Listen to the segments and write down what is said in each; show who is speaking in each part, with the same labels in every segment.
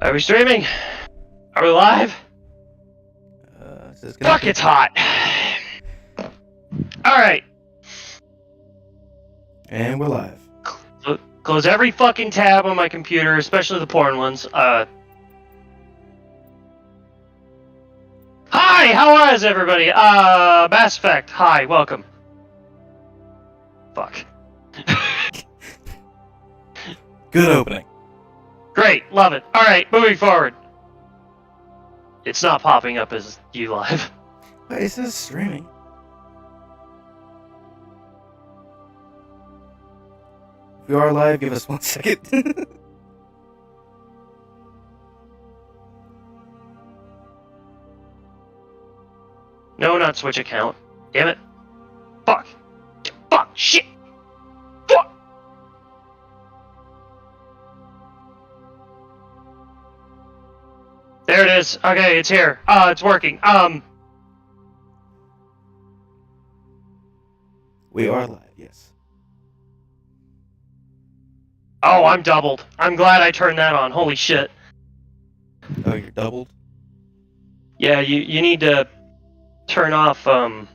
Speaker 1: Are we streaming? Are we live? Fuck, it's hot. Alright.
Speaker 2: And we're live.
Speaker 1: Close every fucking tab on my computer, especially the porn ones. Hi, how is everybody? Mass Effect, hi, welcome. Fuck.
Speaker 2: Good opening.
Speaker 1: Great, love it. Alright, moving forward. It's not popping up as you live.
Speaker 2: Wait, it says streaming. If we are live, give us 1 second.
Speaker 1: No, not Switch account. Damn it. Fuck. Fuck, shit. Fuck. There it is. Okay, it's here. It's working.
Speaker 2: We are live, yes.
Speaker 1: Oh, I'm doubled. I'm glad I turned that on. Holy shit.
Speaker 2: Oh, you're doubled?
Speaker 1: Yeah, you need to turn off, Ow.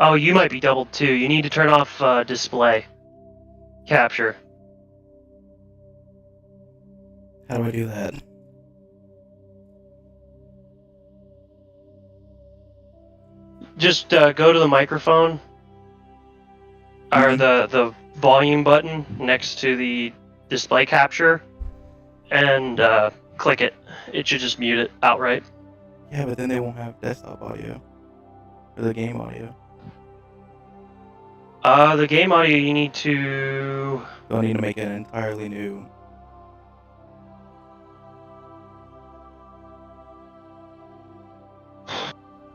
Speaker 1: Oh, you might be doubled too. You need to turn off, display capture.
Speaker 2: How do I do that?
Speaker 1: Just, go to the microphone. Or the volume button next to the display capture. And, click it. It should just mute it outright.
Speaker 2: Yeah, but then they won't have desktop audio. Or the game audio.
Speaker 1: The game audio you need to...
Speaker 2: Do I need to make an entirely new...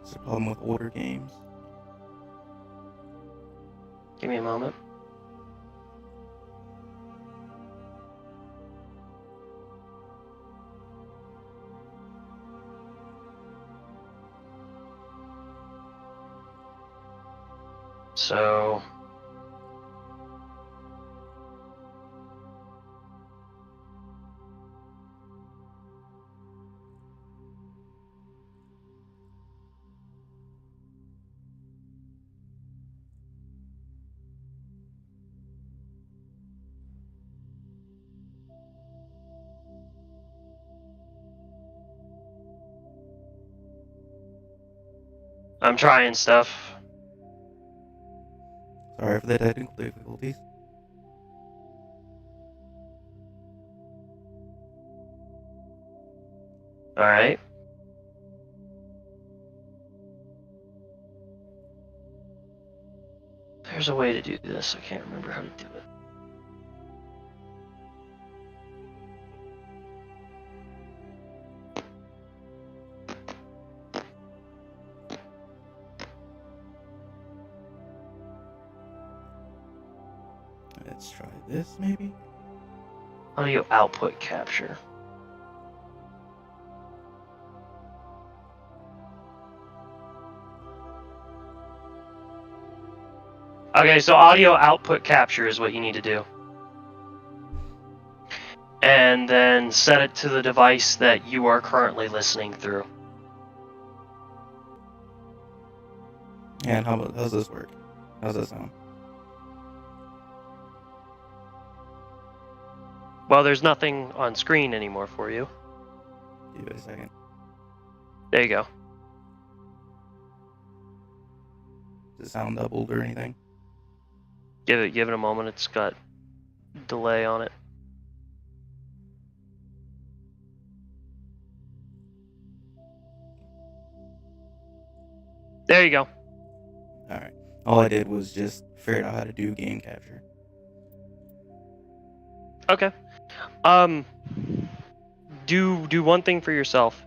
Speaker 2: It's a problem with older games.
Speaker 1: Give me a moment. So... I'm trying stuff.
Speaker 2: Sorry for the technical difficulties.
Speaker 1: Alright. There's a way to do this. I can't remember how to do it.
Speaker 2: Let's try this, maybe?
Speaker 1: Audio output capture. Okay, so audio output capture is what you need to do. And then set it to the device that you are currently listening through.
Speaker 2: And how's this work? How's that sound?
Speaker 1: Well, there's nothing on screen anymore for you.
Speaker 2: Give it a second.
Speaker 1: There you go.
Speaker 2: Does it sound doubled or anything?
Speaker 1: Give it a moment. It's got delay on it. There you go.
Speaker 2: Alright. All I did was just figure out how to do game capture.
Speaker 1: Okay. Do one thing for yourself.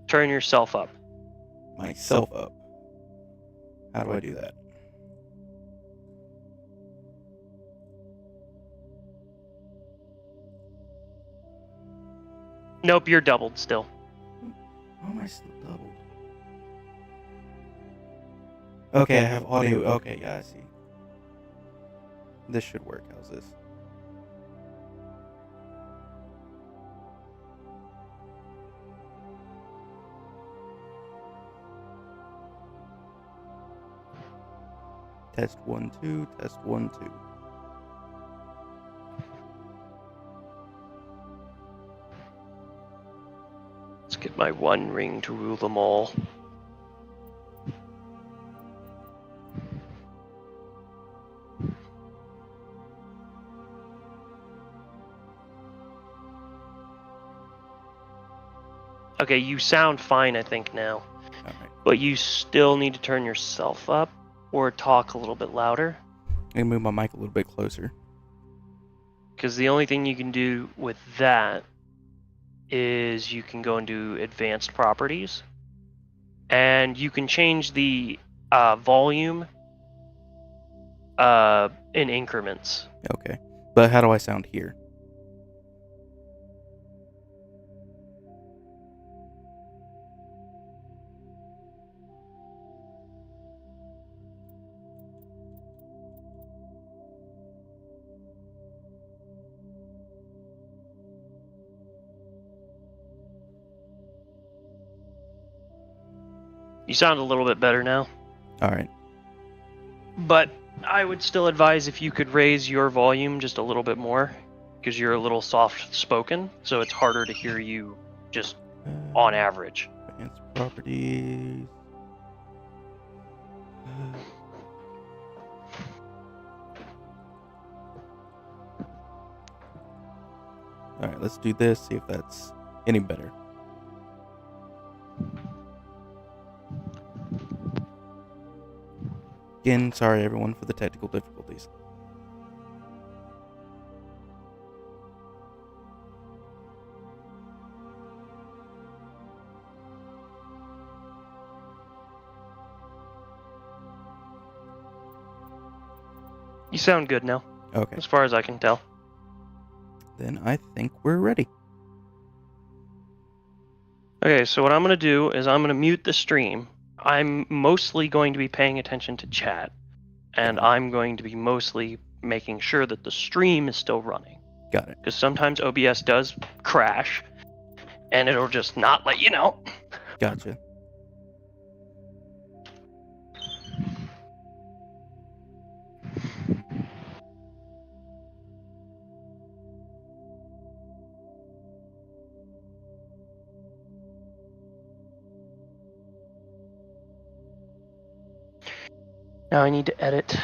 Speaker 1: Turn yourself up.
Speaker 2: Myself up. How do I do that?
Speaker 1: Nope, you're doubled still.
Speaker 2: How am I still doubled? Okay, I have audio. Okay, yeah, I see. This should work. How's this? Test 1 2. Test 1 2.
Speaker 1: Let's get my one ring to rule them all. Okay, you sound fine, I think, now.
Speaker 2: Alright.
Speaker 1: But you still need to turn yourself up or talk a little bit louder.
Speaker 2: I'm gonna move my mic a little bit closer.
Speaker 1: Because the only thing you can do with that is you can go into advanced properties and you can change the volume in increments.
Speaker 2: Okay. But how do I sound here?
Speaker 1: You sound a little bit better now.
Speaker 2: Alright.
Speaker 1: But I would still advise if you could raise your volume just a little bit more, because you're a little soft spoken, so it's harder to hear you just on average.
Speaker 2: Advanced properties. Alright, let's do this, see if that's any better. Again, sorry everyone for the technical difficulties.
Speaker 1: You sound good now,
Speaker 2: Okay,
Speaker 1: as far as I can tell.
Speaker 2: then I think we're ready.
Speaker 1: Okay, so what I'm going to do is I'm going to mute the stream. I'm mostly going to be paying attention to chat, and I'm going to be mostly making sure that the stream is still running.
Speaker 2: Got it.
Speaker 1: Because sometimes OBS does crash, and it'll just not let you know.
Speaker 2: Gotcha.
Speaker 1: Now I need to edit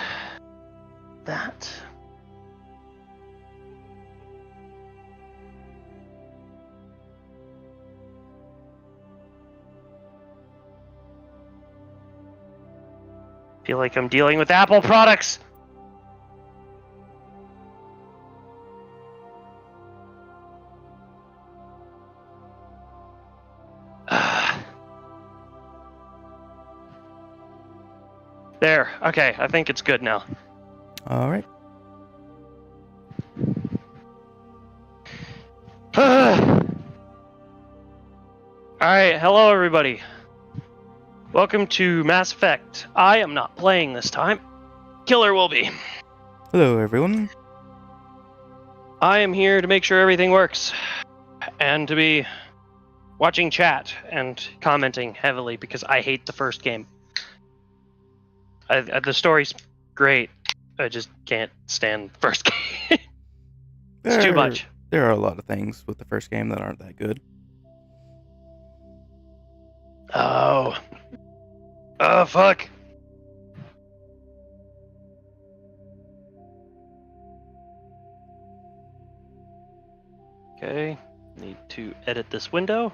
Speaker 1: that. Feel like I'm dealing with Apple products. There. Okay, I think it's good now.
Speaker 2: Alright.
Speaker 1: Alright, hello everybody. Welcome to Mass Effect. I am not playing this time. Killer will be.
Speaker 2: Hello everyone.
Speaker 1: I am here to make sure everything works. And to be watching chat and commenting heavily because I hate the first game. The story's great. I just can't stand the first game. It's too much.
Speaker 2: There are a lot of things with the first game that aren't that good.
Speaker 1: Oh. Oh, fuck. Okay. Need to edit this window.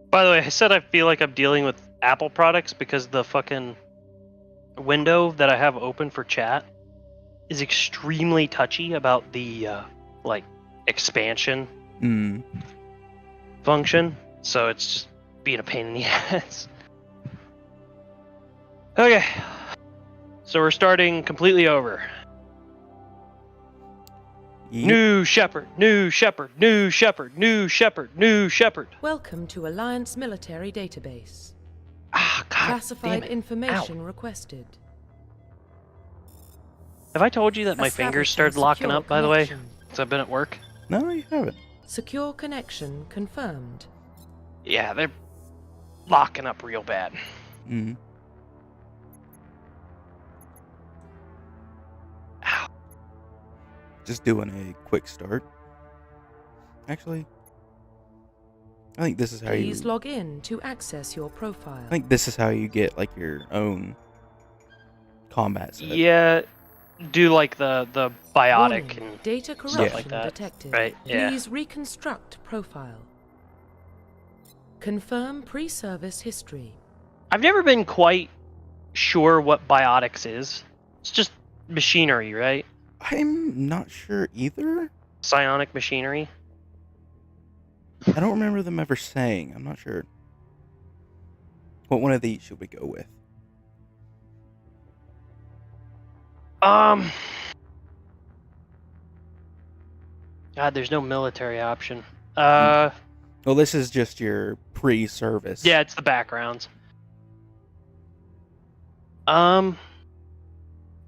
Speaker 1: By the way, I said I feel like I'm dealing with Apple products because the fucking window that I have open for chat is extremely touchy about the like expansion function, so it's just being a pain in the ass. Okay, so we're starting completely over.
Speaker 2: Yep.
Speaker 1: New Shepherd, new Shepherd, new Shepherd, new Shepherd, new Shepherd.
Speaker 3: Welcome to Alliance Military Database.
Speaker 1: Ah, God damn
Speaker 3: Classified
Speaker 1: it.
Speaker 3: information requested.
Speaker 1: Have I told you that my fingers started locking
Speaker 3: Establishing
Speaker 1: up, by the way?
Speaker 3: secure connection.
Speaker 1: Since I've been at work?
Speaker 2: No, you haven't.
Speaker 3: Secure connection confirmed.
Speaker 1: Yeah, they're locking up real bad.
Speaker 2: Mm-hmm.
Speaker 1: Ow.
Speaker 2: Just doing a quick start. Actually, I think this is how
Speaker 3: Please
Speaker 2: you.
Speaker 3: log in to access your profile.
Speaker 2: I think this is how you get like your own combat set.
Speaker 1: Yeah, do like the biotic
Speaker 3: Warning,
Speaker 1: and
Speaker 3: data
Speaker 1: stuff
Speaker 3: corruption
Speaker 1: like that.
Speaker 3: detected.
Speaker 1: Right, yeah.
Speaker 3: Please reconstruct profile. Confirm pre-service history.
Speaker 1: I've never been quite sure what biotics is. It's just machinery, right?
Speaker 2: I'm not sure either.
Speaker 1: Psionic machinery.
Speaker 2: I don't remember them ever saying. I'm not sure. What one of these should we go with?
Speaker 1: God, there's no military option.
Speaker 2: Well, this is just your pre-service.
Speaker 1: Yeah, it's the backgrounds. I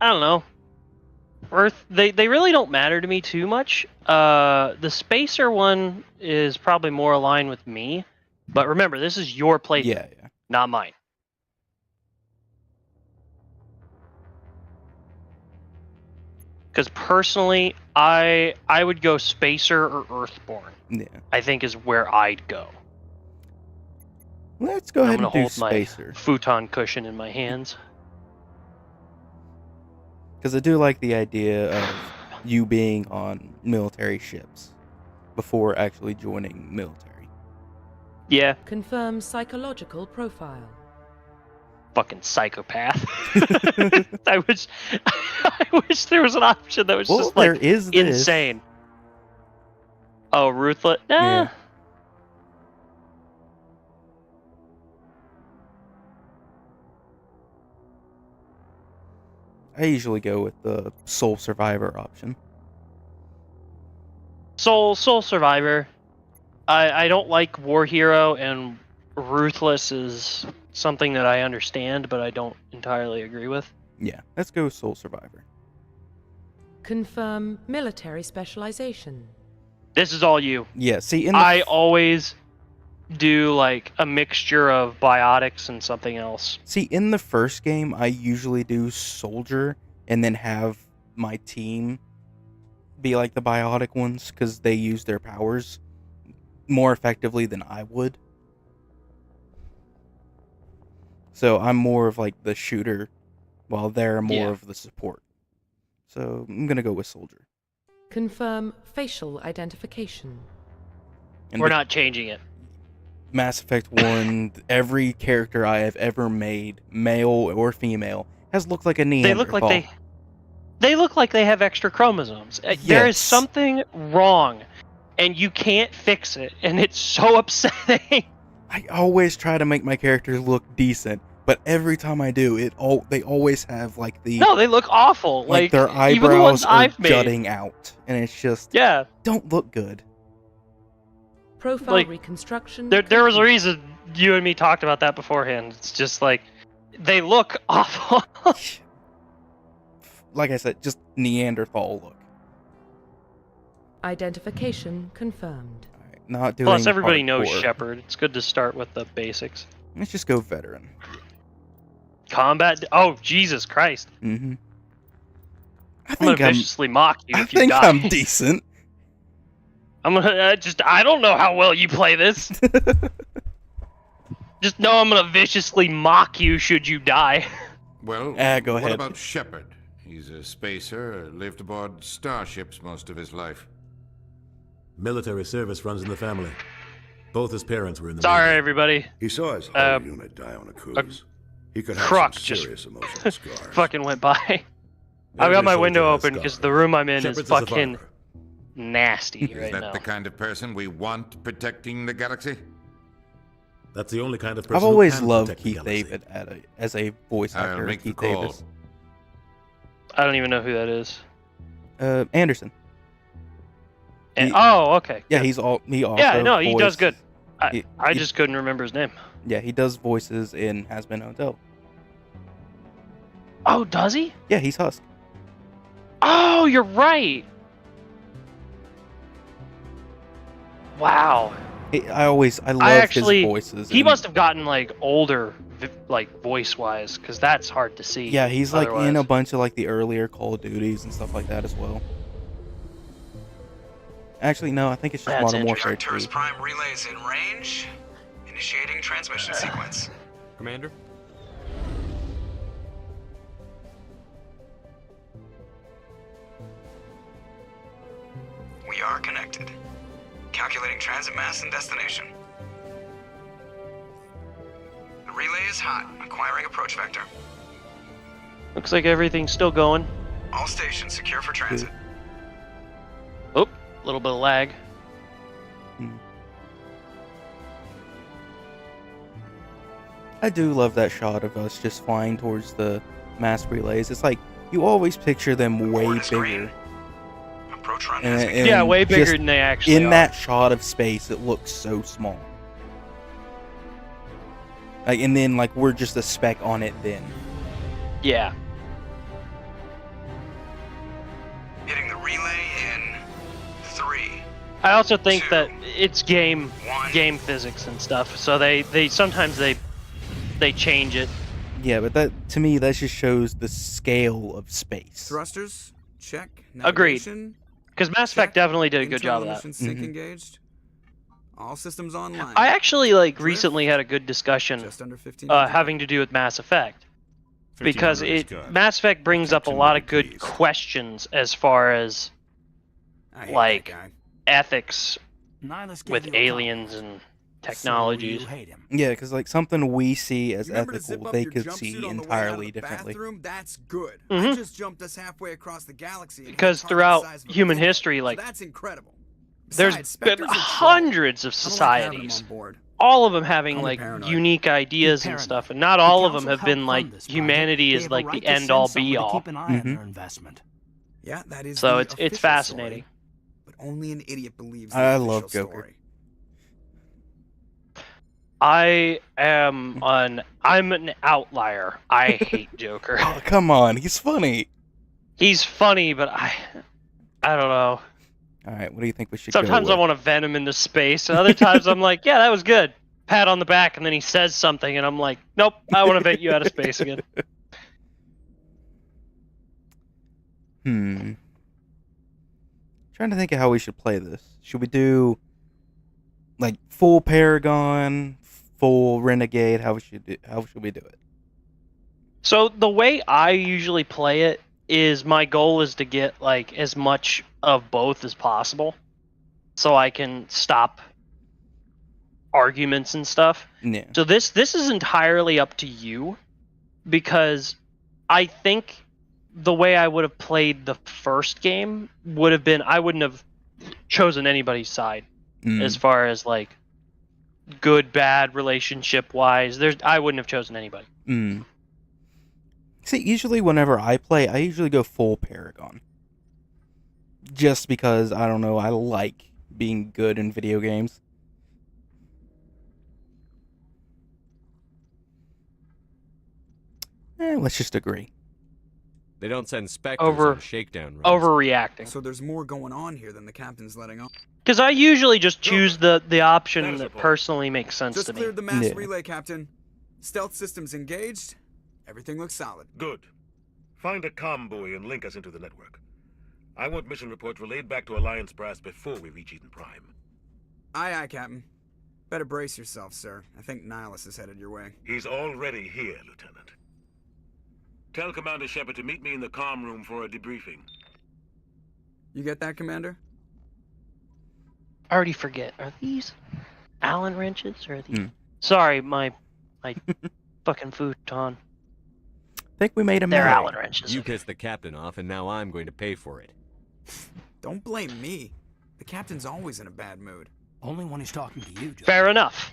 Speaker 1: don't know. Earth, they really don't matter to me too much. The spacer one is probably more aligned with me. But remember, this is your playthrough,
Speaker 2: Yeah.
Speaker 1: not mine. Because personally, I would go spacer or Earthborn.
Speaker 2: Yeah.
Speaker 1: I think is where I'd go.
Speaker 2: Let's go
Speaker 1: I'm
Speaker 2: ahead
Speaker 1: gonna
Speaker 2: and do
Speaker 1: hold
Speaker 2: spacer.
Speaker 1: my futon cushion in my hands.
Speaker 2: Because I do like the idea of you being on military ships before actually joining military.
Speaker 1: Yeah,
Speaker 3: Confirm psychological profile.
Speaker 1: fucking psychopath. I wish there was an option that was
Speaker 2: Well,
Speaker 1: just
Speaker 2: there
Speaker 1: like
Speaker 2: is this.
Speaker 1: insane. Oh, ruthless. Nah.
Speaker 2: Yeah. I usually go with the sole survivor option.
Speaker 1: Soul Survivor. I don't like War Hero, and Ruthless is something that I understand, but I don't entirely agree with.
Speaker 2: Yeah, let's go sole survivor.
Speaker 3: Confirm military specialization.
Speaker 1: This is all you.
Speaker 2: Yeah, see, in the
Speaker 1: I always do like a mixture of biotics and something else.
Speaker 2: See, in the first game, I usually do soldier and then have my team be like the biotic ones because they use their powers more effectively than I would. So I'm more of like the shooter while they're more of the support. So I'm going to go with soldier.
Speaker 3: Confirm facial identification.
Speaker 2: And
Speaker 1: We're
Speaker 2: the
Speaker 1: not changing it.
Speaker 2: Mass Effect 1, every character I have ever made, male or female, has looked like a Neanderthal.
Speaker 1: They look like they have extra chromosomes. There is
Speaker 2: Yes.
Speaker 1: something wrong, and you can't fix it, and it's so upsetting.
Speaker 2: I always try to make my characters look decent, but every time I do, they always have like the
Speaker 1: No, they look awful.
Speaker 2: like their
Speaker 1: even the ones
Speaker 2: eyebrows are
Speaker 1: I've made.
Speaker 2: jutting out, and it's just
Speaker 1: Yeah,
Speaker 2: don't look good.
Speaker 3: Profile
Speaker 1: Like,
Speaker 3: reconstruction.
Speaker 1: there was a
Speaker 3: complete.
Speaker 1: reason you and me talked about that beforehand. It's just like they look awful.
Speaker 2: Like I said, just Neanderthal look.
Speaker 3: Identification confirmed.
Speaker 2: All right, not doing.
Speaker 1: Plus, everybody knows
Speaker 2: hardcore.
Speaker 1: Shepard. It's good to start with the basics.
Speaker 2: Let's just go veteran.
Speaker 1: Combat. Oh, Jesus Christ!
Speaker 2: Mm-hmm. I
Speaker 1: I'm gonna
Speaker 2: think
Speaker 1: viciously mock you
Speaker 2: I
Speaker 1: if you
Speaker 2: think
Speaker 1: die.
Speaker 2: I'm decent.
Speaker 1: I'm gonna I don't know how well you play this. Just know I'm gonna viciously mock you should you die.
Speaker 4: Well,
Speaker 2: Go
Speaker 4: what
Speaker 2: ahead.
Speaker 4: about Shepard? He's a spacer, lived aboard starships most of his life.
Speaker 5: Military service runs in the family. Both his parents were in the
Speaker 1: Sorry,
Speaker 5: Navy.
Speaker 1: everybody.
Speaker 6: He saw his
Speaker 1: Uh,
Speaker 6: whole unit die on a cruise. He could have
Speaker 1: truck
Speaker 6: some
Speaker 1: just
Speaker 6: serious emotional scars.
Speaker 1: Fucking went by. I've
Speaker 5: Every
Speaker 1: got my
Speaker 5: soldier
Speaker 1: window
Speaker 5: has
Speaker 1: open because
Speaker 5: scars.
Speaker 1: the room I'm in
Speaker 5: Shepard's
Speaker 1: is
Speaker 5: a
Speaker 1: fucking
Speaker 5: survivor.
Speaker 1: nasty
Speaker 4: Is
Speaker 1: right
Speaker 4: that
Speaker 1: now.
Speaker 4: the kind of person we want protecting the galaxy?
Speaker 5: That's the only kind of person
Speaker 2: I've
Speaker 5: who
Speaker 2: always
Speaker 5: can
Speaker 2: loved
Speaker 5: protect the
Speaker 2: Keith
Speaker 5: galaxy.
Speaker 2: David as a voice
Speaker 4: I'll
Speaker 2: actor.
Speaker 4: make the
Speaker 2: Keith
Speaker 4: call.
Speaker 2: Davis.
Speaker 1: I don't even know who that is.
Speaker 2: Anderson.
Speaker 1: And,
Speaker 2: He-
Speaker 1: oh, okay.
Speaker 2: Yeah, he also
Speaker 1: Yeah, no, he does
Speaker 2: voiced
Speaker 1: good. I just couldn't remember his name.
Speaker 2: Yeah, he does voices in Hazbin Hotel.
Speaker 1: Oh, does he?
Speaker 2: Yeah, he's Husk.
Speaker 1: Oh, you're right. Wow.
Speaker 2: I love
Speaker 1: actually-
Speaker 2: his voices.
Speaker 1: He
Speaker 2: and-
Speaker 1: must have gotten like older, like voice-wise, because that's hard to see.
Speaker 2: Yeah, he's like in a
Speaker 1: otherwise.
Speaker 2: bunch of like the earlier Call of Duties and stuff like that as well. Actually, no, I think it's just
Speaker 1: That's
Speaker 2: Modern Warfare
Speaker 7: Arcturus
Speaker 2: 2.
Speaker 7: Prime relay is in range. Initiating transmission sequence.
Speaker 5: Commander?
Speaker 7: We are connected. Calculating transit mass and destination. The relay is hot. Acquiring approach vector.
Speaker 1: Looks like everything's still going.
Speaker 7: All stations secure for transit.
Speaker 1: Oh, a little bit of lag.
Speaker 2: I do love that shot of us just flying towards the mass relays. It's like you always picture them way
Speaker 7: Board is
Speaker 2: bigger.
Speaker 7: green. Approach run
Speaker 2: And-
Speaker 7: has
Speaker 2: and-
Speaker 7: begun.
Speaker 1: Yeah, way bigger
Speaker 2: just
Speaker 1: than they actually
Speaker 2: In
Speaker 1: are.
Speaker 2: that shot of space, it looks so small. Like, and then like we're just a speck on it. Then
Speaker 1: Yeah.
Speaker 7: Hitting the relay in 3.
Speaker 1: I also think
Speaker 7: Two.
Speaker 1: that it's game
Speaker 7: One.
Speaker 1: physics and stuff. So they sometimes they change it.
Speaker 2: yeah, but that to me that just shows the scale of space.
Speaker 7: Thrusters, check.
Speaker 1: Agreed.
Speaker 7: Navigation,
Speaker 1: Because Mass Effect
Speaker 7: check.
Speaker 1: definitely did a good job of
Speaker 7: Internal
Speaker 1: that.
Speaker 7: mission sync
Speaker 2: Mhm.
Speaker 7: engaged. All systems online.
Speaker 1: I actually
Speaker 7: Drift.
Speaker 1: recently had a good discussion
Speaker 7: Just under 15.
Speaker 1: having to do with Mass Effect. Because
Speaker 6: 1300 is
Speaker 1: it
Speaker 6: good.
Speaker 1: Mass Effect brings up a
Speaker 6: Captain
Speaker 1: lot of
Speaker 6: Miller,
Speaker 1: good
Speaker 6: please.
Speaker 1: questions as far as
Speaker 7: I hate
Speaker 1: like,
Speaker 7: that guy.
Speaker 1: ethics
Speaker 8: Nihilus gave
Speaker 1: with
Speaker 8: you a
Speaker 1: aliens
Speaker 8: compliment.
Speaker 1: and technologies.
Speaker 8: So you hate him.
Speaker 2: Yeah, because like something we see as
Speaker 7: Remember to zip
Speaker 2: ethical,
Speaker 7: up
Speaker 2: they
Speaker 7: your
Speaker 2: could
Speaker 7: jumpsuit
Speaker 2: see
Speaker 7: on the way out of
Speaker 2: entirely
Speaker 7: the
Speaker 2: differently.
Speaker 7: bathroom? That's good.
Speaker 1: Mhm.
Speaker 7: I just jumped us halfway across the galaxy. and hit a
Speaker 1: Because
Speaker 7: target
Speaker 1: throughout
Speaker 7: the size of a
Speaker 1: human
Speaker 7: pinhead.
Speaker 1: history,
Speaker 7: So
Speaker 1: like,
Speaker 7: that's incredible.
Speaker 1: there's
Speaker 7: Besides,
Speaker 1: been
Speaker 7: Spectre's in trouble.
Speaker 1: hundreds of
Speaker 7: I don't like having him
Speaker 1: societies,
Speaker 7: on board.
Speaker 1: all of them having
Speaker 7: I'm
Speaker 1: like
Speaker 7: paranoid.
Speaker 1: unique ideas
Speaker 8: You're
Speaker 1: and
Speaker 8: paranoid.
Speaker 1: stuff, and not
Speaker 8: The
Speaker 1: all of them
Speaker 8: Council
Speaker 1: have
Speaker 8: helped
Speaker 1: been
Speaker 8: fund
Speaker 1: like
Speaker 8: this project.
Speaker 1: humanity
Speaker 8: They
Speaker 1: is
Speaker 8: have a
Speaker 1: like
Speaker 8: right
Speaker 1: the
Speaker 8: to
Speaker 1: end
Speaker 8: send
Speaker 1: all
Speaker 8: someone
Speaker 1: be
Speaker 8: to
Speaker 1: all.
Speaker 8: Keep an eye on
Speaker 2: Mhm.
Speaker 8: their investment.
Speaker 7: Yeah, that is
Speaker 1: So
Speaker 7: the
Speaker 1: it's
Speaker 7: official
Speaker 1: fascinating.
Speaker 7: story, but only an idiot believes
Speaker 2: I
Speaker 7: the
Speaker 2: love
Speaker 7: official
Speaker 2: Joker.
Speaker 7: story.
Speaker 1: I'm an outlier. I hate Joker.
Speaker 2: Oh, come on, he's funny.
Speaker 1: He's funny, but I don't know.
Speaker 2: All right, what do you think we should
Speaker 1: Sometimes
Speaker 2: go
Speaker 1: I
Speaker 2: with?
Speaker 1: want to venom into space, and other times I'm like, yeah, that was good. Pat on the back, and then he says something, and I'm like, nope, I want to vent you out of space again.
Speaker 2: Trying to think of how we should play this. Should we do like full Paragon, full Renegade? How should we do it?
Speaker 1: So the way I usually play it is my goal is to get like as much of both as possible, so I can stop arguments and stuff.
Speaker 2: Yeah.
Speaker 1: So this is entirely up to you, because I think the way I would have played the first game would have been I wouldn't have chosen anybody's side
Speaker 2: Mm.
Speaker 1: as far as like good bad relationship wise. I wouldn't have chosen anybody.
Speaker 2: Mm. See, usually whenever I play, I usually go full Paragon. Just because, I don't know, I like being good in video games. Let's just agree.
Speaker 9: They don't send specters
Speaker 1: Over-
Speaker 9: on shakedown runs.
Speaker 1: Overreacting.
Speaker 7: So there's more going on here than the captain's letting on.
Speaker 1: Because I usually just choose the option
Speaker 6: Status
Speaker 1: that
Speaker 6: report.
Speaker 1: personally makes sense
Speaker 7: Just
Speaker 1: to me.
Speaker 7: cleared the mass
Speaker 2: Yeah.
Speaker 7: relay, Captain. Stealth systems engaged. Everything looks solid.
Speaker 6: Good. Find a comm buoy and link us into the network. I want mission reports relayed back to Alliance Brass before we reach Eden Prime.
Speaker 7: Aye, aye, Captain. Better brace yourself, sir. I think Nihilus is headed your way.
Speaker 6: He's already here, Lieutenant. Tell Commander Shepard to meet me in the comm room for a debriefing.
Speaker 7: You get that, Commander?
Speaker 1: I already forget. Are these Allen wrenches or are these?
Speaker 2: Hmm.
Speaker 1: Sorry, my fucking futon.
Speaker 2: Think we made a
Speaker 1: They're
Speaker 2: mistake.
Speaker 1: Allen wrenches.
Speaker 9: You pissed the captain off, and now I'm going to pay for it.
Speaker 7: Don't blame me. The captain's always in a bad mood.
Speaker 8: Only when he's talking to you, Joe.
Speaker 1: Fair enough.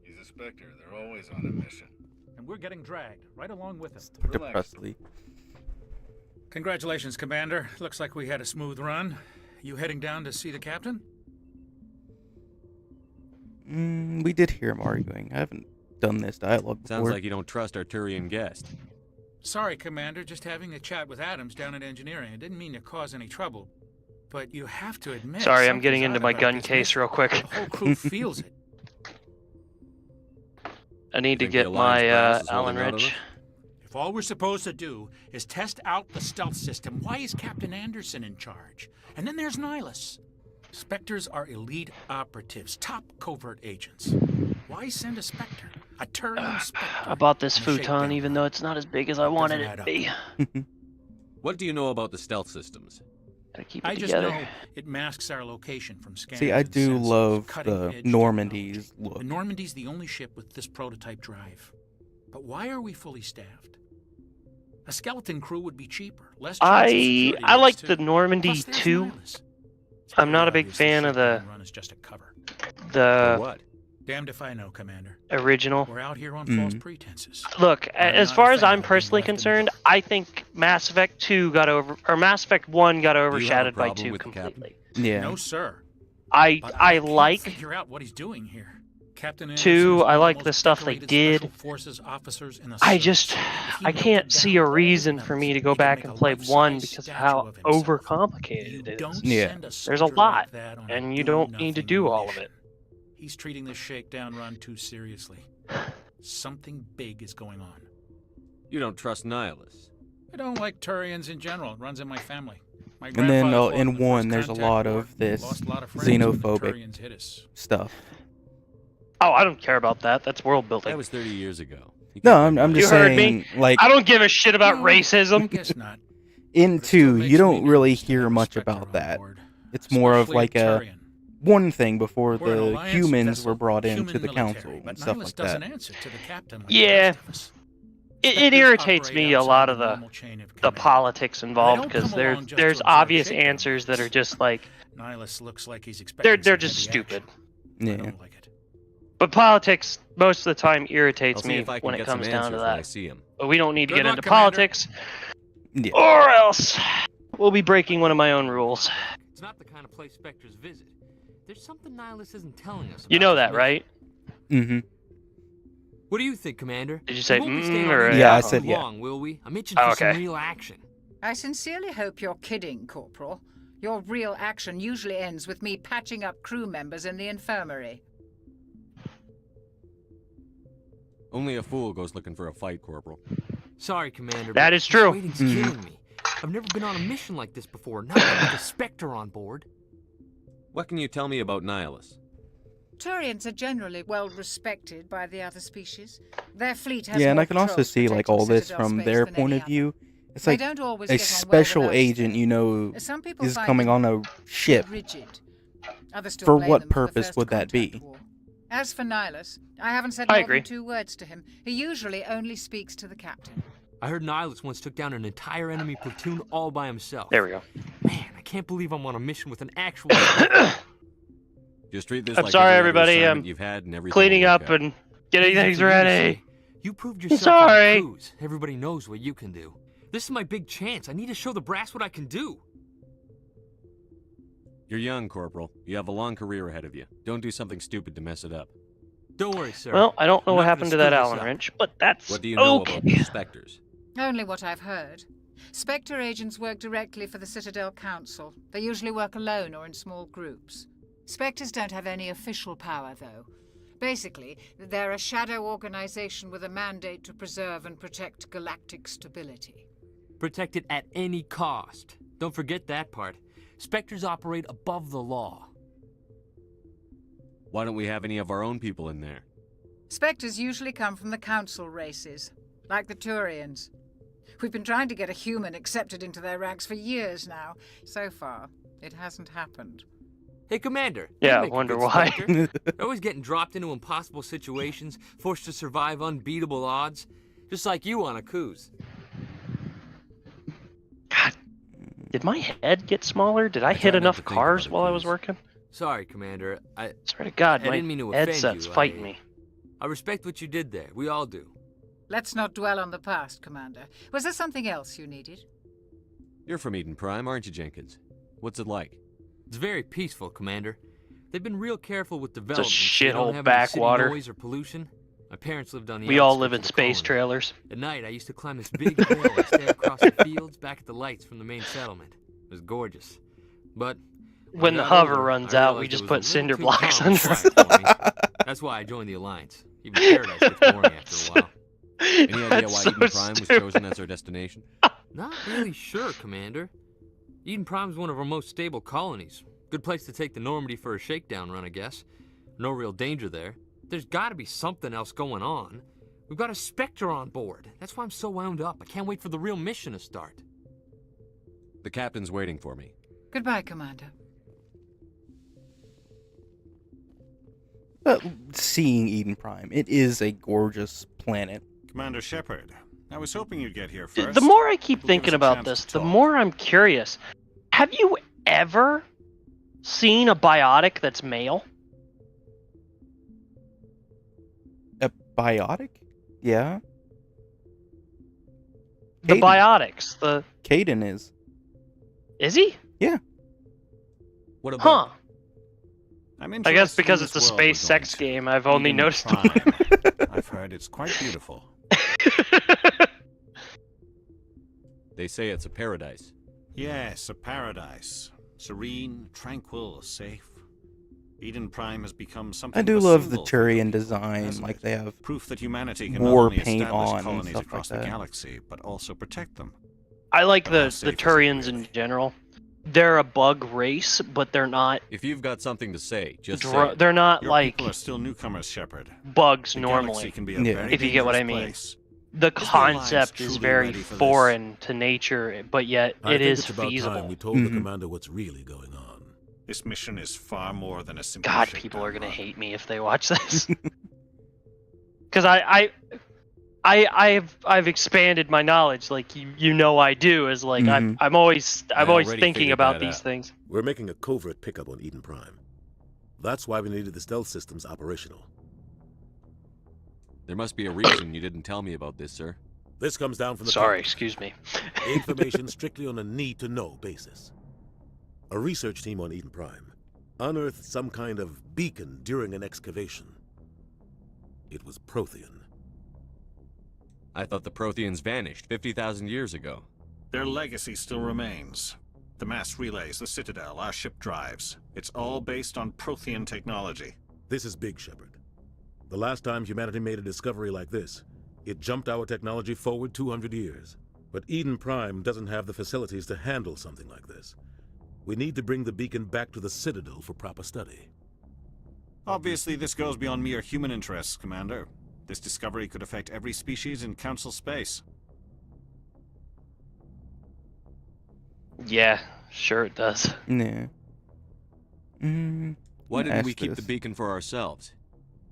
Speaker 4: He's a Spectre. They're always on a mission.
Speaker 8: And we're getting dragged right along with him.
Speaker 2: Dr.
Speaker 4: Relax.
Speaker 2: Presley.
Speaker 8: Congratulations, Commander. Looks like we had a smooth run. You heading down to see the captain?
Speaker 2: We did hear him arguing. I haven't done this dialogue before.
Speaker 9: Sounds like you don't trust our Turian guest.
Speaker 8: Sorry, Commander. Just having a chat with Adams down at engineering. I didn't mean to cause any trouble. But you have to admit...
Speaker 1: Sorry, I'm getting
Speaker 8: something's
Speaker 1: into
Speaker 8: odd
Speaker 1: my
Speaker 8: about
Speaker 1: gun
Speaker 8: this
Speaker 1: case
Speaker 8: mission.
Speaker 1: real quick.
Speaker 8: The whole crew feels it.
Speaker 1: I need to
Speaker 9: Think the
Speaker 1: get
Speaker 9: Alliance
Speaker 1: my
Speaker 9: brass is
Speaker 1: Allen
Speaker 9: holding out on
Speaker 1: wrench.
Speaker 9: us?
Speaker 8: If all we're supposed to do is test out the stealth system, why is Captain Anderson in charge? And then there's Nihilus. Spectres are elite operatives, top covert agents. Why send a Spectre? A Turian Spectre?
Speaker 1: I bought this
Speaker 8: in a
Speaker 1: futon
Speaker 8: shakedown
Speaker 1: even
Speaker 8: run?
Speaker 1: though it's not as big as I wanted
Speaker 8: add
Speaker 1: it to
Speaker 8: up.
Speaker 1: be.
Speaker 9: What do you know about the stealth systems?
Speaker 1: Gotta keep it
Speaker 8: I just
Speaker 1: together.
Speaker 8: know it masks our location from scanners.
Speaker 2: See, I
Speaker 8: and
Speaker 2: do
Speaker 8: sensors,
Speaker 2: love the
Speaker 8: cutting-edge
Speaker 2: Normandy's
Speaker 8: technology.
Speaker 2: look.
Speaker 8: The Normandy's the only ship with this prototype drive. But why are we fully staffed? A skeleton crew would be cheaper, less chance of security
Speaker 1: I like
Speaker 8: risks,
Speaker 1: the
Speaker 8: too.
Speaker 1: Normandy
Speaker 8: Plus, there's
Speaker 1: 2.
Speaker 8: Nihilus. It's
Speaker 1: I'm not a
Speaker 8: pretty
Speaker 1: big
Speaker 8: obvious
Speaker 1: fan
Speaker 8: the
Speaker 1: of the
Speaker 8: shakedown run is just a cover.
Speaker 9: For
Speaker 1: the
Speaker 9: what?
Speaker 8: Damned if I know, Commander.
Speaker 1: original.
Speaker 8: We're out here on
Speaker 2: Mm.
Speaker 8: false pretenses.
Speaker 1: Look,
Speaker 8: I'm
Speaker 1: as
Speaker 8: not
Speaker 1: far
Speaker 8: a
Speaker 1: as
Speaker 8: fan
Speaker 1: I'm
Speaker 8: of being
Speaker 1: personally
Speaker 8: left in the
Speaker 1: concerned,
Speaker 8: dark.
Speaker 1: I think Mass Effect 2 got Mass Effect 1 got
Speaker 9: you have a
Speaker 1: overshadowed by
Speaker 9: problem
Speaker 1: 2
Speaker 9: with the captain?
Speaker 1: completely.
Speaker 2: Yeah.
Speaker 8: No, sir.
Speaker 1: I
Speaker 8: But
Speaker 1: I
Speaker 8: can't
Speaker 1: like
Speaker 8: figure out what he's doing here. Captain
Speaker 1: 2,
Speaker 8: Anderson is one
Speaker 1: I
Speaker 8: of
Speaker 1: like
Speaker 8: most
Speaker 1: the stuff they
Speaker 8: decorated
Speaker 1: did.
Speaker 8: Special Forces officers in the
Speaker 1: I
Speaker 8: service.
Speaker 1: just
Speaker 8: If he
Speaker 1: I
Speaker 8: melted
Speaker 1: can't
Speaker 8: down
Speaker 1: see a
Speaker 8: all those
Speaker 1: reason for me
Speaker 8: medals,
Speaker 1: to go
Speaker 8: he could
Speaker 1: back
Speaker 8: make
Speaker 1: and
Speaker 8: a
Speaker 1: play
Speaker 8: life-size
Speaker 1: 1 because of
Speaker 8: statue
Speaker 1: how
Speaker 8: of himself.
Speaker 1: overcomplicated
Speaker 8: You
Speaker 1: it is.
Speaker 8: don't
Speaker 2: Yeah.
Speaker 8: send a
Speaker 1: There's a
Speaker 8: soldier
Speaker 1: lot,
Speaker 8: like that on a
Speaker 1: and you don't need to
Speaker 8: do-nothing
Speaker 1: do all of
Speaker 8: mission.
Speaker 1: it.
Speaker 8: He's treating this shakedown run too seriously. Something big is going on.
Speaker 9: You don't trust Nihilus.
Speaker 8: I don't like Turians in general. It runs in my family. My
Speaker 2: And then
Speaker 8: grandfather fought
Speaker 2: in
Speaker 8: the First
Speaker 2: 1, there's a
Speaker 8: Contact
Speaker 2: lot
Speaker 8: War.
Speaker 2: of this
Speaker 8: Lost a lot of friends when the
Speaker 2: xenophobic
Speaker 8: Turians hit us.
Speaker 2: stuff.
Speaker 1: Oh, I don't care about that. That's world building.
Speaker 9: That was 30 years ago. You
Speaker 2: No,
Speaker 9: can't
Speaker 2: I'm
Speaker 9: blame
Speaker 2: just
Speaker 1: You heard me.
Speaker 2: saying, like,
Speaker 1: I don't give a shit about
Speaker 8: No, I
Speaker 1: racism.
Speaker 8: guess not.
Speaker 2: in
Speaker 8: But it still
Speaker 2: 2,
Speaker 8: makes
Speaker 2: you
Speaker 8: me
Speaker 2: don't really
Speaker 8: nervous to
Speaker 2: hear
Speaker 8: have a
Speaker 2: much
Speaker 8: Spectre
Speaker 2: about
Speaker 8: on
Speaker 2: that.
Speaker 8: board,
Speaker 2: It's more of
Speaker 8: especially
Speaker 2: like a
Speaker 8: Turian.
Speaker 2: one thing before
Speaker 8: We're an
Speaker 2: the
Speaker 8: alliance
Speaker 2: humans
Speaker 8: vessel,
Speaker 2: were brought
Speaker 8: human
Speaker 2: into the
Speaker 8: military,
Speaker 2: council
Speaker 8: but
Speaker 2: and stuff
Speaker 8: Nihilus
Speaker 2: like
Speaker 8: doesn't
Speaker 2: that.
Speaker 8: answer to the captain like
Speaker 1: Yeah.
Speaker 8: the rest of us.
Speaker 1: It
Speaker 8: Spectres
Speaker 1: irritates
Speaker 8: operate
Speaker 1: me a
Speaker 8: outside
Speaker 1: lot of the
Speaker 8: normal chain of
Speaker 1: the
Speaker 8: command.
Speaker 1: politics involved
Speaker 8: don't
Speaker 1: because
Speaker 8: come along just to
Speaker 1: there's
Speaker 8: observe
Speaker 1: obvious
Speaker 8: shakedown
Speaker 1: answers that are
Speaker 8: runs.
Speaker 1: just like
Speaker 8: Nihilus looks like he's expecting
Speaker 1: they're
Speaker 8: some
Speaker 1: just
Speaker 8: heavy
Speaker 1: stupid.
Speaker 8: action. I
Speaker 2: Yeah.
Speaker 8: don't like it.
Speaker 1: But politics most of the time
Speaker 9: I'll
Speaker 1: irritates
Speaker 9: see
Speaker 1: me
Speaker 9: if I can
Speaker 1: when it
Speaker 9: get
Speaker 1: comes
Speaker 9: some
Speaker 1: down
Speaker 9: answers
Speaker 1: to
Speaker 9: when I
Speaker 1: that.
Speaker 9: see him.
Speaker 1: But we don't need to
Speaker 8: Good
Speaker 1: get
Speaker 8: luck,
Speaker 1: into
Speaker 8: Commander.
Speaker 1: politics,
Speaker 2: Yeah.
Speaker 1: or else we'll be breaking one of my own rules.
Speaker 10: It's not the kind of place Spectres visit. There's something Nihilus isn't telling us.
Speaker 1: You
Speaker 10: about
Speaker 1: know
Speaker 10: this
Speaker 1: that,
Speaker 10: mission.
Speaker 1: right?
Speaker 2: Mm-hmm.
Speaker 10: What do you think, Commander?
Speaker 1: Did you say
Speaker 10: We won't be
Speaker 1: mm
Speaker 10: staying
Speaker 1: or
Speaker 10: on
Speaker 1: a
Speaker 2: Yeah, I
Speaker 10: Earth
Speaker 2: said
Speaker 10: too
Speaker 2: yeah.
Speaker 10: long, will we? I'm itching
Speaker 1: Oh,
Speaker 10: for some
Speaker 1: okay.
Speaker 10: real action.
Speaker 11: I sincerely hope you're kidding, Corporal. Your real action usually ends with me patching up crew members in the infirmary.
Speaker 9: Only a fool goes looking for a fight, Corporal.
Speaker 10: Sorry, Commander.
Speaker 1: That
Speaker 10: but
Speaker 1: is true.
Speaker 10: this waiting's
Speaker 2: Mhm.
Speaker 10: killing me. I've never been on a mission like this before, not with a Spectre on board.
Speaker 9: What can you tell me about Nihilus?
Speaker 11: Turians are generally well respected by the other species. Their fleet has
Speaker 2: Yeah, and
Speaker 11: more
Speaker 2: I can also
Speaker 11: patrols
Speaker 2: see like
Speaker 11: protecting
Speaker 2: all this
Speaker 11: Citadel
Speaker 2: from
Speaker 11: space
Speaker 2: their
Speaker 11: than
Speaker 2: point
Speaker 11: any
Speaker 2: of view. It's
Speaker 11: They
Speaker 2: like
Speaker 11: don't always
Speaker 2: a
Speaker 11: get on well with
Speaker 2: special
Speaker 11: us,
Speaker 2: agent,
Speaker 11: though.
Speaker 2: you know,
Speaker 11: Some people
Speaker 2: is
Speaker 11: find
Speaker 2: coming
Speaker 11: them
Speaker 2: on a ship.
Speaker 11: rigid. Others still
Speaker 2: For
Speaker 11: blame
Speaker 2: what
Speaker 11: them the
Speaker 2: purpose
Speaker 11: First
Speaker 2: would that be?
Speaker 11: Contact War. As for Nihilus, I haven't said
Speaker 1: I
Speaker 11: more
Speaker 1: agree.
Speaker 11: than 2 words to him. He usually only speaks to the captain.
Speaker 10: I heard Nihilus once took down an entire enemy platoon all by himself.
Speaker 1: There we go.
Speaker 10: Man, I can't believe I'm on a mission with an actual...
Speaker 9: Just treat this
Speaker 1: I'm
Speaker 9: like
Speaker 1: sorry,
Speaker 9: every other
Speaker 1: everybody,
Speaker 9: assignment
Speaker 1: I'm
Speaker 9: you've had and everything
Speaker 1: Cleaning
Speaker 9: will work
Speaker 1: up
Speaker 9: out.
Speaker 1: and getting
Speaker 10: Easy
Speaker 1: things
Speaker 10: for you to
Speaker 1: ready.
Speaker 10: say. You proved yourself on
Speaker 1: Sorry.
Speaker 10: the cruise. Everybody knows what you can do. This is my big chance. I need to show the brass what I can do.
Speaker 9: You're young, Corporal. You have a long career ahead of you. Don't do something stupid to mess it up.
Speaker 10: Don't worry, sir.
Speaker 1: Well, I don't know
Speaker 10: I'm
Speaker 1: what
Speaker 10: not
Speaker 1: happened to
Speaker 10: gonna
Speaker 1: that
Speaker 10: screw this
Speaker 1: Allen
Speaker 10: up.
Speaker 1: wrench, but that's
Speaker 9: What do you know
Speaker 1: okay.
Speaker 9: about the Spectres?
Speaker 11: Only what I've heard. Spectre agents work directly for the Citadel Council. They usually work alone or in small groups. Spectres don't have any official power, though. Basically, they're a shadow organization with a mandate to preserve and protect galactic stability.
Speaker 10: Protect it at any cost. Don't forget that part. Spectres operate above the law.
Speaker 9: Why don't we have any of our own people in there?
Speaker 11: Spectres usually come from the Council races, like the Turians. We've been trying to get a human accepted into their ranks for years now. So far, it hasn't happened.
Speaker 10: Hey, Commander.
Speaker 1: Yeah,
Speaker 10: you
Speaker 1: I
Speaker 10: make a
Speaker 1: wonder
Speaker 10: good
Speaker 1: why.
Speaker 10: Spectre. They're always getting dropped into impossible situations, forced to survive unbeatable odds. Just like you on a cruise.
Speaker 1: God, did my head get smaller? Did I
Speaker 9: try
Speaker 1: hit
Speaker 9: not
Speaker 1: enough
Speaker 9: to think
Speaker 1: cars
Speaker 9: about a
Speaker 1: while I was
Speaker 9: cruise.
Speaker 1: working?
Speaker 10: Sorry, Commander. I
Speaker 1: Swear to God,
Speaker 10: I
Speaker 1: my
Speaker 10: didn't mean to offend
Speaker 1: headset's
Speaker 10: you.
Speaker 1: fighting me.
Speaker 10: I respect what you did there. We all do.
Speaker 11: Let's not dwell on the past, Commander. Was there something else you needed?
Speaker 9: You're from Eden Prime, aren't you, Jenkins? What's it like?
Speaker 10: It's very peaceful, Commander. They've been real careful with development.
Speaker 1: shithole
Speaker 10: They don't have any city
Speaker 1: backwater.
Speaker 10: noise or pollution. My parents lived on the
Speaker 1: We all
Speaker 10: outskirts
Speaker 1: live in
Speaker 10: of the
Speaker 1: space
Speaker 10: colony.
Speaker 1: trailers.
Speaker 10: At night, I used to climb this big hill and stare across the fields back at the lights from the main settlement. It was gorgeous. But
Speaker 1: When the
Speaker 10: I got
Speaker 1: hover
Speaker 10: older,
Speaker 1: runs
Speaker 10: I
Speaker 1: out, we
Speaker 10: realized
Speaker 1: just
Speaker 10: it was
Speaker 1: put
Speaker 10: a
Speaker 1: cinder
Speaker 10: little too
Speaker 1: blocks
Speaker 10: calm and
Speaker 1: under
Speaker 10: quiet for me. That's why I joined the Alliance. Even Paradise gets boring after a while.
Speaker 9: Any idea
Speaker 1: That's
Speaker 9: why
Speaker 1: so
Speaker 9: Eden Prime was
Speaker 1: stupid.
Speaker 9: chosen as our destination?
Speaker 10: Not really sure, Commander. Eden Prime's one of our most stable colonies. Good place to take the Normandy for a shakedown run, I guess. No real danger there. There's gotta be something else going on. We've got a Spectre on board. That's why I'm so wound up. I can't wait for the real mission to start.
Speaker 9: The captain's waiting for me.
Speaker 11: Goodbye, Commander.
Speaker 2: But seeing Eden Prime, it is a gorgeous planet.
Speaker 12: Commander Shepard, I was hoping you'd get here first.
Speaker 1: The more I keep
Speaker 12: It'll give us
Speaker 1: thinking
Speaker 12: a
Speaker 1: about
Speaker 12: chance
Speaker 1: this,
Speaker 12: to
Speaker 1: the
Speaker 12: talk.
Speaker 1: more I'm curious. Have you ever seen a biotic that's male?
Speaker 2: A biotic? Yeah.
Speaker 1: The
Speaker 2: Caden.
Speaker 1: biotics. The
Speaker 2: Caden is.
Speaker 1: Is he?
Speaker 2: Yeah.
Speaker 9: What about?
Speaker 1: Huh.
Speaker 12: I'm
Speaker 1: I
Speaker 12: interested
Speaker 1: guess
Speaker 12: in
Speaker 1: because
Speaker 12: this
Speaker 1: it's a
Speaker 12: world we're
Speaker 1: space
Speaker 12: going
Speaker 1: sex
Speaker 12: to.
Speaker 1: game, I've only
Speaker 12: Eden
Speaker 1: noticed
Speaker 12: Prime.
Speaker 1: one.
Speaker 12: I've heard it's quite beautiful.
Speaker 9: They say it's a paradise.
Speaker 12: Yes, a paradise. Serene, tranquil, safe. Eden Prime has become something
Speaker 2: I do
Speaker 12: of a
Speaker 2: love the
Speaker 12: symbol for
Speaker 2: Turian
Speaker 12: people,
Speaker 2: design,
Speaker 12: hasn't
Speaker 2: like
Speaker 12: it?
Speaker 2: they have
Speaker 12: Proof that humanity can
Speaker 2: war
Speaker 12: not only
Speaker 2: paint
Speaker 12: establish
Speaker 2: on and
Speaker 12: colonies
Speaker 2: stuff
Speaker 12: across
Speaker 2: like
Speaker 12: the
Speaker 2: that.
Speaker 12: galaxy, but also protect them.
Speaker 1: I like
Speaker 12: But how
Speaker 1: the
Speaker 12: safe is it,
Speaker 1: Turians
Speaker 12: really?
Speaker 1: in general. They're a bug race, but they're not
Speaker 9: If you've got something to say, just say it.
Speaker 1: they're not
Speaker 12: Your
Speaker 1: like
Speaker 12: people are still newcomers, Shepard.
Speaker 1: bugs
Speaker 12: The galaxy
Speaker 1: normally.
Speaker 12: can be a
Speaker 2: Yeah.
Speaker 12: very
Speaker 1: If you get what I
Speaker 12: dangerous
Speaker 1: mean.
Speaker 12: place.
Speaker 1: The
Speaker 12: Is the Alliance
Speaker 1: concept is
Speaker 12: truly
Speaker 1: very
Speaker 12: ready for this?
Speaker 1: foreign to nature, but yet
Speaker 5: I
Speaker 1: it
Speaker 5: think
Speaker 1: is
Speaker 5: it's about
Speaker 1: feasible.
Speaker 5: time we told the
Speaker 2: Mhm.
Speaker 5: commander what's really going on.
Speaker 12: This mission is far more than a simple
Speaker 1: God,
Speaker 12: shakedown
Speaker 1: people are gonna
Speaker 12: run.
Speaker 1: hate me if they watch this. Because I've expanded my knowledge, like you know I do. Is like
Speaker 2: Mhm.
Speaker 1: I'm always
Speaker 9: I
Speaker 1: always
Speaker 9: already
Speaker 1: thinking
Speaker 9: figured
Speaker 1: about
Speaker 9: that
Speaker 1: these
Speaker 9: out.
Speaker 1: things.
Speaker 5: We're making a covert pickup on Eden Prime. That's why we needed the stealth systems operational.
Speaker 9: There must be a reason you didn't tell me about this, sir.
Speaker 5: This comes down from the
Speaker 1: Sorry,
Speaker 5: top.
Speaker 1: excuse me.
Speaker 5: Information strictly on a need-to-know basis. A research team on Eden Prime unearthed some kind of beacon during an excavation. It was Prothean.
Speaker 9: I thought the Protheans vanished 50,000 years ago.
Speaker 12: Their legacy still remains. The mass relays, the Citadel, our ship drives. It's all based on Prothean technology.
Speaker 5: This is big, Shepard. The last time humanity made a discovery like this, it jumped our technology forward 200 years. But Eden Prime doesn't have the facilities to handle something like this. We need to bring the beacon back to the Citadel for proper study.
Speaker 12: Obviously, this goes beyond mere human interests, Commander. This discovery could affect every species in Council space.
Speaker 1: Yeah, sure it does.
Speaker 2: Yeah. Mm,
Speaker 9: Why didn't we
Speaker 2: ask
Speaker 9: keep the
Speaker 2: this.
Speaker 9: beacon for ourselves?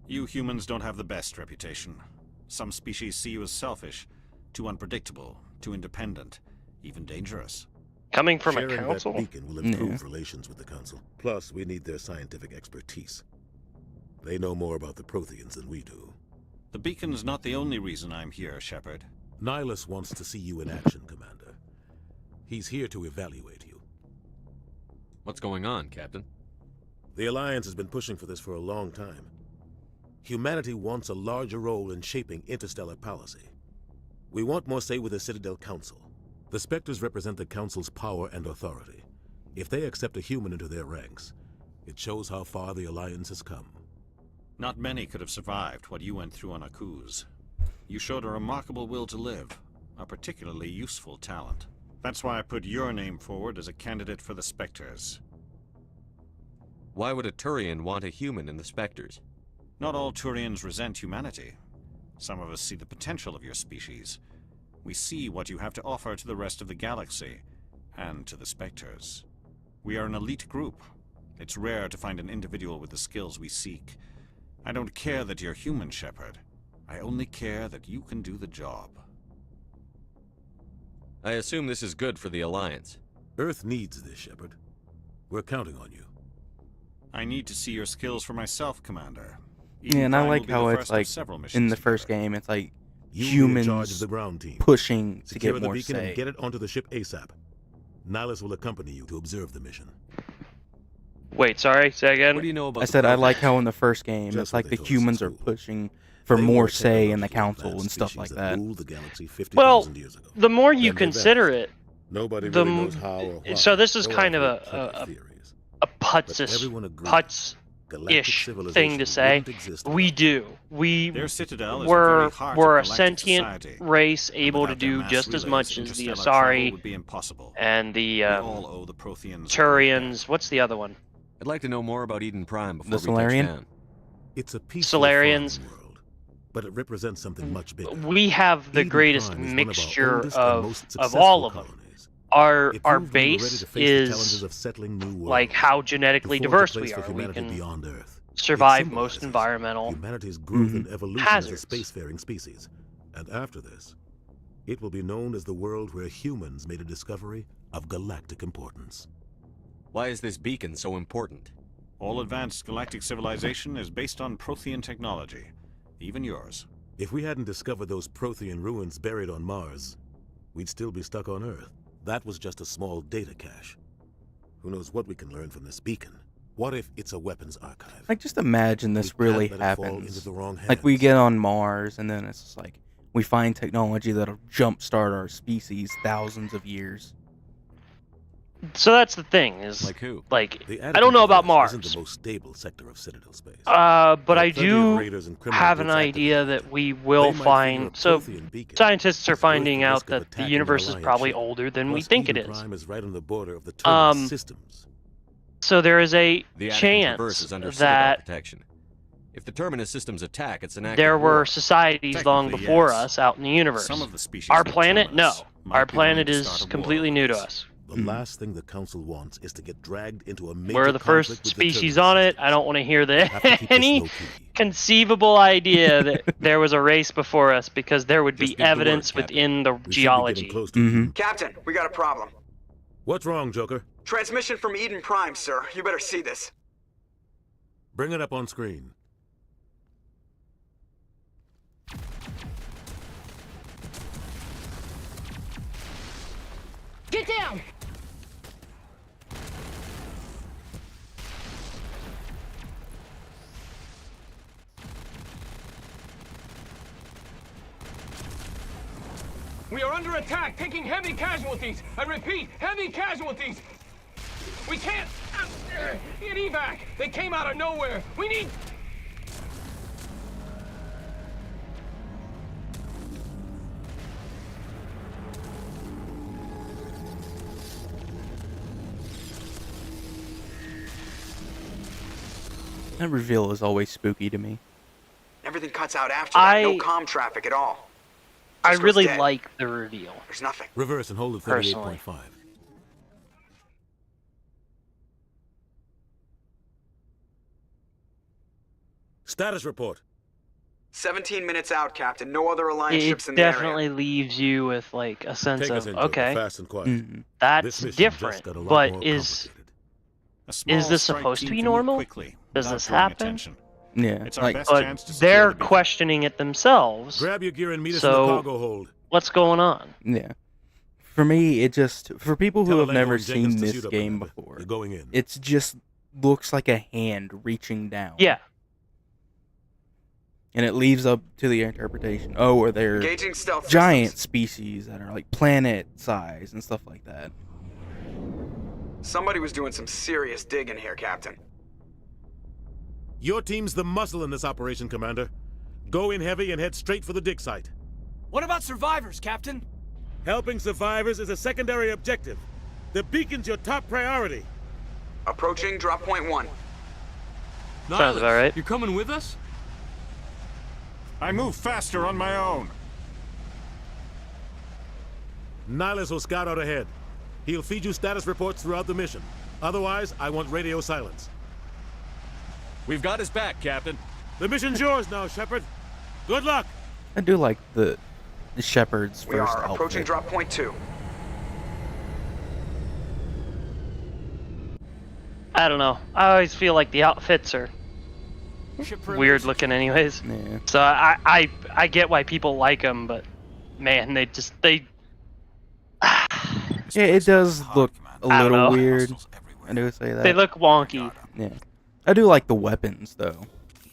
Speaker 12: You humans don't have the best reputation. Some species see you as selfish, too unpredictable, too independent, even dangerous.
Speaker 1: Coming from
Speaker 5: Sharing
Speaker 1: a council?
Speaker 5: that beacon will improve relations with the Council. Plus, we need their scientific expertise. They know more about the Protheans than we do.
Speaker 12: The beacon's not the only reason I'm here, Shepard.
Speaker 5: Nihilus wants to see you in action, Commander. He's here to evaluate you.
Speaker 9: What's going on, Captain?
Speaker 5: The Alliance has been pushing for this for a long time. Humanity wants a larger role in shaping interstellar policy. We want more say with the Citadel Council. The Spectres represent the Council's power and authority. If they accept a human into their ranks, it shows how far the Alliance has come.
Speaker 12: Not many could have survived what you went through on Akuz. You showed a remarkable will to live, a particularly useful talent. That's why I put your name forward as a candidate for the Spectres.
Speaker 9: Why would a Turian want a human in the Spectres?
Speaker 12: Not all Turians resent humanity. Some of us see the potential of your species. We see what you have to offer to the rest of the galaxy, and to the Spectres. We are an elite group. It's rare to find an individual with the skills we seek. I don't care that you're human, Shepard. I only care that you can do the job.
Speaker 9: I assume this is good for the Alliance.
Speaker 5: Earth needs this, Shepard. We're counting on you.
Speaker 12: I need to see your skills for myself, Commander.
Speaker 2: Yeah, and I
Speaker 12: Prime will
Speaker 2: like
Speaker 12: be
Speaker 2: how
Speaker 12: the
Speaker 2: it's
Speaker 12: first of
Speaker 2: like
Speaker 12: several
Speaker 2: in
Speaker 12: missions
Speaker 2: the first
Speaker 12: together.
Speaker 2: game, it's like
Speaker 5: You'll be in charge of
Speaker 2: humans
Speaker 5: the ground team.
Speaker 2: pushing to
Speaker 5: Secure
Speaker 2: get
Speaker 5: the
Speaker 2: more
Speaker 5: beacon
Speaker 2: say.
Speaker 5: and get it onto the ship ASAP. Nihilus will accompany you to observe the mission.
Speaker 1: Wait, sorry, say again?
Speaker 9: What do you know about
Speaker 2: I
Speaker 9: the
Speaker 2: said I
Speaker 9: program?
Speaker 2: like how in the first game,
Speaker 5: Just
Speaker 2: it's
Speaker 5: what
Speaker 2: like
Speaker 5: they
Speaker 2: the
Speaker 5: told us in
Speaker 2: humans are
Speaker 5: school.
Speaker 2: pushing for
Speaker 5: They were
Speaker 2: more
Speaker 5: a
Speaker 2: say in the
Speaker 5: technologically
Speaker 2: council
Speaker 5: advanced
Speaker 2: and stuff
Speaker 5: species
Speaker 2: like that.
Speaker 5: ruled the galaxy 50,000
Speaker 1: Well,
Speaker 5: years ago.
Speaker 1: the more you
Speaker 5: Then they
Speaker 1: consider
Speaker 5: vanished.
Speaker 1: it,
Speaker 5: Nobody
Speaker 1: the
Speaker 5: really
Speaker 1: m-
Speaker 5: knows how or why.
Speaker 1: so this is
Speaker 5: though
Speaker 1: kind
Speaker 5: I've
Speaker 1: of
Speaker 5: heard plenty of theories.
Speaker 1: a
Speaker 5: But
Speaker 1: putz-ish
Speaker 5: everyone agrees
Speaker 1: putz
Speaker 5: galactic
Speaker 1: ish
Speaker 5: civilization
Speaker 1: thing to say.
Speaker 5: wouldn't exist
Speaker 1: We
Speaker 5: without
Speaker 1: do. We
Speaker 12: Their citadel is the
Speaker 1: we're
Speaker 12: very heart
Speaker 1: we're
Speaker 12: of
Speaker 1: a
Speaker 12: galactic
Speaker 1: sentient
Speaker 12: society.
Speaker 1: race
Speaker 12: And
Speaker 1: able to
Speaker 12: without their
Speaker 1: do
Speaker 12: mass
Speaker 1: just as
Speaker 12: relays,
Speaker 1: much as the
Speaker 12: interstellar travel
Speaker 1: Asari
Speaker 12: would be impossible.
Speaker 1: and the
Speaker 12: We all owe the Protheans a great
Speaker 1: Turians. What's the other one?
Speaker 9: I'd like to know more about Eden Prime before
Speaker 2: The
Speaker 9: we touch
Speaker 2: Solarian?
Speaker 9: down.
Speaker 5: It's a peaceful
Speaker 1: Solarians.
Speaker 5: farming world, but it represents something much bigger.
Speaker 1: We have the
Speaker 5: Eden
Speaker 1: greatest
Speaker 5: Prime is one of our
Speaker 1: mixture
Speaker 5: oldest and
Speaker 1: of
Speaker 5: most
Speaker 1: of
Speaker 5: successful
Speaker 1: all of them.
Speaker 5: colonies.
Speaker 1: Our
Speaker 5: It
Speaker 1: our
Speaker 5: proved we were ready
Speaker 1: base
Speaker 5: to face the challenges
Speaker 1: is
Speaker 5: of settling new worlds,
Speaker 1: like how
Speaker 5: to
Speaker 1: genetically
Speaker 5: forge a
Speaker 1: diverse
Speaker 5: place
Speaker 1: we
Speaker 5: for
Speaker 1: are. We
Speaker 5: humanity
Speaker 1: can
Speaker 5: beyond Earth.
Speaker 1: survive
Speaker 5: It
Speaker 1: most
Speaker 5: symbolizes
Speaker 1: environmental
Speaker 5: humanity's growth and evolution
Speaker 1: hazards.
Speaker 5: as a spacefaring species. And after this, it will be known as the world where humans made a discovery of galactic importance.
Speaker 9: Why is this beacon so important?
Speaker 12: All advanced galactic civilization is based on Prothean technology, even yours.
Speaker 5: If we hadn't discovered those Prothean ruins buried on Mars, we'd still be stuck on Earth. That was just a small data cache. Who knows what we can learn from this beacon? What if it's a weapons archive?
Speaker 2: Like, just imagine this
Speaker 5: We can't
Speaker 2: really
Speaker 5: let it fall
Speaker 2: happens.
Speaker 5: into the wrong
Speaker 2: Like, we
Speaker 5: hands.
Speaker 2: get on Mars, and then it's just like, we find technology that'll jumpstart our species thousands of years.
Speaker 1: So that's the thing is
Speaker 9: Like who?
Speaker 1: like
Speaker 5: The
Speaker 1: I don't know
Speaker 5: Attican
Speaker 1: about
Speaker 5: Universe isn't
Speaker 1: Mars.
Speaker 5: the most stable sector of Citadel space.
Speaker 1: But
Speaker 5: There
Speaker 1: I
Speaker 5: are plenty of
Speaker 1: do
Speaker 5: raiders and criminal
Speaker 1: have an
Speaker 5: groups
Speaker 1: idea
Speaker 5: active.
Speaker 1: that we will
Speaker 5: They might figure a
Speaker 1: find. So
Speaker 5: Prothean beacon
Speaker 1: scientists are
Speaker 5: is worth
Speaker 1: finding
Speaker 5: the
Speaker 1: out
Speaker 5: risk of
Speaker 1: that the
Speaker 5: attacking an
Speaker 1: universe is
Speaker 5: Alliance
Speaker 1: probably
Speaker 5: ship.
Speaker 1: older than we
Speaker 5: Plus,
Speaker 1: think it
Speaker 5: Eden
Speaker 1: is.
Speaker 5: Prime is right on the border of the Turian systems.
Speaker 1: So there is a
Speaker 9: The Attican
Speaker 1: chance
Speaker 9: Traverse is under
Speaker 1: that
Speaker 9: Citadel protection. If the Terminus systems attack, it's an act
Speaker 1: there
Speaker 9: of
Speaker 1: were
Speaker 9: war.
Speaker 1: societies long
Speaker 12: Technically,
Speaker 1: before
Speaker 12: yes.
Speaker 1: us out in the universe.
Speaker 12: Some of the species
Speaker 1: Our
Speaker 12: of the
Speaker 1: planet, no.
Speaker 12: Terminus might
Speaker 1: Our
Speaker 12: be willing
Speaker 1: planet
Speaker 12: to
Speaker 1: is
Speaker 12: start a war
Speaker 1: completely
Speaker 12: with
Speaker 1: new to
Speaker 12: us.
Speaker 1: us.
Speaker 5: The last thing the Council wants is to get dragged into a major
Speaker 1: We're the
Speaker 5: conflict
Speaker 1: first
Speaker 5: with the
Speaker 1: species
Speaker 5: Terminus
Speaker 1: on it.
Speaker 5: systems.
Speaker 1: I don't want to hear
Speaker 5: Have to keep this
Speaker 1: any
Speaker 5: low-key.
Speaker 1: conceivable idea that there was a race before us, because there would
Speaker 9: Just
Speaker 1: be
Speaker 9: give the word,
Speaker 1: evidence
Speaker 9: Captain.
Speaker 1: within the
Speaker 5: We should be
Speaker 1: geology.
Speaker 5: getting close to
Speaker 2: Mhm.
Speaker 5: Eden.
Speaker 7: Captain, we got a problem.
Speaker 5: What's wrong, Joker?
Speaker 7: Transmission from Eden Prime, sir. You better see this.
Speaker 5: Bring it up on screen.
Speaker 13: Get down!
Speaker 14: We are under attack, taking heavy casualties. I repeat, heavy casualties. We can't get evac. They came out of nowhere. We need...
Speaker 2: That reveal is always spooky to me.
Speaker 7: Everything cuts out after that. No
Speaker 1: I-
Speaker 7: comm traffic at all.
Speaker 1: I
Speaker 7: Just goes
Speaker 1: really
Speaker 7: dead.
Speaker 1: like the reveal.
Speaker 7: There's nothing.
Speaker 5: Reverse and hold at
Speaker 1: Personally.
Speaker 5: 38.5. Status report.
Speaker 7: 17 minutes out, Captain. No other Alliance
Speaker 1: It
Speaker 7: ships in the area.
Speaker 1: definitely leaves you with like a sense
Speaker 5: Take us
Speaker 1: of
Speaker 5: into it,
Speaker 1: okay,
Speaker 5: fast and quiet.
Speaker 2: Mhm.
Speaker 1: that's
Speaker 5: This mission just
Speaker 1: different.
Speaker 5: got a lot
Speaker 1: But
Speaker 5: more
Speaker 1: is
Speaker 5: complicated.
Speaker 12: A small
Speaker 1: this
Speaker 12: strike
Speaker 1: supposed to
Speaker 12: team
Speaker 1: be
Speaker 12: can move
Speaker 1: normal?
Speaker 12: quickly
Speaker 1: Does
Speaker 12: without
Speaker 1: this
Speaker 12: drawing
Speaker 1: happen?
Speaker 12: attention.
Speaker 2: Yeah,
Speaker 12: It's our
Speaker 2: like,
Speaker 12: best
Speaker 1: but
Speaker 12: chance to secure
Speaker 1: they're
Speaker 12: the beacon.
Speaker 1: questioning it themselves.
Speaker 5: Grab your gear and meet us in
Speaker 1: So-
Speaker 5: the cargo hold.
Speaker 1: What's going on?
Speaker 2: yeah. For me, it just, for people who
Speaker 5: Tell
Speaker 2: have
Speaker 5: Alenko
Speaker 2: never
Speaker 5: and Jenkins
Speaker 2: seen
Speaker 5: to
Speaker 2: this
Speaker 5: suit up,
Speaker 2: game
Speaker 5: Commander.
Speaker 2: before,
Speaker 5: You're going in.
Speaker 2: it's just looks like a hand reaching down.
Speaker 1: Yeah,
Speaker 2: And it leaves up to the interpretation. Oh, are there
Speaker 7: Engaging stealth
Speaker 2: giant
Speaker 7: systems.
Speaker 2: species that are like planet size and stuff like that?
Speaker 7: Somebody was doing some serious digging here, Captain.
Speaker 5: Your team's the muscle in this operation, Commander. Go in heavy and head straight for the dig site.
Speaker 14: What about survivors, Captain?
Speaker 5: Helping survivors is a secondary objective. The beacon's your top priority.
Speaker 7: Approaching drop point 1.
Speaker 1: sounds about right.
Speaker 10: You're coming with us?
Speaker 12: I move faster on my own.
Speaker 5: Nihilus will scout out ahead. He'll feed you status reports throughout the mission. Otherwise, I want radio silence.
Speaker 9: We've got his back, Captain.
Speaker 5: The mission's yours now, Shepard. Good luck.
Speaker 2: I do like the Shepard's
Speaker 7: We
Speaker 2: first
Speaker 7: are approaching
Speaker 2: outfit.
Speaker 7: drop point 2.
Speaker 1: I don't know. I always feel like the outfits are weird looking, anyways.
Speaker 2: Yeah.
Speaker 1: So I get why people like them, but man, they
Speaker 2: Yeah, it does look a
Speaker 1: I don't
Speaker 2: little
Speaker 1: know.
Speaker 2: weird. I do say that.
Speaker 1: They look wonky.
Speaker 2: Yeah. I do like the weapons though,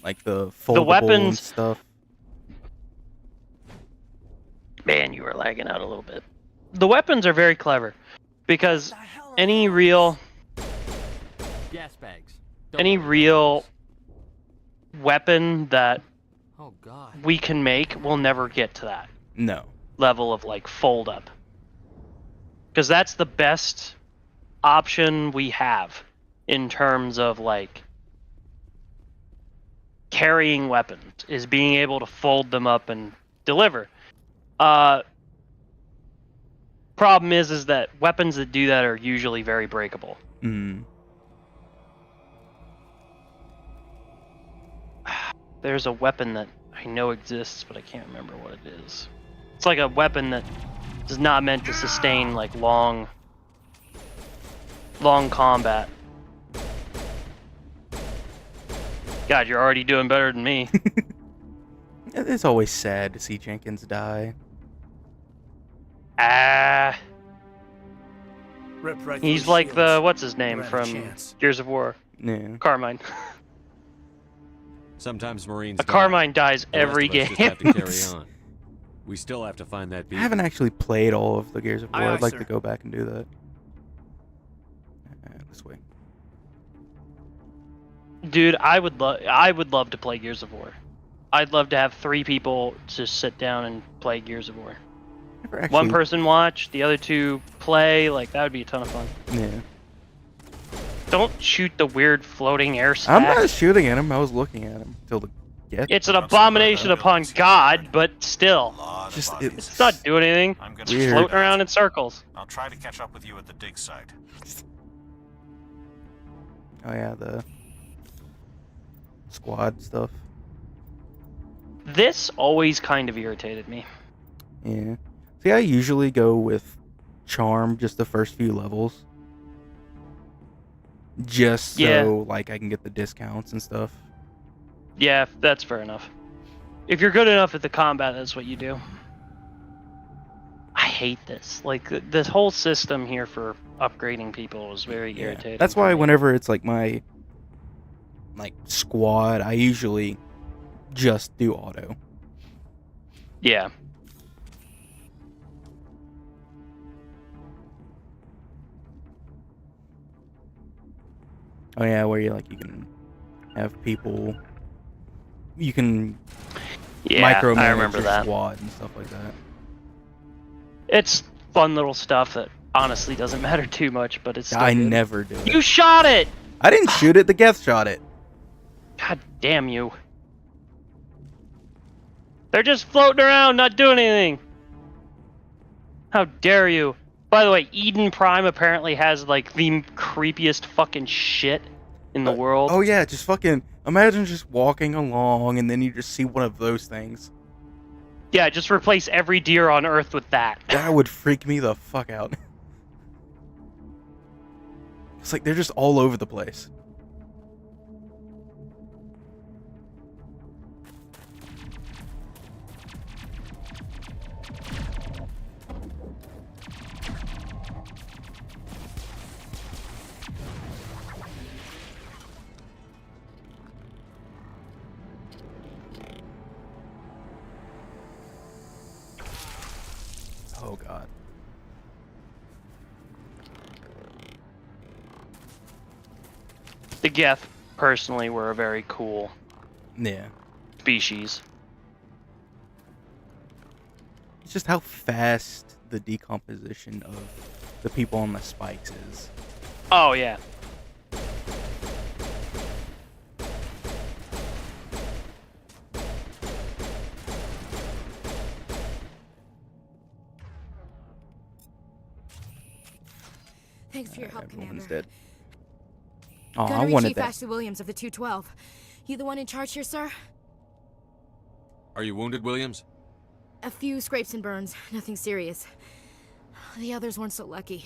Speaker 2: like the foldable and
Speaker 1: weapons-
Speaker 2: stuff.
Speaker 1: Man, you were lagging out a little bit. The weapons are very clever because any real
Speaker 10: Gas bags.
Speaker 1: any real weapon that
Speaker 10: Oh God.
Speaker 1: we can make will never get to that
Speaker 2: No.
Speaker 1: level of like fold up. Because that's the best option we have in terms of like carrying weapons is being able to fold them up and deliver. Problem is that weapons that do that are usually very breakable.
Speaker 2: Mm.
Speaker 1: There's a weapon that I know exists, but I can't remember what it is. It's like a weapon that is not meant to sustain like long combat. God, you're already doing better than me.
Speaker 2: It's always sad to see Jenkins die.
Speaker 1: He's like the what's his name from Gears of War.
Speaker 2: Yeah.
Speaker 1: Carmine.
Speaker 9: Sometimes Marines
Speaker 1: A Carmine dies
Speaker 9: The rest
Speaker 1: every
Speaker 9: of us
Speaker 1: game.
Speaker 9: just have to carry on. We still have to find that
Speaker 2: I
Speaker 9: beacon.
Speaker 2: haven't actually played all of the Gears of War.
Speaker 7: Aye, aye,
Speaker 2: I'd like
Speaker 7: sir.
Speaker 2: to go back and do that. This way.
Speaker 1: Dude, I would love to play Gears of War. I'd love to have 3 people just sit down and play Gears of War.
Speaker 2: Never
Speaker 1: One
Speaker 2: actually-
Speaker 1: person watch, the other 2 play. Like that would be a ton of fun.
Speaker 2: Yeah.
Speaker 1: Don't shoot the weird floating air
Speaker 2: I'm
Speaker 1: stack.
Speaker 2: not shooting at him. I was looking at him till the get.
Speaker 1: It's an abomination upon God, but still,
Speaker 2: Just
Speaker 1: it's not doing anything.
Speaker 12: I'm gonna
Speaker 1: It's
Speaker 2: Weird.
Speaker 1: floating around in circles.
Speaker 12: I'll try to catch up with you at the dig site.
Speaker 2: Oh yeah, the squad stuff.
Speaker 1: This always kind of irritated me.
Speaker 2: Yeah. See, I usually go with charm just the first few levels. Just so
Speaker 1: Yeah.
Speaker 2: like I can get the discounts and stuff.
Speaker 1: Yeah, that's fair enough. If you're good enough at the combat, that's what you do. I hate this. Like this whole system here for upgrading people is very irritating.
Speaker 2: That's why whenever it's like my like squad, I usually just do auto.
Speaker 1: Yeah.
Speaker 2: Oh yeah, where you can have people, you can
Speaker 1: Yeah,
Speaker 2: micromanage
Speaker 1: I remember
Speaker 2: your
Speaker 1: that.
Speaker 2: squad and stuff like that.
Speaker 1: It's fun little stuff that honestly doesn't matter too much, but it's still
Speaker 2: I
Speaker 1: good.
Speaker 2: never do it.
Speaker 1: You shot it!
Speaker 2: I didn't shoot it. The Geth shot it.
Speaker 1: God damn you. They're just floating around, not doing anything. How dare you? By the way, Eden Prime apparently has like the creepiest fucking shit in the world.
Speaker 2: Oh yeah, just fucking imagine just walking along and then you just see one of those things.
Speaker 1: Yeah, just replace every deer on Earth with that.
Speaker 2: That would freak me the fuck out. It's like they're just all over the place. Oh god.
Speaker 1: The Geth, personally, were a very cool
Speaker 2: Yeah.
Speaker 1: species.
Speaker 2: It's just how fast the decomposition of the people on the spikes is.
Speaker 1: Oh, yeah.
Speaker 13: Thanks for your help, Commander.
Speaker 2: Everyone's dead. Oh, I
Speaker 13: Gunnery
Speaker 2: wanted
Speaker 13: Chief
Speaker 2: that.
Speaker 13: Ashley Williams of the 212. You the one in charge here, sir?
Speaker 9: Are you wounded, Williams?
Speaker 13: A few scrapes and burns, nothing serious. The others weren't so lucky.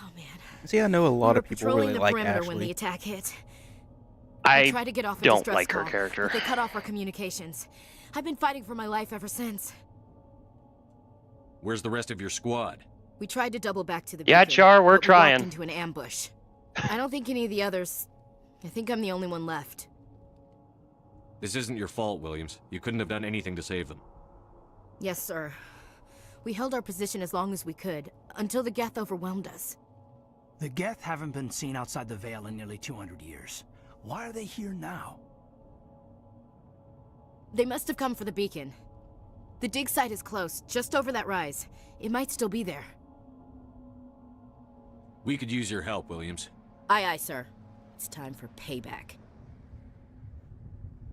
Speaker 13: Oh man.
Speaker 2: See, I know a lot
Speaker 13: We were
Speaker 2: of people
Speaker 13: patrolling
Speaker 2: really
Speaker 13: the
Speaker 2: like
Speaker 13: perimeter when the
Speaker 2: Ashley.
Speaker 13: attack hit.
Speaker 1: I
Speaker 13: We tried to get off a
Speaker 1: don't
Speaker 13: distress
Speaker 1: like her
Speaker 13: call,
Speaker 1: character.
Speaker 13: but they cut off our communications. I've been fighting for my life ever since.
Speaker 9: Where's the rest of your squad?
Speaker 13: We tried to double back to the
Speaker 1: Yeah,
Speaker 13: beacon,
Speaker 1: Char, we're
Speaker 13: but we walked
Speaker 1: trying.
Speaker 13: into an ambush. I don't think any of the others... I think I'm the only one left.
Speaker 9: This isn't your fault, Williams. You couldn't have done anything to save them.
Speaker 13: Yes, sir. We held our position as long as we could, until the Geth overwhelmed us.
Speaker 15: The Geth haven't been seen outside the Veil in nearly 200 years. Why are they here now?
Speaker 13: They must have come for the beacon. The dig site is close, just over that rise. It might still be there.
Speaker 9: We could use your help, Williams.
Speaker 13: Aye, aye, sir. It's time for payback.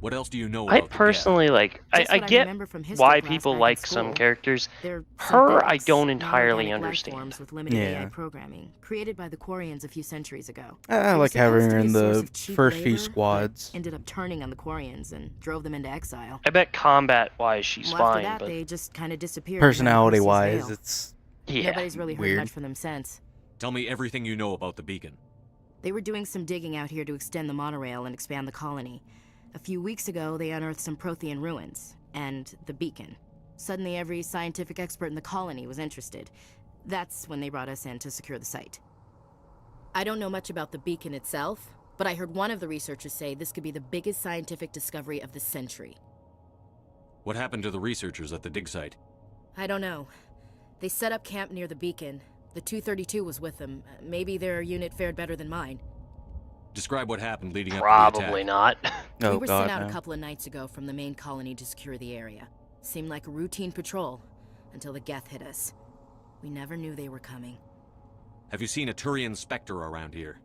Speaker 9: What else do you know
Speaker 1: I
Speaker 9: about
Speaker 1: personally like. I get
Speaker 13: remember from history
Speaker 1: why
Speaker 13: class
Speaker 1: people
Speaker 13: back in
Speaker 1: like some
Speaker 13: school.
Speaker 1: characters.
Speaker 13: They're
Speaker 1: Her, I
Speaker 13: synthetics,
Speaker 1: don't entirely
Speaker 13: inorganic life
Speaker 1: understand.
Speaker 13: forms with limited
Speaker 2: Yeah.
Speaker 13: AI programming, created by the Quarians a few centuries ago.
Speaker 2: I
Speaker 13: They were
Speaker 2: like having
Speaker 13: supposed
Speaker 2: her
Speaker 13: to be
Speaker 2: in
Speaker 13: a source
Speaker 2: the
Speaker 13: of cheap
Speaker 2: first few
Speaker 13: labor, but
Speaker 2: squads.
Speaker 13: ended up turning on the Quarians and drove them into exile.
Speaker 1: I bet combat-wise she's
Speaker 13: Well, after
Speaker 1: fine,
Speaker 13: that,
Speaker 1: but
Speaker 13: they just kind of disappeared.
Speaker 2: Personality-wise, it's
Speaker 13: Nobody's really heard
Speaker 2: weird.
Speaker 13: much from them since.
Speaker 9: Tell me everything you know about the beacon.
Speaker 13: They were doing some digging out here to extend the monorail and expand the colony. A few weeks ago, they unearthed some Prothean ruins, and the beacon. Suddenly, every scientific expert in the colony was interested. That's when they brought us in to secure the site. I don't know much about the beacon itself, but I heard one of the researchers say this could be the biggest scientific discovery of the century.
Speaker 9: What happened to the researchers at the dig site?
Speaker 13: I don't know. They set up camp near the beacon. The 232 was with them. Maybe their unit fared better than mine.
Speaker 9: Describe what happened leading up to
Speaker 1: probably
Speaker 9: the attack.
Speaker 1: not.
Speaker 2: Oh,
Speaker 13: We were
Speaker 2: God,
Speaker 13: sent out
Speaker 2: no.
Speaker 13: a couple of nights ago from the main colony to secure the area. Seemed like a routine patrol, until the Geth hit us. We never knew they were coming.
Speaker 9: Have you seen a Turian Spectre around here?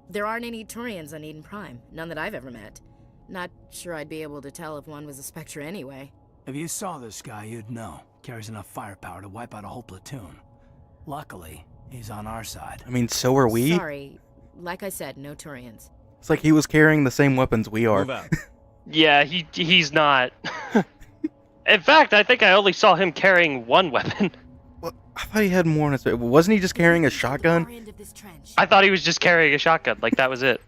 Speaker 13: There aren't any Turians on Eden Prime, none that I've ever met. Not sure I'd be able to tell if one was a Spectre anyway.
Speaker 15: If you saw this guy, you'd know. Carries enough firepower to wipe out a whole platoon. Luckily, he's on our side.
Speaker 2: I mean, so are we.
Speaker 13: Sorry, like I said, no Turians.
Speaker 2: It's like he was carrying the same weapons we are.
Speaker 9: Move out.
Speaker 1: Yeah, he's not. In fact, I think I only saw him carrying one weapon.
Speaker 2: Well, I thought he had more on his. Wasn't he just carrying a shotgun?
Speaker 1: I thought he was just carrying a shotgun, like that was it.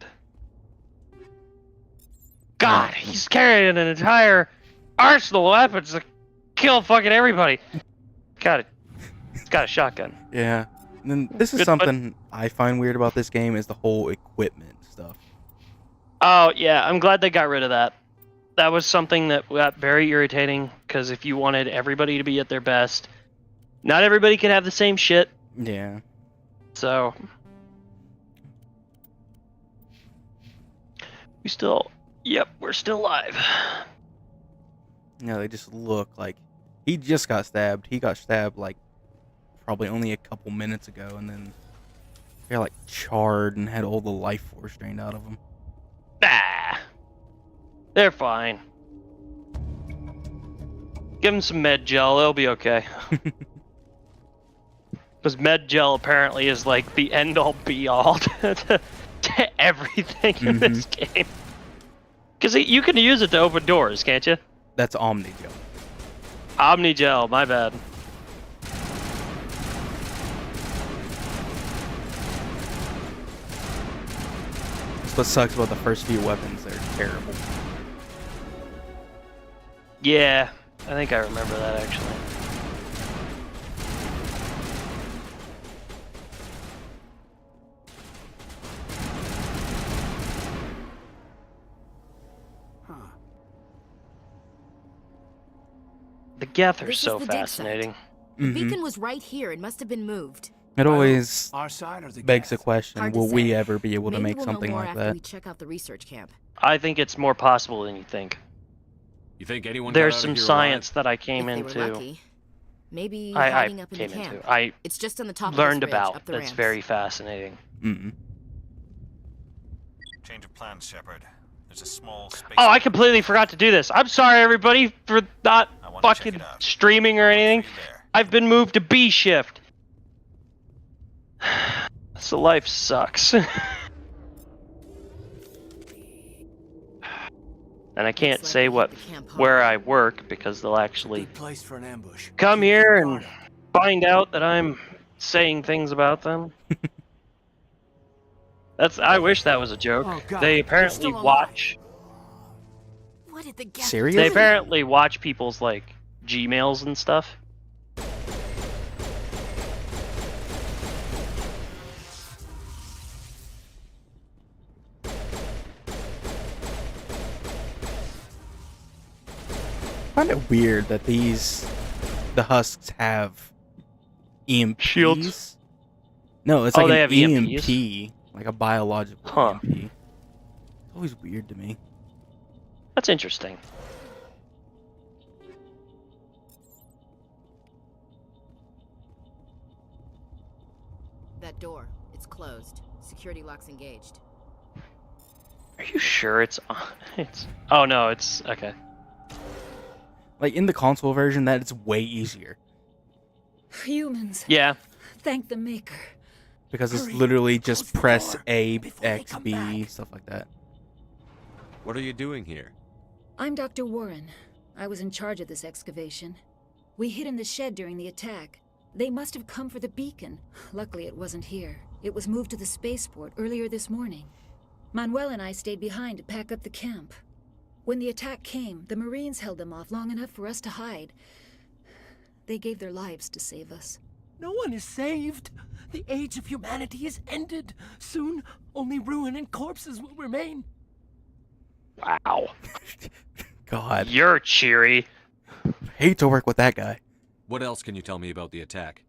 Speaker 1: God, he's carrying an entire arsenal of weapons to kill fucking everybody. He's got a shotgun.
Speaker 2: Yeah. And then this is
Speaker 1: Good,
Speaker 2: something I find weird about this game is the whole equipment stuff.
Speaker 1: Oh, yeah, I'm glad they got rid of that. That was something that got very irritating, because if you wanted everybody to be at their best, not everybody could have the same shit.
Speaker 2: Yeah.
Speaker 1: So, we're still alive.
Speaker 2: No, they just look like he just got stabbed. He got stabbed like probably only a couple minutes ago, and then they're like charred and had all the life force drained out of them.
Speaker 1: Nah, they're fine. Give them some med gel; they'll be okay. Because med gel apparently is like the end-all, be-all to everything in this game. Because you can use it to open doors, can't you?
Speaker 2: That's Omnigel.
Speaker 1: Omnigel, my bad.
Speaker 2: That's what sucks about the first few weapons. They're terrible.
Speaker 1: Yeah, I think I remember that actually. The Geth are
Speaker 13: This is
Speaker 1: so
Speaker 13: the dig site.
Speaker 1: fascinating.
Speaker 13: The
Speaker 2: Mhm.
Speaker 13: beacon was right here. It must have been moved.
Speaker 2: It always
Speaker 15: Our side or the
Speaker 2: begs the
Speaker 15: Geth?
Speaker 2: question:
Speaker 13: Hard to
Speaker 2: will we
Speaker 13: say.
Speaker 2: ever be able to
Speaker 13: Maybe
Speaker 2: make
Speaker 13: we'll
Speaker 2: something
Speaker 13: know more
Speaker 2: like
Speaker 13: after
Speaker 2: that?
Speaker 13: we check out the research camp.
Speaker 1: I think it's more possible than you think.
Speaker 9: You think anyone
Speaker 1: There's
Speaker 9: got out
Speaker 1: some
Speaker 9: of here
Speaker 1: science that I came
Speaker 13: If they
Speaker 1: into.
Speaker 13: were lucky. Maybe
Speaker 1: I
Speaker 13: hiding up in
Speaker 1: came
Speaker 13: the camp.
Speaker 1: into. I
Speaker 13: It's just on the top
Speaker 1: learned
Speaker 13: of this ridge,
Speaker 1: about.
Speaker 13: up the
Speaker 1: That's
Speaker 13: ramps.
Speaker 1: very fascinating.
Speaker 2: Mm-mm.
Speaker 12: Change of plans, Shepard. There's a small space.
Speaker 1: Oh, I completely forgot to do this. I'm sorry, everybody, for not
Speaker 12: wanna check
Speaker 1: fucking
Speaker 12: it out.
Speaker 1: streaming or anything. I've been moved to B shift. So life sucks. And I can't say where I work because they'll actually
Speaker 15: Good place for an ambush.
Speaker 1: come here and find out that I'm saying things about them. I wish that was a joke.
Speaker 15: Oh, God,
Speaker 1: They
Speaker 15: you're
Speaker 1: apparently
Speaker 15: still alive.
Speaker 1: watch.
Speaker 13: What did the Geth
Speaker 2: Serious?
Speaker 1: They
Speaker 13: do?
Speaker 1: apparently watch people's like Gmails and stuff.
Speaker 2: find it weird that the husks have EMPs.
Speaker 1: Shields.
Speaker 2: No, it's
Speaker 1: Oh,
Speaker 2: like
Speaker 1: they
Speaker 2: an
Speaker 1: have EMPs?
Speaker 2: EMP, like a biological EMP. It's always weird to me.
Speaker 1: That's interesting.
Speaker 13: That door, it's closed. Security lock's engaged.
Speaker 1: Are you sure it's on? It's. Oh no, it's okay.
Speaker 2: Like in the console version, that it's way easier
Speaker 16: Humans.
Speaker 1: Yeah.
Speaker 16: Thank the Maker.
Speaker 2: because it's
Speaker 16: Hurry,
Speaker 2: literally just
Speaker 16: close the
Speaker 2: press
Speaker 16: door
Speaker 2: A,
Speaker 16: before they
Speaker 2: X,
Speaker 16: come
Speaker 2: B,
Speaker 16: back.
Speaker 2: stuff like that.
Speaker 9: What are you doing here?
Speaker 16: I'm Dr. Warren. I was in charge of this excavation. We hid in the shed during the attack. They must have come for the beacon. Luckily, it wasn't here. It was moved to the spaceport earlier this morning. Manuel and I stayed behind to pack up the camp. When the attack came, the Marines held them off long enough for us to hide. They gave their lives to save us.
Speaker 15: No one is saved. The age of humanity is ended. Soon, only ruin and corpses will remain.
Speaker 1: Wow.
Speaker 2: God.
Speaker 1: You're cheery.
Speaker 2: Hate to work with that guy.
Speaker 9: What else can you tell me about the attack?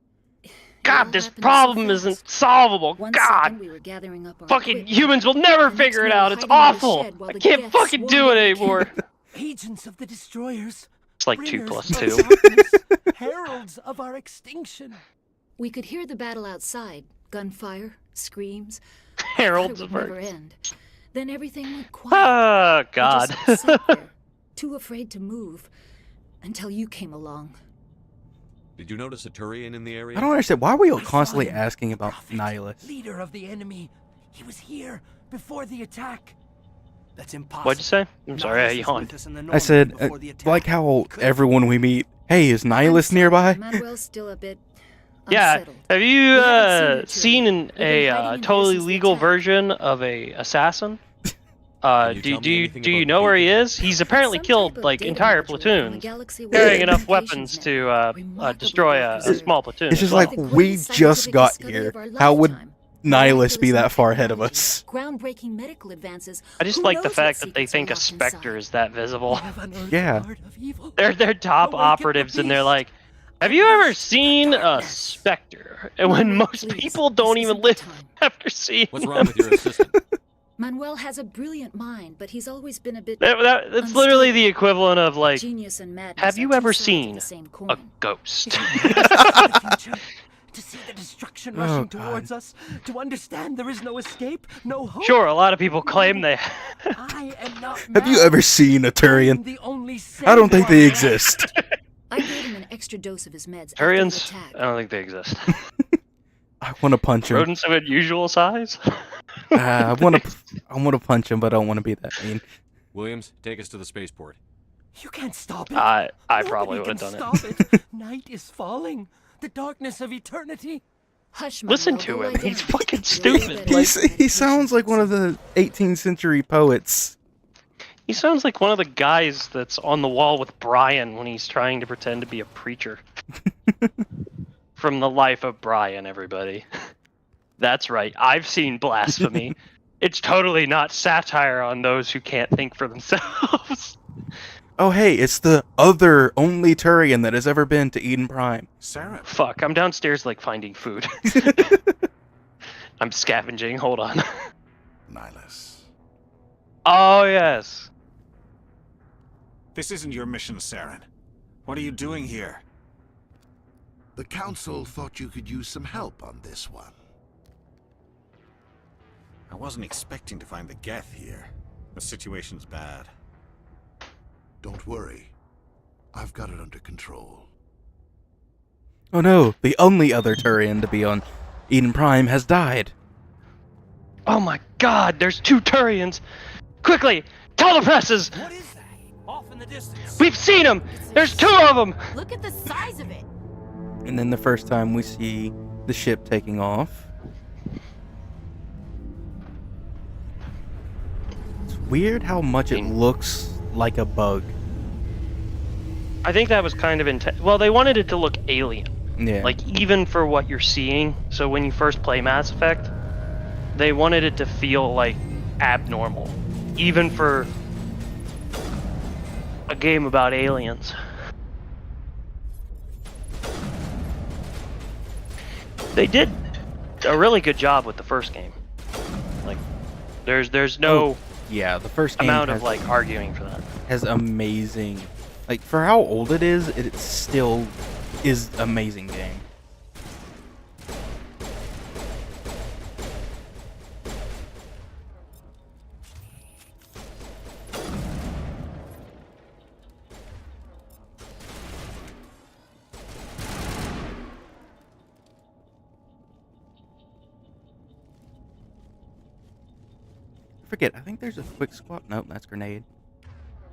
Speaker 1: God, this problem isn't solvable.
Speaker 16: One
Speaker 1: God.
Speaker 16: second we were gathering up our
Speaker 1: Fucking
Speaker 16: equipment.
Speaker 1: humans will never
Speaker 16: The next
Speaker 1: figure it
Speaker 16: we were
Speaker 1: out. It's
Speaker 16: hiding in the
Speaker 1: awful.
Speaker 16: shed while
Speaker 1: I
Speaker 16: the
Speaker 1: can't
Speaker 16: Geth
Speaker 1: fucking
Speaker 16: swarmed
Speaker 1: do it
Speaker 16: in the
Speaker 1: anymore.
Speaker 15: Agents of the destroyers.
Speaker 1: It's like 2
Speaker 15: bringers
Speaker 1: plus
Speaker 15: of
Speaker 1: 2.
Speaker 15: darkness, heralds of our extinction.
Speaker 16: We could hear the battle outside. Gunfire, screams.
Speaker 1: Heralds
Speaker 16: I
Speaker 1: of
Speaker 16: thought it would
Speaker 1: our-
Speaker 16: never end. Then everything went quiet.
Speaker 1: Oh,
Speaker 16: We
Speaker 1: God.
Speaker 16: just sat there, too afraid to move, until you came along.
Speaker 9: Did you notice a Turian in the area?
Speaker 2: I don't understand. Why are we all
Speaker 15: I saw
Speaker 2: constantly
Speaker 15: him.
Speaker 2: asking about
Speaker 15: Prophet,
Speaker 2: Nihilus?
Speaker 15: Leader of the enemy. He was here before the attack.
Speaker 14: That's impossible.
Speaker 1: What'd you say? I'm sorry, I
Speaker 14: Nihilus was
Speaker 1: yawned.
Speaker 14: with us in the
Speaker 2: I
Speaker 14: Normandy
Speaker 2: said,
Speaker 14: before the attack.
Speaker 2: like how everyone we meet, hey, is Nihilus nearby?
Speaker 16: Manuel's still a bit
Speaker 1: Yeah.
Speaker 16: unsettled.
Speaker 1: Have you
Speaker 16: We haven't
Speaker 1: seen
Speaker 16: been hiding
Speaker 1: a
Speaker 16: in
Speaker 1: totally
Speaker 16: here since the
Speaker 1: legal
Speaker 16: attack.
Speaker 1: version of a assassin?
Speaker 9: Can you
Speaker 1: Do
Speaker 9: tell me anything
Speaker 1: do you
Speaker 9: about
Speaker 1: know where he
Speaker 9: Beacon?
Speaker 1: is? He's apparently
Speaker 16: Some type
Speaker 1: killed
Speaker 16: of
Speaker 1: like
Speaker 16: data
Speaker 1: entire
Speaker 16: module on the
Speaker 1: platoons,
Speaker 16: Galaxy
Speaker 1: carrying
Speaker 16: Wide
Speaker 1: enough
Speaker 16: Communications
Speaker 1: weapons
Speaker 16: Network.
Speaker 1: to
Speaker 16: Remarkably
Speaker 1: destroy
Speaker 16: well
Speaker 1: a
Speaker 16: preserved.
Speaker 1: small platoon.
Speaker 2: It's just
Speaker 1: as well.
Speaker 2: like,
Speaker 16: The
Speaker 2: we
Speaker 16: greatest
Speaker 2: just
Speaker 16: scientific
Speaker 2: got
Speaker 16: discovery
Speaker 2: here.
Speaker 16: of our
Speaker 2: How would
Speaker 16: lifetime.
Speaker 2: Nihilus be
Speaker 16: Miraculous
Speaker 2: that far ahead of
Speaker 16: technology,
Speaker 2: us?
Speaker 16: Groundbreaking medical advances.
Speaker 1: I just
Speaker 16: Who
Speaker 1: like the
Speaker 16: knows
Speaker 1: fact
Speaker 16: what
Speaker 1: that they
Speaker 16: secrets are
Speaker 1: think a
Speaker 16: locked
Speaker 1: Spectre
Speaker 16: inside?
Speaker 1: is that visible.
Speaker 15: Have unearthed
Speaker 2: Yeah.
Speaker 15: the heart of evil.
Speaker 1: They're top
Speaker 15: Awaken the
Speaker 1: operatives, and they're
Speaker 15: beast.
Speaker 1: like, "Have you ever
Speaker 15: Unleash the
Speaker 1: seen a
Speaker 15: darkness."
Speaker 1: Spectre?" And when
Speaker 16: Manuel,
Speaker 1: most
Speaker 16: please,
Speaker 1: people don't
Speaker 16: this
Speaker 1: even
Speaker 16: isn't the
Speaker 1: live
Speaker 16: time.
Speaker 1: after seeing
Speaker 9: What's
Speaker 1: them.
Speaker 9: wrong with your assistant?
Speaker 16: Manuel has a brilliant mind, but he's always been a bit.
Speaker 1: It's literally the equivalent of like,
Speaker 16: Genius and madness
Speaker 1: have
Speaker 16: are
Speaker 1: you
Speaker 16: two
Speaker 1: ever
Speaker 16: sides of
Speaker 1: seen
Speaker 16: the same
Speaker 1: a
Speaker 16: coin.
Speaker 1: ghost?
Speaker 15: To the future, to see the destruction
Speaker 2: Oh,
Speaker 15: rushing
Speaker 2: God.
Speaker 15: towards us, to understand there is no escape, no hope.
Speaker 1: Sure, a lot of people claim they.
Speaker 15: I am not
Speaker 2: Have you
Speaker 15: mad.
Speaker 2: ever seen a
Speaker 15: I'm
Speaker 2: Turian?
Speaker 15: the only
Speaker 2: I don't think
Speaker 15: savior
Speaker 2: they
Speaker 15: on
Speaker 2: exist.
Speaker 16: I gave him an extra dose of his meds after the
Speaker 1: Turians?
Speaker 16: attack.
Speaker 1: I don't think they exist.
Speaker 2: I want to punch him.
Speaker 1: Rodents of unusual size?
Speaker 2: I want to punch him, but I don't want to be that mean.
Speaker 9: Williams, take us to the spaceport.
Speaker 15: You can't stop it.
Speaker 1: I
Speaker 15: Nobody
Speaker 1: probably would have
Speaker 15: can
Speaker 1: done
Speaker 15: stop
Speaker 1: it.
Speaker 15: Night is falling. The darkness of eternity.
Speaker 16: Hush,
Speaker 1: Listen
Speaker 16: Manuel,
Speaker 1: to
Speaker 16: go
Speaker 1: him.
Speaker 16: lie
Speaker 1: He's
Speaker 16: down.
Speaker 1: fucking
Speaker 16: You'll
Speaker 1: stupid.
Speaker 16: get better
Speaker 2: He sounds like one of the 18th century poets.
Speaker 1: He sounds like one of the guys that's on the wall with Brian when he's trying to pretend to be a preacher. From the life of Brian, everybody. That's right. I've seen Blasphemy. It's totally not satire on those who can't think for themselves.
Speaker 2: Oh, hey, it's the other only Turian that has ever been to Eden Prime.
Speaker 5: Sarah.
Speaker 1: Fuck, I'm downstairs like finding food. I'm scavenging. Hold on.
Speaker 5: Nihilus.
Speaker 1: Oh, yes.
Speaker 12: This isn't your mission, Saren. What are you doing here?
Speaker 17: The Council thought you could use some help on this one.
Speaker 12: I wasn't expecting to find the Geth here. The situation's bad.
Speaker 17: Don't worry. I've got it under control.
Speaker 2: Oh no, the only other Turian to be on Eden Prime has died.
Speaker 1: Oh my god, there's 2 Turians! Quickly! Tell the presses!
Speaker 15: What is that? Off in the distance.
Speaker 1: We've seen them! There's 2 of them!
Speaker 13: Look at the size of it!
Speaker 2: And then the first time we see the ship taking off. It's weird how much it looks like a bug.
Speaker 1: I think that was kind of well, they wanted it to look alien.
Speaker 2: Yeah.
Speaker 1: Like, even for what you're seeing. So when you first play Mass Effect, they wanted it to feel, like, abnormal. Even for... a game about aliens. They did a really good job with the first game. Like, there's no
Speaker 2: yeah, the first game
Speaker 1: amount of like arguing for that.
Speaker 2: Has amazing, like for how old it still is amazing game. Forget, I think there's a quick swap. Nope, that's grenade.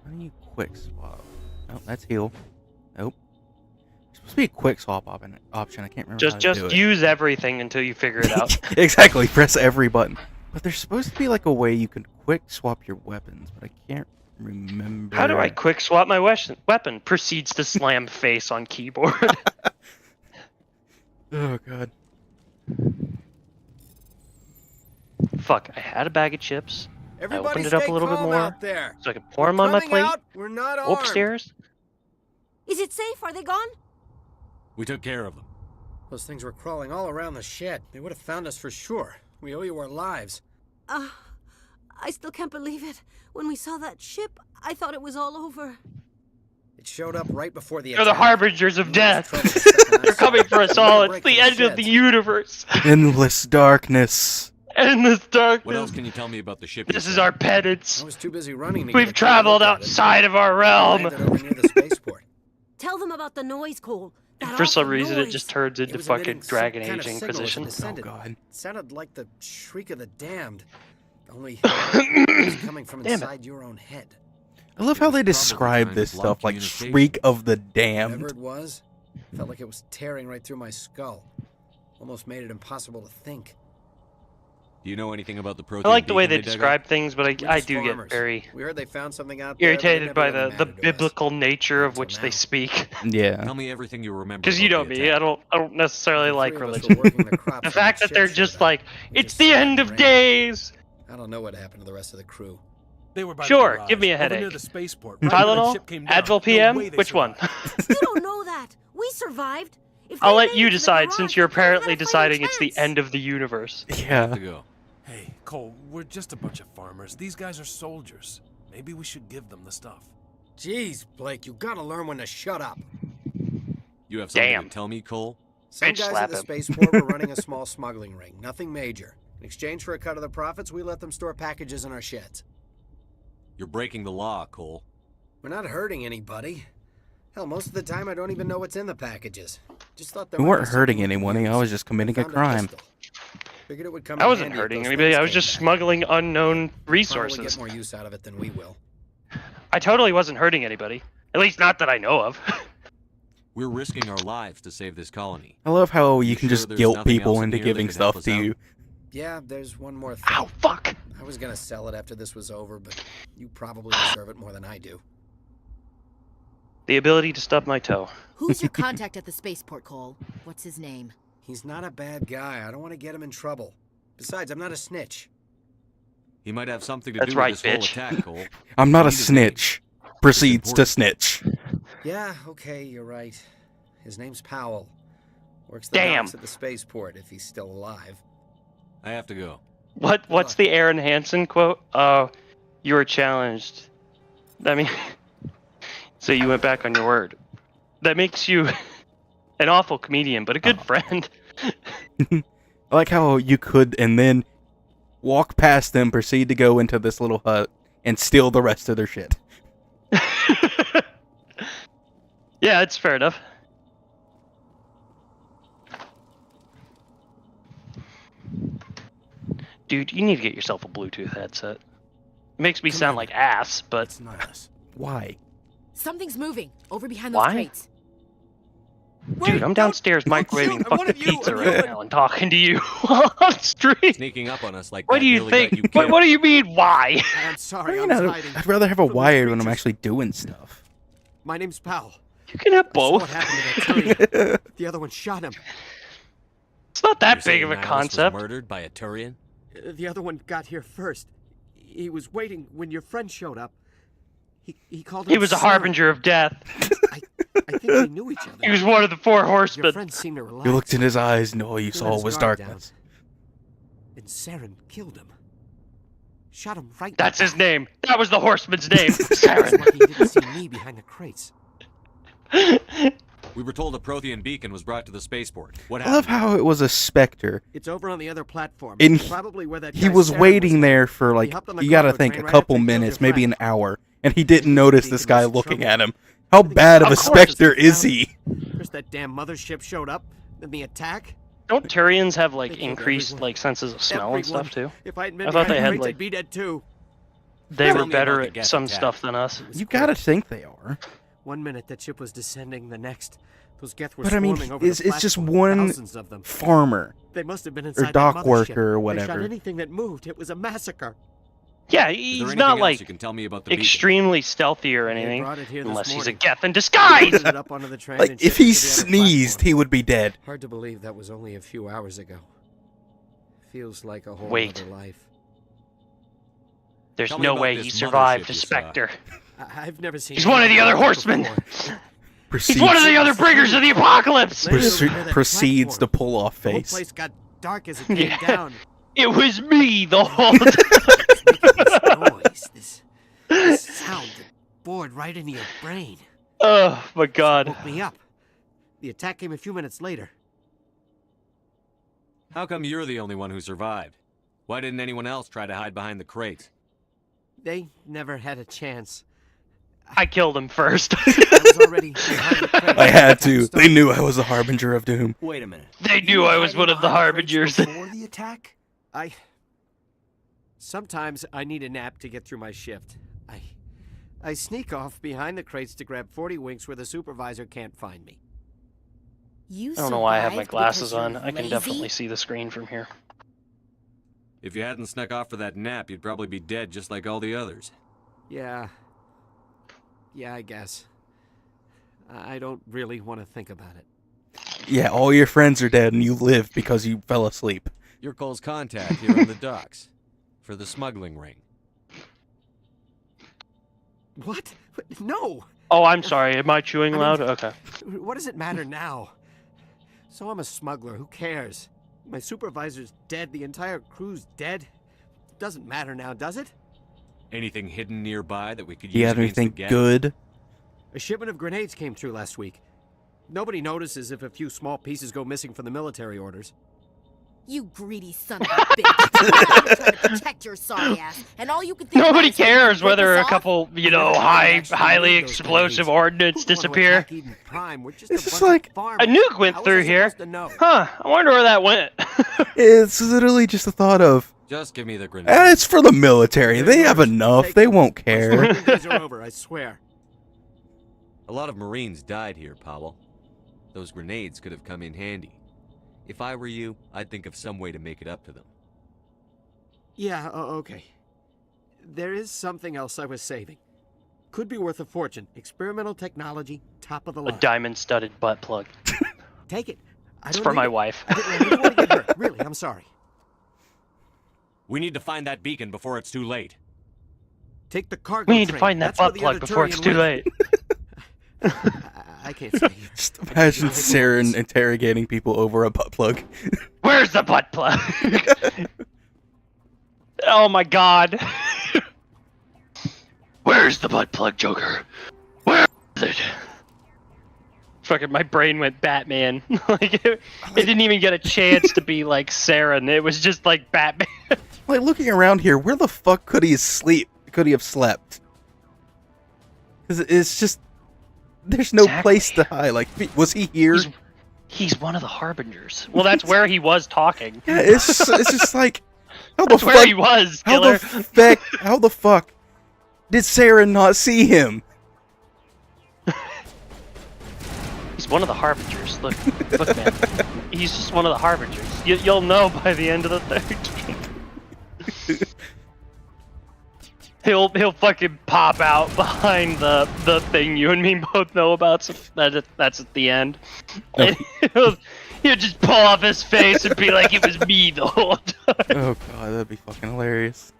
Speaker 2: How do you quick swap? Nope, that's heal. Nope. There's supposed to be a quick swap option. I can't remember.
Speaker 1: Just use everything until you figure it out.
Speaker 2: Exactly, press every button. But there's supposed to be like a way you can quick swap your weapons, but I can't remember.
Speaker 1: How do I quick swap my weapon? Proceeds to slam face on keyboard.
Speaker 2: Oh god.
Speaker 1: Fuck, I had a bag of chips.
Speaker 18: Everybody
Speaker 1: I opened it up a little bit more
Speaker 18: out there.
Speaker 1: so I could pour them on my plate.
Speaker 18: We're not armed.
Speaker 1: Upstairs.
Speaker 19: Is it safe? Are they gone?
Speaker 9: We took care of them.
Speaker 18: Those things were crawling all around the shed. They would have found us for sure. We owe you our lives.
Speaker 19: I still can't believe it. When we saw that ship, I thought it was all over.
Speaker 18: It showed up right before the
Speaker 1: They're the
Speaker 18: attack.
Speaker 1: harbingers of death. They're coming for us all. It's the end of the universe.
Speaker 2: Endless darkness.
Speaker 1: Endless darkness.
Speaker 9: What else can you tell me about the ship?
Speaker 1: This is our penance.
Speaker 18: I was too busy running to
Speaker 1: We've
Speaker 18: get a
Speaker 1: traveled
Speaker 18: look at it.
Speaker 1: outside of our realm.
Speaker 18: Landed over near the spaceport.
Speaker 19: Tell them about the noise, Cole. That
Speaker 1: For some
Speaker 19: awful
Speaker 1: reason, it
Speaker 19: noise.
Speaker 1: just turns into
Speaker 18: was
Speaker 1: fucking
Speaker 18: emitting some
Speaker 1: Dragon
Speaker 18: kind
Speaker 1: Age
Speaker 18: of signal as it
Speaker 1: Inquisition.
Speaker 18: descended.
Speaker 2: Oh, God.
Speaker 18: It sounded like the shriek of the damned. Only it was coming from
Speaker 1: Damn it.
Speaker 18: inside your own head.
Speaker 2: I love how they
Speaker 9: probably
Speaker 2: describe
Speaker 9: trying
Speaker 2: this
Speaker 9: to block
Speaker 2: stuff like
Speaker 9: communication.
Speaker 2: shriek of the
Speaker 18: Whatever
Speaker 2: damned.
Speaker 18: it was, felt like it was tearing right through my skull. Almost made it impossible to think.
Speaker 9: Do you know anything about the
Speaker 1: I
Speaker 9: protein?
Speaker 1: like the way they
Speaker 9: beacon dug
Speaker 1: describe
Speaker 9: up?
Speaker 1: things, but
Speaker 18: We're
Speaker 1: I
Speaker 18: just
Speaker 1: do get
Speaker 18: farmers.
Speaker 1: very
Speaker 18: We heard they found something out there. but it
Speaker 1: irritated
Speaker 18: never
Speaker 1: by
Speaker 18: really
Speaker 1: the
Speaker 18: mattered to us.
Speaker 1: biblical nature of
Speaker 18: Until
Speaker 1: which
Speaker 18: now.
Speaker 1: they speak.
Speaker 2: Yeah.
Speaker 9: Tell me everything you remember.
Speaker 1: Because you know
Speaker 9: about the
Speaker 1: me,
Speaker 9: attack.
Speaker 1: I don't necessarily
Speaker 18: The
Speaker 1: like
Speaker 18: three of us
Speaker 1: religion.
Speaker 18: were working the crops
Speaker 1: The
Speaker 18: when
Speaker 1: fact
Speaker 18: the
Speaker 1: that they're
Speaker 18: ship
Speaker 1: just
Speaker 18: showed up.
Speaker 1: like,
Speaker 18: We
Speaker 1: it's
Speaker 18: just
Speaker 1: the
Speaker 18: sat
Speaker 1: end
Speaker 18: and
Speaker 1: of
Speaker 18: ran.
Speaker 1: days.
Speaker 18: I don't know what happened to the rest of the crew.
Speaker 6: They were by
Speaker 1: Sure,
Speaker 6: the garage,
Speaker 1: give me a
Speaker 6: over near
Speaker 1: headache.
Speaker 6: the spaceport, right when the
Speaker 1: Tylenol?
Speaker 6: ship came down.
Speaker 1: Advil
Speaker 6: No
Speaker 1: PM?
Speaker 6: way they
Speaker 1: Which one?
Speaker 6: survived.
Speaker 19: You don't know that. We survived. If
Speaker 1: I'll
Speaker 19: they
Speaker 1: let
Speaker 19: made
Speaker 1: you
Speaker 19: it to the
Speaker 1: decide
Speaker 19: garage,
Speaker 1: since you're
Speaker 19: they would've had
Speaker 1: apparently
Speaker 19: a fighting
Speaker 1: deciding it's the
Speaker 19: chance.
Speaker 1: end of the universe.
Speaker 9: To
Speaker 2: Yeah.
Speaker 9: go.
Speaker 6: Hey, Cole, we're just a bunch of farmers. These guys are soldiers. Maybe we should give them the stuff.
Speaker 18: Jeez, Blake, you gotta learn when to shut up.
Speaker 9: You have something
Speaker 1: Damn.
Speaker 9: to tell me, Cole?
Speaker 18: Some
Speaker 1: Bitch
Speaker 18: guys
Speaker 1: slap
Speaker 18: at the
Speaker 1: him.
Speaker 18: spaceport were running a small smuggling ring. Nothing major. In exchange for a cut of the profits, we let them store packages in our sheds.
Speaker 9: You're breaking the law, Cole.
Speaker 18: We're not hurting anybody. Hell, most of the time I don't even know what's in the packages. Just thought there
Speaker 2: We
Speaker 18: might
Speaker 2: weren't
Speaker 18: be something
Speaker 2: hurting
Speaker 18: we could
Speaker 2: anyone. I
Speaker 18: use.
Speaker 2: was just committing a
Speaker 18: Found
Speaker 2: crime.
Speaker 18: pistol. Figured it would come
Speaker 1: I
Speaker 18: in
Speaker 1: wasn't
Speaker 18: handy if
Speaker 1: hurting
Speaker 18: those
Speaker 1: anybody,
Speaker 18: things
Speaker 1: I was
Speaker 18: came
Speaker 1: just
Speaker 18: back.
Speaker 1: smuggling unknown
Speaker 18: Probably
Speaker 1: resources.
Speaker 18: get more use out of it than we will.
Speaker 1: I totally wasn't hurting anybody. At least not that I know of.
Speaker 9: We're risking our lives to save this colony.
Speaker 2: I love how you
Speaker 9: You
Speaker 2: can
Speaker 9: sure
Speaker 2: just
Speaker 9: there's
Speaker 2: guilt
Speaker 9: nothing
Speaker 2: people
Speaker 9: else in
Speaker 2: into
Speaker 9: here that
Speaker 2: giving
Speaker 9: could help
Speaker 2: stuff
Speaker 9: us
Speaker 2: to
Speaker 9: out?
Speaker 2: you.
Speaker 18: Yeah, there's one more thing.
Speaker 1: Ow, fuck!
Speaker 18: I was gonna sell it after this was over, but you probably deserve it more than I do.
Speaker 1: The ability to stub my toe.
Speaker 13: Who's your contact at the spaceport, Cole? What's his name?
Speaker 18: He's not a bad guy. I don't want to get him in trouble. Besides, I'm not a snitch.
Speaker 9: He might have something to
Speaker 1: That's
Speaker 9: do
Speaker 1: right,
Speaker 9: with this whole
Speaker 1: bitch.
Speaker 9: attack, Cole.
Speaker 2: I'm not
Speaker 9: We
Speaker 2: a
Speaker 9: need his name.
Speaker 2: snitch. Proceeds to snitch.
Speaker 18: Yeah, okay, you're right. His name's Powell. Works the
Speaker 1: Damn.
Speaker 18: docks at the spaceport if he's still alive.
Speaker 9: I have to go.
Speaker 1: What's the Aaron Hansen quote? Oh, you were challenged. I mean, so you went back on your word. That makes you an awful comedian, but a good friend.
Speaker 2: I like how you could and then walk past them, proceed to go into this little hut, and steal the rest of their shit.
Speaker 1: Yeah, it's fair enough. Dude, you need to get yourself a Bluetooth headset. It makes me sound like ass, but
Speaker 6: It's nice.
Speaker 2: Why?
Speaker 13: Something's moving over behind those
Speaker 1: Why?
Speaker 13: crates.
Speaker 1: dude, I'm downstairs microwaving fucking pizza right now and talking to you on street.
Speaker 9: Sneaking up on us like
Speaker 1: What
Speaker 9: that
Speaker 1: do you
Speaker 9: nearly
Speaker 1: think?
Speaker 9: got you
Speaker 1: What,
Speaker 9: killed.
Speaker 1: what do you mean, why?
Speaker 18: I'm sorry,
Speaker 2: You
Speaker 18: I
Speaker 2: know,
Speaker 18: was hiding.
Speaker 2: I'd rather have a
Speaker 18: From the
Speaker 2: wired when I'm
Speaker 18: creatures.
Speaker 2: actually doing stuff.
Speaker 18: My name's Powell.
Speaker 1: You can have
Speaker 18: I saw
Speaker 1: both.
Speaker 18: what happened to that Turian. The other one shot him.
Speaker 1: It's not that
Speaker 9: You're
Speaker 1: big of a
Speaker 9: saying Nihilus was
Speaker 1: concept.
Speaker 9: murdered by a Turian?
Speaker 18: The other one got here first. He was waiting when your friend showed up. He called
Speaker 1: He
Speaker 18: him
Speaker 1: was a
Speaker 18: Sarah.
Speaker 1: harbinger of death.
Speaker 18: I think we knew each other.
Speaker 1: He was one of the four
Speaker 18: Your
Speaker 1: horsemen.
Speaker 18: friend seemed to relax.
Speaker 2: You looked in his eyes, and all you
Speaker 18: He
Speaker 2: saw
Speaker 18: let his
Speaker 2: was
Speaker 18: guard
Speaker 2: darkness.
Speaker 18: down. And Saren killed him. Shot him right.
Speaker 1: That's
Speaker 18: in
Speaker 1: his
Speaker 18: the
Speaker 1: name. That was the horseman's name.
Speaker 18: back.
Speaker 1: Saren.
Speaker 18: Lucky he didn't see me behind the crates.
Speaker 9: We were told a Prothean beacon was brought to the spaceport. What
Speaker 2: I
Speaker 9: happened?
Speaker 2: love how it was a Spectre.
Speaker 18: It's over on the other platform.
Speaker 2: And
Speaker 18: Probably where that
Speaker 2: he
Speaker 18: guy
Speaker 2: was
Speaker 18: Saren
Speaker 2: waiting
Speaker 18: was.
Speaker 2: there for like,
Speaker 18: hopped on the
Speaker 2: you gotta
Speaker 18: cargo
Speaker 2: think,
Speaker 18: train
Speaker 2: a
Speaker 18: right
Speaker 2: couple
Speaker 18: after he killed
Speaker 2: minutes,
Speaker 18: your
Speaker 2: maybe
Speaker 18: friend.
Speaker 2: an hour, and he didn't notice this guy looking
Speaker 18: trouble.
Speaker 2: at him. How bad of a
Speaker 1: Of course.
Speaker 2: Spectre is he?
Speaker 18: First that damn mothership showed up, then the attack.
Speaker 1: Don't Turians have
Speaker 18: They
Speaker 1: like
Speaker 18: killed
Speaker 1: increased
Speaker 18: everyone.
Speaker 1: like senses of smell and stuff too?
Speaker 18: If I'd been
Speaker 1: I thought
Speaker 18: behind
Speaker 1: they
Speaker 18: the
Speaker 1: had
Speaker 18: crates,
Speaker 1: like
Speaker 18: I'd be dead too.
Speaker 1: they
Speaker 9: Tell
Speaker 1: were
Speaker 9: me
Speaker 1: better
Speaker 9: about the
Speaker 1: at
Speaker 9: Geth
Speaker 1: some
Speaker 9: attack.
Speaker 1: stuff than us.
Speaker 2: You gotta think they are.
Speaker 18: 1 minute that ship was descending, the next, those Geth were
Speaker 2: But I mean,
Speaker 18: swarming over
Speaker 2: it's
Speaker 18: the
Speaker 2: just
Speaker 18: platform,
Speaker 2: one
Speaker 18: thousands of them.
Speaker 2: farmer.
Speaker 18: They must have been inside that
Speaker 2: dock
Speaker 18: mothership.
Speaker 2: worker or
Speaker 18: They
Speaker 2: whatever.
Speaker 18: shot anything that moved. It was a massacre.
Speaker 1: Yeah,
Speaker 9: Is there
Speaker 1: he's
Speaker 9: anything
Speaker 1: not
Speaker 9: else
Speaker 1: like
Speaker 9: you can tell me about the beacon?
Speaker 1: extremely stealthy or
Speaker 18: They
Speaker 1: anything,
Speaker 18: brought it here this
Speaker 1: unless he's a
Speaker 18: morning.
Speaker 1: Geth in disguise.
Speaker 18: Loaded it up onto the train
Speaker 2: Like,
Speaker 18: and
Speaker 2: if
Speaker 18: shipped it
Speaker 2: he
Speaker 18: to the other
Speaker 2: sneezed,
Speaker 18: platform.
Speaker 2: he would be dead.
Speaker 18: Hard to believe that was only a few hours ago. Feels like a whole
Speaker 1: Wait.
Speaker 18: other life.
Speaker 1: There's
Speaker 9: Tell me
Speaker 1: no
Speaker 9: about
Speaker 1: way
Speaker 9: this
Speaker 1: he survived
Speaker 9: mothership
Speaker 1: the
Speaker 9: you saw.
Speaker 1: Spectre.
Speaker 18: I've never seen.
Speaker 1: He's one of the other
Speaker 18: anything like
Speaker 1: horsemen.
Speaker 18: it before.
Speaker 1: He's one of the other bringers of the apocalypse.
Speaker 18: Later, over that
Speaker 2: Proceeds to
Speaker 18: platform,
Speaker 2: pull off
Speaker 18: the whole
Speaker 2: face.
Speaker 18: place got dark as it came
Speaker 1: Yeah.
Speaker 18: down.
Speaker 1: It was me the whole time.
Speaker 18: This sound that bored right into your brain.
Speaker 1: Oh my god.
Speaker 18: Woke me up. The attack came a few minutes later.
Speaker 9: How come you're the only one who survived? Why didn't anyone else try to hide behind the crates?
Speaker 18: They never had a chance.
Speaker 1: I killed him first.
Speaker 18: I was already behind the crate.
Speaker 2: I had to. They knew I was a harbinger of doom.
Speaker 15: Wait a minute.
Speaker 1: They knew I was one of the harbingers.
Speaker 15: Before the attack?
Speaker 18: Sometimes I need a nap to get through my shift. I sneak off behind the crates to grab 40 winks where the supervisor can't find me.
Speaker 1: I don't know why I have my glasses on. I can definitely see the screen from here.
Speaker 9: If you hadn't snuck off for that nap, you'd probably be dead just like all the others.
Speaker 18: Yeah, I guess. I don't really want to think about it.
Speaker 2: Yeah, all your friends are dead, and you live because you fell asleep.
Speaker 9: You're Cole's contact here on the docks for the smuggling ring.
Speaker 18: What? No!
Speaker 1: Oh, I'm sorry. Am I chewing
Speaker 18: I mean-
Speaker 1: loud? Okay.
Speaker 18: What does it matter now? So I'm a smuggler. Who cares? My supervisor's dead. The entire crew's dead. Doesn't matter now, does it?
Speaker 9: Anything hidden nearby that we could
Speaker 2: Do you
Speaker 9: use
Speaker 2: have
Speaker 9: against the
Speaker 2: anything
Speaker 9: Geth?
Speaker 2: good?
Speaker 18: A shipment of grenades came through last week. Nobody notices if a few small pieces go missing from the military orders.
Speaker 13: You greedy son of a bitch. You're trying to protect your sorry ass, and all you can think
Speaker 1: Nobody
Speaker 13: about is how you
Speaker 1: cares
Speaker 13: can
Speaker 1: whether
Speaker 13: rip
Speaker 1: a
Speaker 13: us off?
Speaker 1: couple,
Speaker 18: Actually
Speaker 1: highly
Speaker 18: need those
Speaker 1: explosive
Speaker 18: grenades.
Speaker 1: ordnance
Speaker 18: Who'd want to
Speaker 1: disappear.
Speaker 18: attack Eden Prime? We're just
Speaker 2: It's
Speaker 18: a
Speaker 2: just
Speaker 18: bunch of
Speaker 2: like-
Speaker 18: farmers.
Speaker 1: A nuke went
Speaker 18: How was
Speaker 1: through
Speaker 18: I
Speaker 1: here.
Speaker 18: supposed to know?
Speaker 1: Huh, I wonder where that went.
Speaker 2: It's literally just the thought of,
Speaker 9: Just give me the grenade.
Speaker 2: it's for the military. They have enough. They won't care.
Speaker 18: These are over, I swear.
Speaker 9: A lot of Marines died here, Powell. Those grenades could have come in handy. If I were you, I'd think of some way to make it up to them.
Speaker 18: Yeah, okay. There is something else I was saving. Could be worth a fortune. Experimental technology, top of the
Speaker 1: A
Speaker 18: line.
Speaker 1: diamond-studded butt plug.
Speaker 18: Take it. I
Speaker 1: It's
Speaker 18: don't
Speaker 1: for
Speaker 18: need
Speaker 1: my
Speaker 18: it.
Speaker 1: wife.
Speaker 18: I didn't want to get hurt. Really, I'm sorry.
Speaker 9: We need to find that beacon before it's too late.
Speaker 18: Take the cargo
Speaker 1: We need to
Speaker 18: train.
Speaker 1: find that
Speaker 18: That's where
Speaker 1: butt
Speaker 18: the
Speaker 1: plug
Speaker 18: other
Speaker 1: before it's
Speaker 18: Turian
Speaker 1: too
Speaker 18: live.
Speaker 1: late.
Speaker 18: I can't say.
Speaker 2: Just imagine Saren interrogating people over a butt plug.
Speaker 1: Where's the butt plug? Oh my god. Where's the butt plug, Joker? Where is it? Fucking my brain went Batman. it didn't even get a chance to be like Saren. It was just like Batman.
Speaker 2: Like, looking around here, where the fuck could he sleep? Could he have slept? Because it's just... There's no
Speaker 1: Exactly.
Speaker 2: place to hide. Like, was he here?
Speaker 1: He's one of the harbingers. Well, that's where he was talking.
Speaker 2: Yeah, it's just like... How
Speaker 1: That's
Speaker 2: the
Speaker 1: where
Speaker 2: fuck,
Speaker 1: he was,
Speaker 2: how
Speaker 1: killer.
Speaker 2: how the fuck did Saren not see him?
Speaker 1: He's one of the harbingers. Look, man. He's just one of the harbingers. You'll know by the end of the third game. He'll fucking pop out behind the thing you and me both know about. So that's at the end. And he'll just pull off his face and be like, "It was me the whole time."
Speaker 2: Oh god, that'd be fucking hilarious.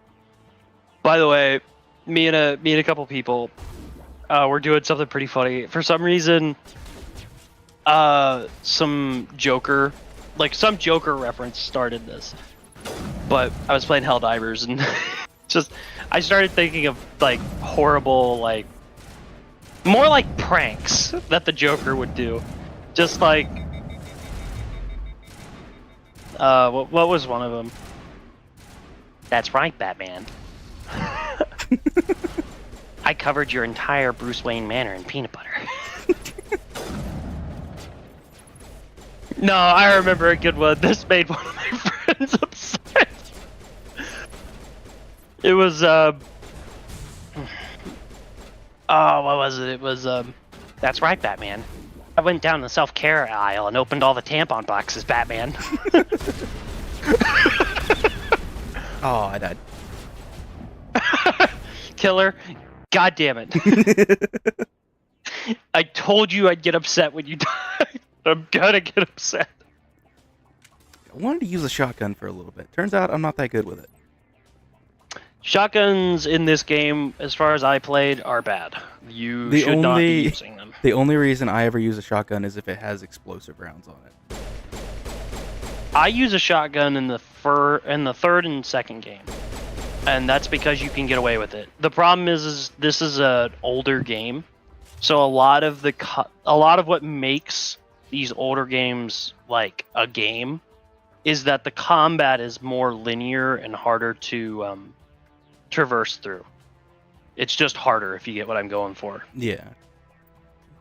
Speaker 1: By the way, me and a couple people we're doing something pretty funny. For some reason, some Joker reference started this. But I was playing Helldivers and I started thinking of like horrible, like more like pranks that the Joker would do. Just like, what was one of them? That's right, Batman. I covered your entire Bruce Wayne manor in peanut butter. No, I remember a good one. This made one of my friends upset. It was, what was it? It was, that's right, Batman. I went down the self-care aisle and opened all the tampon boxes, Batman.
Speaker 2: Oh, I died.
Speaker 1: Killer, god damn it. I told you I'd get upset when you died. I'm gonna get upset.
Speaker 2: I wanted to use a shotgun for a little bit. Turns out I'm not that good with it.
Speaker 1: Shotguns in this game, as far as I played, are bad. You should not be using them.
Speaker 2: The only reason I ever use a shotgun is if it has explosive rounds on it.
Speaker 1: I use a shotgun in the third and second game, and that's because you can get away with it. The problem is this is an older game, so a lot of what makes these older games like a game is that the combat is more linear and harder to traverse through. It's just harder, if you get what I'm going for.
Speaker 2: Yeah.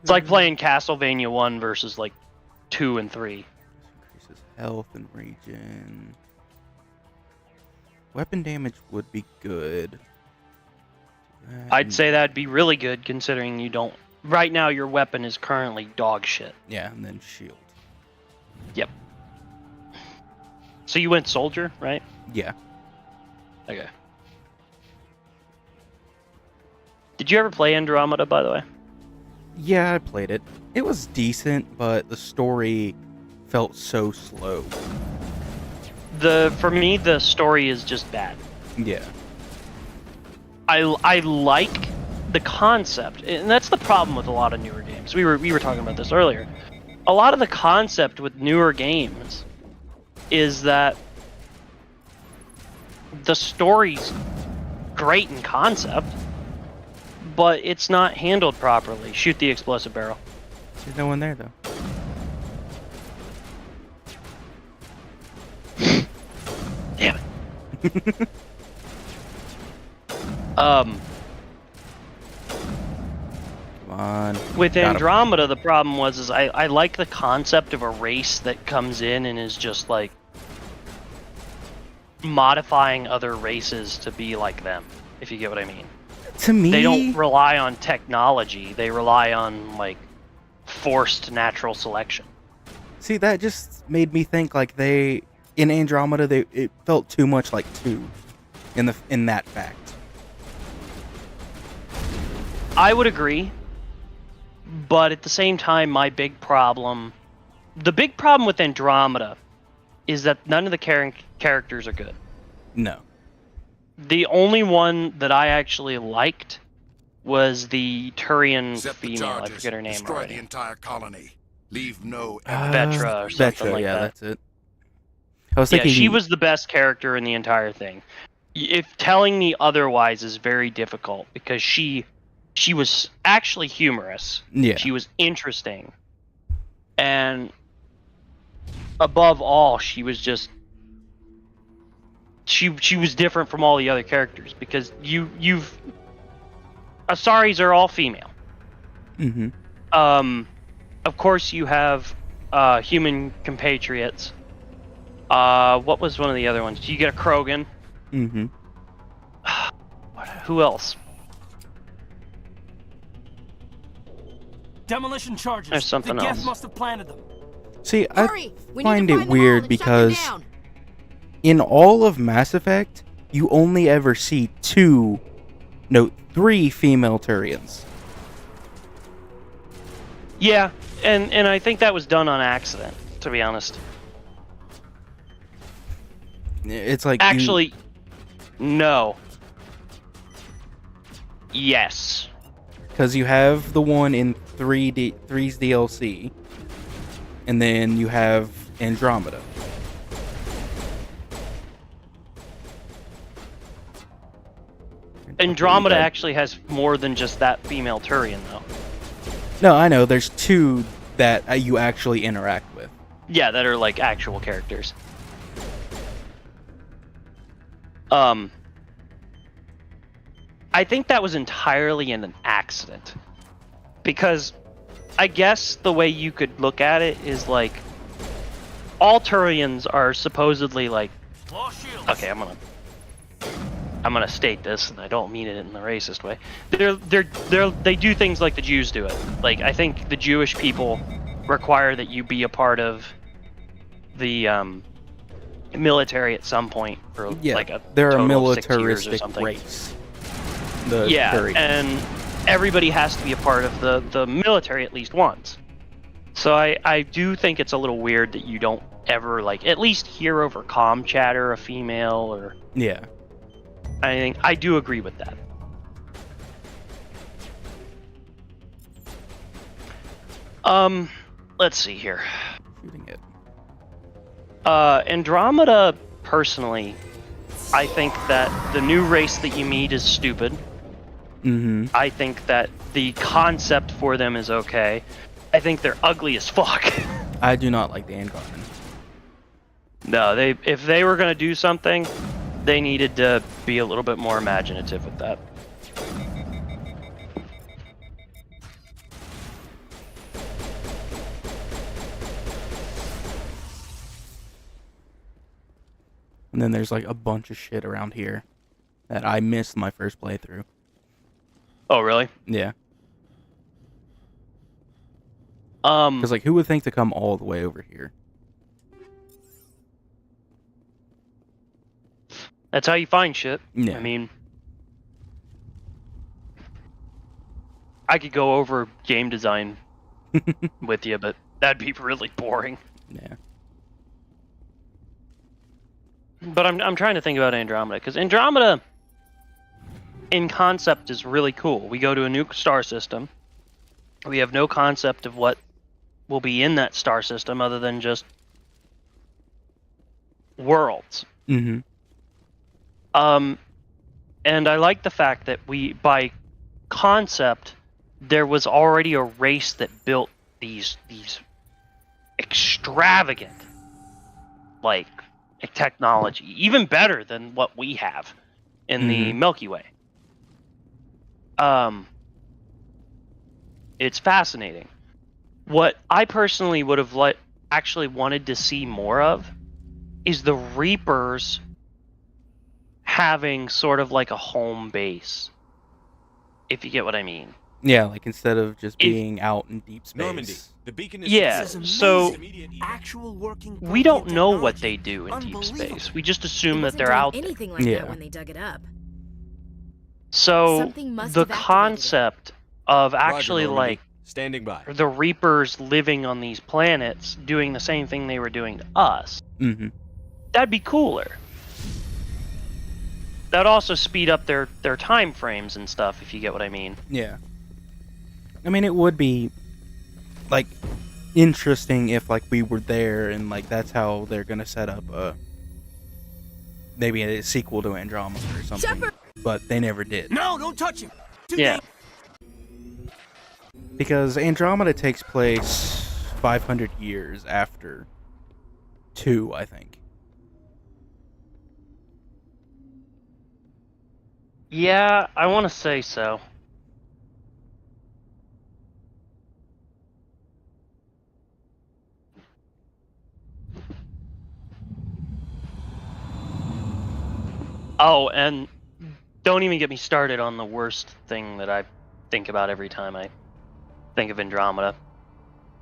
Speaker 1: It's like playing Castlevania 1 versus like 2 and 3.
Speaker 2: Increases health and regen. Weapon damage would be good.
Speaker 1: I'd say that'd be really good considering you don't... Right now your weapon is currently dog shit.
Speaker 2: Yeah, and then shield.
Speaker 1: Yep. So you went soldier, right?
Speaker 2: Yeah.
Speaker 1: Okay. Did you ever play Andromeda, by the way?
Speaker 2: Yeah, I played it. It was decent, but the story felt so slow.
Speaker 1: For me, the story is just bad.
Speaker 2: Yeah.
Speaker 1: I like the concept, and that's the problem with a lot of newer games. We were talking about this earlier. A lot of the concept with newer games is that the story's great in concept, but it's not handled properly. Shoot the explosive barrel.
Speaker 2: There's no one there, though.
Speaker 1: Damn it. Come
Speaker 2: on.
Speaker 1: With Andromeda, the problem was I like the concept of a race that comes in and is just like modifying other races to be like them, if you get what I mean.
Speaker 2: To me,
Speaker 1: they don't rely on technology. They rely on like forced natural selection.
Speaker 2: See, that just made me think like in Andromeda, it felt too much like 2 in that fact.
Speaker 1: I would agree, but at the same time, the big problem with Andromeda is that none of the characters are good.
Speaker 2: No.
Speaker 1: The only one that I actually liked was the Turian female. I forget her name
Speaker 17: Destroy
Speaker 1: already.
Speaker 17: the entire colony. Leave no
Speaker 1: Vetra or something
Speaker 2: Vetra,
Speaker 1: like
Speaker 2: yeah,
Speaker 1: that.
Speaker 2: that's it. I was thinking
Speaker 1: she was the best character in the entire thing. If telling me otherwise is very difficult, because she was actually humorous.
Speaker 2: Yeah.
Speaker 1: She was interesting. And above all, she was just she was different from all the other characters, because Asaris are all female.
Speaker 2: Mm-hmm.
Speaker 1: Of course you have human compatriots. What was one of the other ones? You get a Krogan.
Speaker 2: Mm-hmm.
Speaker 1: Who else?
Speaker 15: Demolition charges.
Speaker 1: There's something
Speaker 15: the Geth
Speaker 1: else.
Speaker 15: must have planted them.
Speaker 2: See,
Speaker 15: Hurry! We need
Speaker 2: I find
Speaker 15: to
Speaker 2: it
Speaker 15: find them all
Speaker 2: weird
Speaker 15: and shut them
Speaker 2: because
Speaker 15: down.
Speaker 2: in all of Mass Effect, you only ever see 3 female Turians.
Speaker 1: Yeah, and I think that was done on accident, to be honest.
Speaker 2: It's like
Speaker 1: no. Yes.
Speaker 2: Because you have the one in 3's DLC, and then you have Andromeda.
Speaker 1: Andromeda actually has more than just that female Turian, though.
Speaker 2: No, I know. There's 2 that you actually interact with.
Speaker 1: Yeah, that are like actual characters. I think that was entirely an accident. Because I guess the way you could look at it is like all Turians are supposedly like okay, I'm gonna state this, and I don't mean it in the racist way. They do things like the Jews do it. Like, I think the Jewish people require that you be a part of the military at some point for like a
Speaker 2: they're a
Speaker 1: total of 6 years or
Speaker 2: militaristic
Speaker 1: something.
Speaker 2: race.
Speaker 1: And everybody has to be a part of the military at least once. So I do think it's a little weird that you don't ever like at least hear over comm chatter a female or I do agree with that. Let's see here.
Speaker 2: Shooting it.
Speaker 1: Andromeda, personally, I think that the new race that you meet is stupid.
Speaker 2: Mm-hmm.
Speaker 1: I think that the concept for them is okay. I think they're ugly as fuck.
Speaker 2: I do not like the Angarmen.
Speaker 1: No, if they were gonna do something, they needed to be a little bit more imaginative with that.
Speaker 2: And then there's like a bunch of shit around here that I missed my first playthrough.
Speaker 1: Oh, really?
Speaker 2: Yeah. Because like, who would think to come all the way over here?
Speaker 1: That's how you find shit.
Speaker 2: Yeah.
Speaker 1: I mean, I could go over game design with you, but that'd be really boring.
Speaker 2: Yeah.
Speaker 1: But I'm trying to think about Andromeda, because Andromeda, in concept, is really cool. We go to a new star system. We have no concept of what will be in that star system other than just worlds.
Speaker 2: Mm-hmm.
Speaker 1: And I like the fact that by concept, there was already a race that built these extravagant, like, technology, even better than what we have in the Milky Way. It's fascinating. What I personally would have actually wanted to see more of is the Reapers having sort of like a home base, if you get what I mean.
Speaker 2: Yeah, like instead of just being out in deep space.
Speaker 9: Normandy, the beacon is
Speaker 1: so
Speaker 15: actual working
Speaker 1: we don't know what they do in deep space. We just assume that they're out there.
Speaker 13: Anything like that when they dug it up.
Speaker 1: So
Speaker 13: Something must
Speaker 1: the
Speaker 13: have activated
Speaker 1: concept of actually
Speaker 9: Roger, Normandy.
Speaker 1: like
Speaker 9: Standing by.
Speaker 1: the Reapers living on these planets doing the same thing they were doing to us, that'd be cooler. That'd also speed up their time frames and stuff, if you get what I mean.
Speaker 2: Yeah. I mean, it would be, like, interesting if, like, we were there and, like, that's how they're gonna set up maybe a sequel to Andromeda or something.
Speaker 15: Shepard!
Speaker 2: But they never did.
Speaker 15: No, don't touch him!
Speaker 2: Because Andromeda takes place 500 years after 2, I think.
Speaker 1: Yeah, I want to say so. Oh, and don't even get me started on the worst thing that I think about every time I think of Andromeda.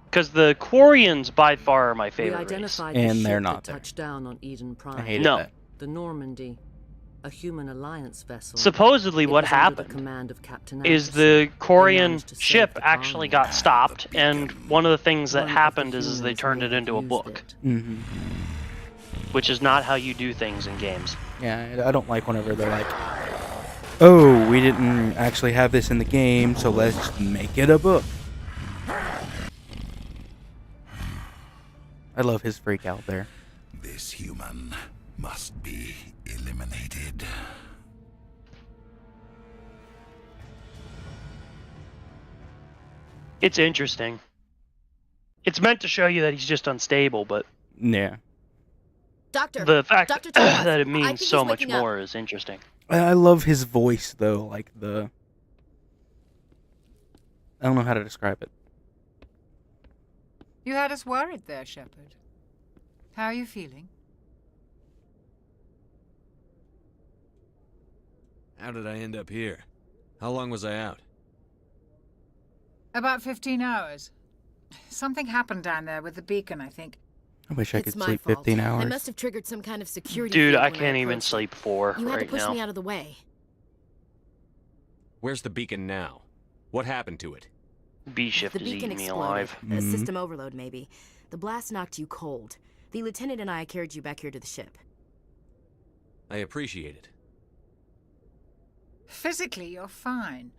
Speaker 1: Because the Quarians by far are my
Speaker 3: We
Speaker 1: favorite race.
Speaker 3: identified
Speaker 2: And
Speaker 3: the
Speaker 2: they're
Speaker 3: ship
Speaker 2: not
Speaker 3: that
Speaker 2: there.
Speaker 3: touched down on Eden Prime.
Speaker 2: I hated that.
Speaker 3: The Normandy, a human alliance vessel.
Speaker 1: Supposedly
Speaker 3: It
Speaker 1: what
Speaker 3: was under the
Speaker 1: happened
Speaker 3: command of Captain
Speaker 1: is
Speaker 3: Anderson.
Speaker 1: the Quarian
Speaker 3: managed to save
Speaker 1: ship
Speaker 3: the
Speaker 1: actually
Speaker 3: colony.
Speaker 1: got stopped, and one of the things that
Speaker 3: One of the
Speaker 1: happened is they
Speaker 3: humans
Speaker 1: turned
Speaker 3: may
Speaker 1: it
Speaker 3: have
Speaker 1: into a
Speaker 3: used
Speaker 1: book.
Speaker 3: it.
Speaker 1: Which is not how you do things in games.
Speaker 2: Yeah, I don't like whenever they're like, Oh, we didn't actually have this in the game, so let's make it a book. I love his freak out there.
Speaker 17: This human must be eliminated.
Speaker 1: It's interesting. It's meant to show you that he's just unstable, but
Speaker 2: Yeah.
Speaker 13: Doctor,
Speaker 1: the fact
Speaker 13: Dr. Tomas,
Speaker 1: that it
Speaker 13: I
Speaker 1: means
Speaker 13: think
Speaker 1: so
Speaker 13: he's
Speaker 1: much
Speaker 13: waking up.
Speaker 1: more is interesting.
Speaker 2: I love his voice, though. Like, I don't know how to describe it.
Speaker 11: You had us worried there, Shepard. How are you feeling?
Speaker 9: How did I end up here? How long was I out?
Speaker 11: About 15 hours. Something happened down there with the beacon, I think.
Speaker 2: I wish I
Speaker 13: It's
Speaker 2: could
Speaker 13: my
Speaker 2: sleep
Speaker 13: fault.
Speaker 2: 15
Speaker 13: I
Speaker 2: hours.
Speaker 13: must have triggered some kind of security.
Speaker 1: Dude,
Speaker 13: field
Speaker 1: I
Speaker 13: when
Speaker 1: can't even
Speaker 13: approached
Speaker 1: sleep 4
Speaker 13: You had to
Speaker 1: right
Speaker 13: push
Speaker 1: now.
Speaker 13: me out of the way.
Speaker 9: Where's the beacon now? What happened to it?
Speaker 1: B shift
Speaker 13: The
Speaker 1: is
Speaker 13: beacon
Speaker 1: eating me
Speaker 13: exploded.
Speaker 1: alive.
Speaker 13: A system overload, maybe. The blast knocked you cold. The lieutenant and I carried you back here to the ship.
Speaker 9: I appreciate it.
Speaker 11: Physically, you're fine.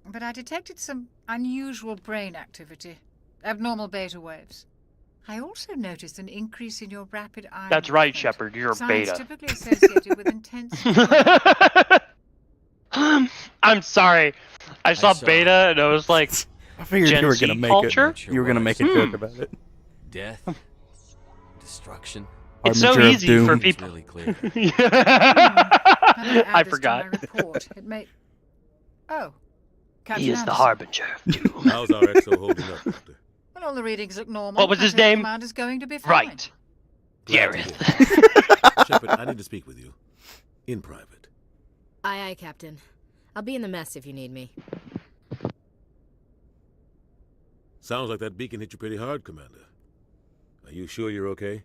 Speaker 11: But I detected some unusual brain activity. Abnormal beta waves. I also noticed an increase in your rapid eye
Speaker 1: That's right,
Speaker 11: movement.
Speaker 1: Shepard. You're a
Speaker 11: Signs
Speaker 1: beta.
Speaker 11: typically associated with intense.
Speaker 1: I'm sorry. I saw beta and I was like,
Speaker 2: I figured
Speaker 1: Gen
Speaker 2: you were
Speaker 1: Z
Speaker 2: gonna make
Speaker 1: culture?
Speaker 2: it. You were gonna make a joke about it.
Speaker 9: Death? Destruction?
Speaker 1: It's so
Speaker 2: Harbinger of
Speaker 1: easy for
Speaker 2: doom.
Speaker 9: It's
Speaker 1: people.
Speaker 9: really clear.
Speaker 1: I forgot.
Speaker 11: To my report. It may. Oh, Captain
Speaker 1: He is the
Speaker 11: Anderson.
Speaker 1: harbinger of doom.
Speaker 6: How's our XO holding up, Doctor?
Speaker 11: Well, all the readings look normal.
Speaker 1: What was his
Speaker 11: I take
Speaker 1: name?
Speaker 11: Command is going to be fine.
Speaker 1: Right.
Speaker 6: Glad to
Speaker 1: Gareth.
Speaker 6: hear it. Shepard, I need to speak with you. In private.
Speaker 13: Aye, aye, Captain. I'll be in the mess if you need me.
Speaker 6: Sounds like that beacon hit you pretty hard, Commander. Are you sure you're okay?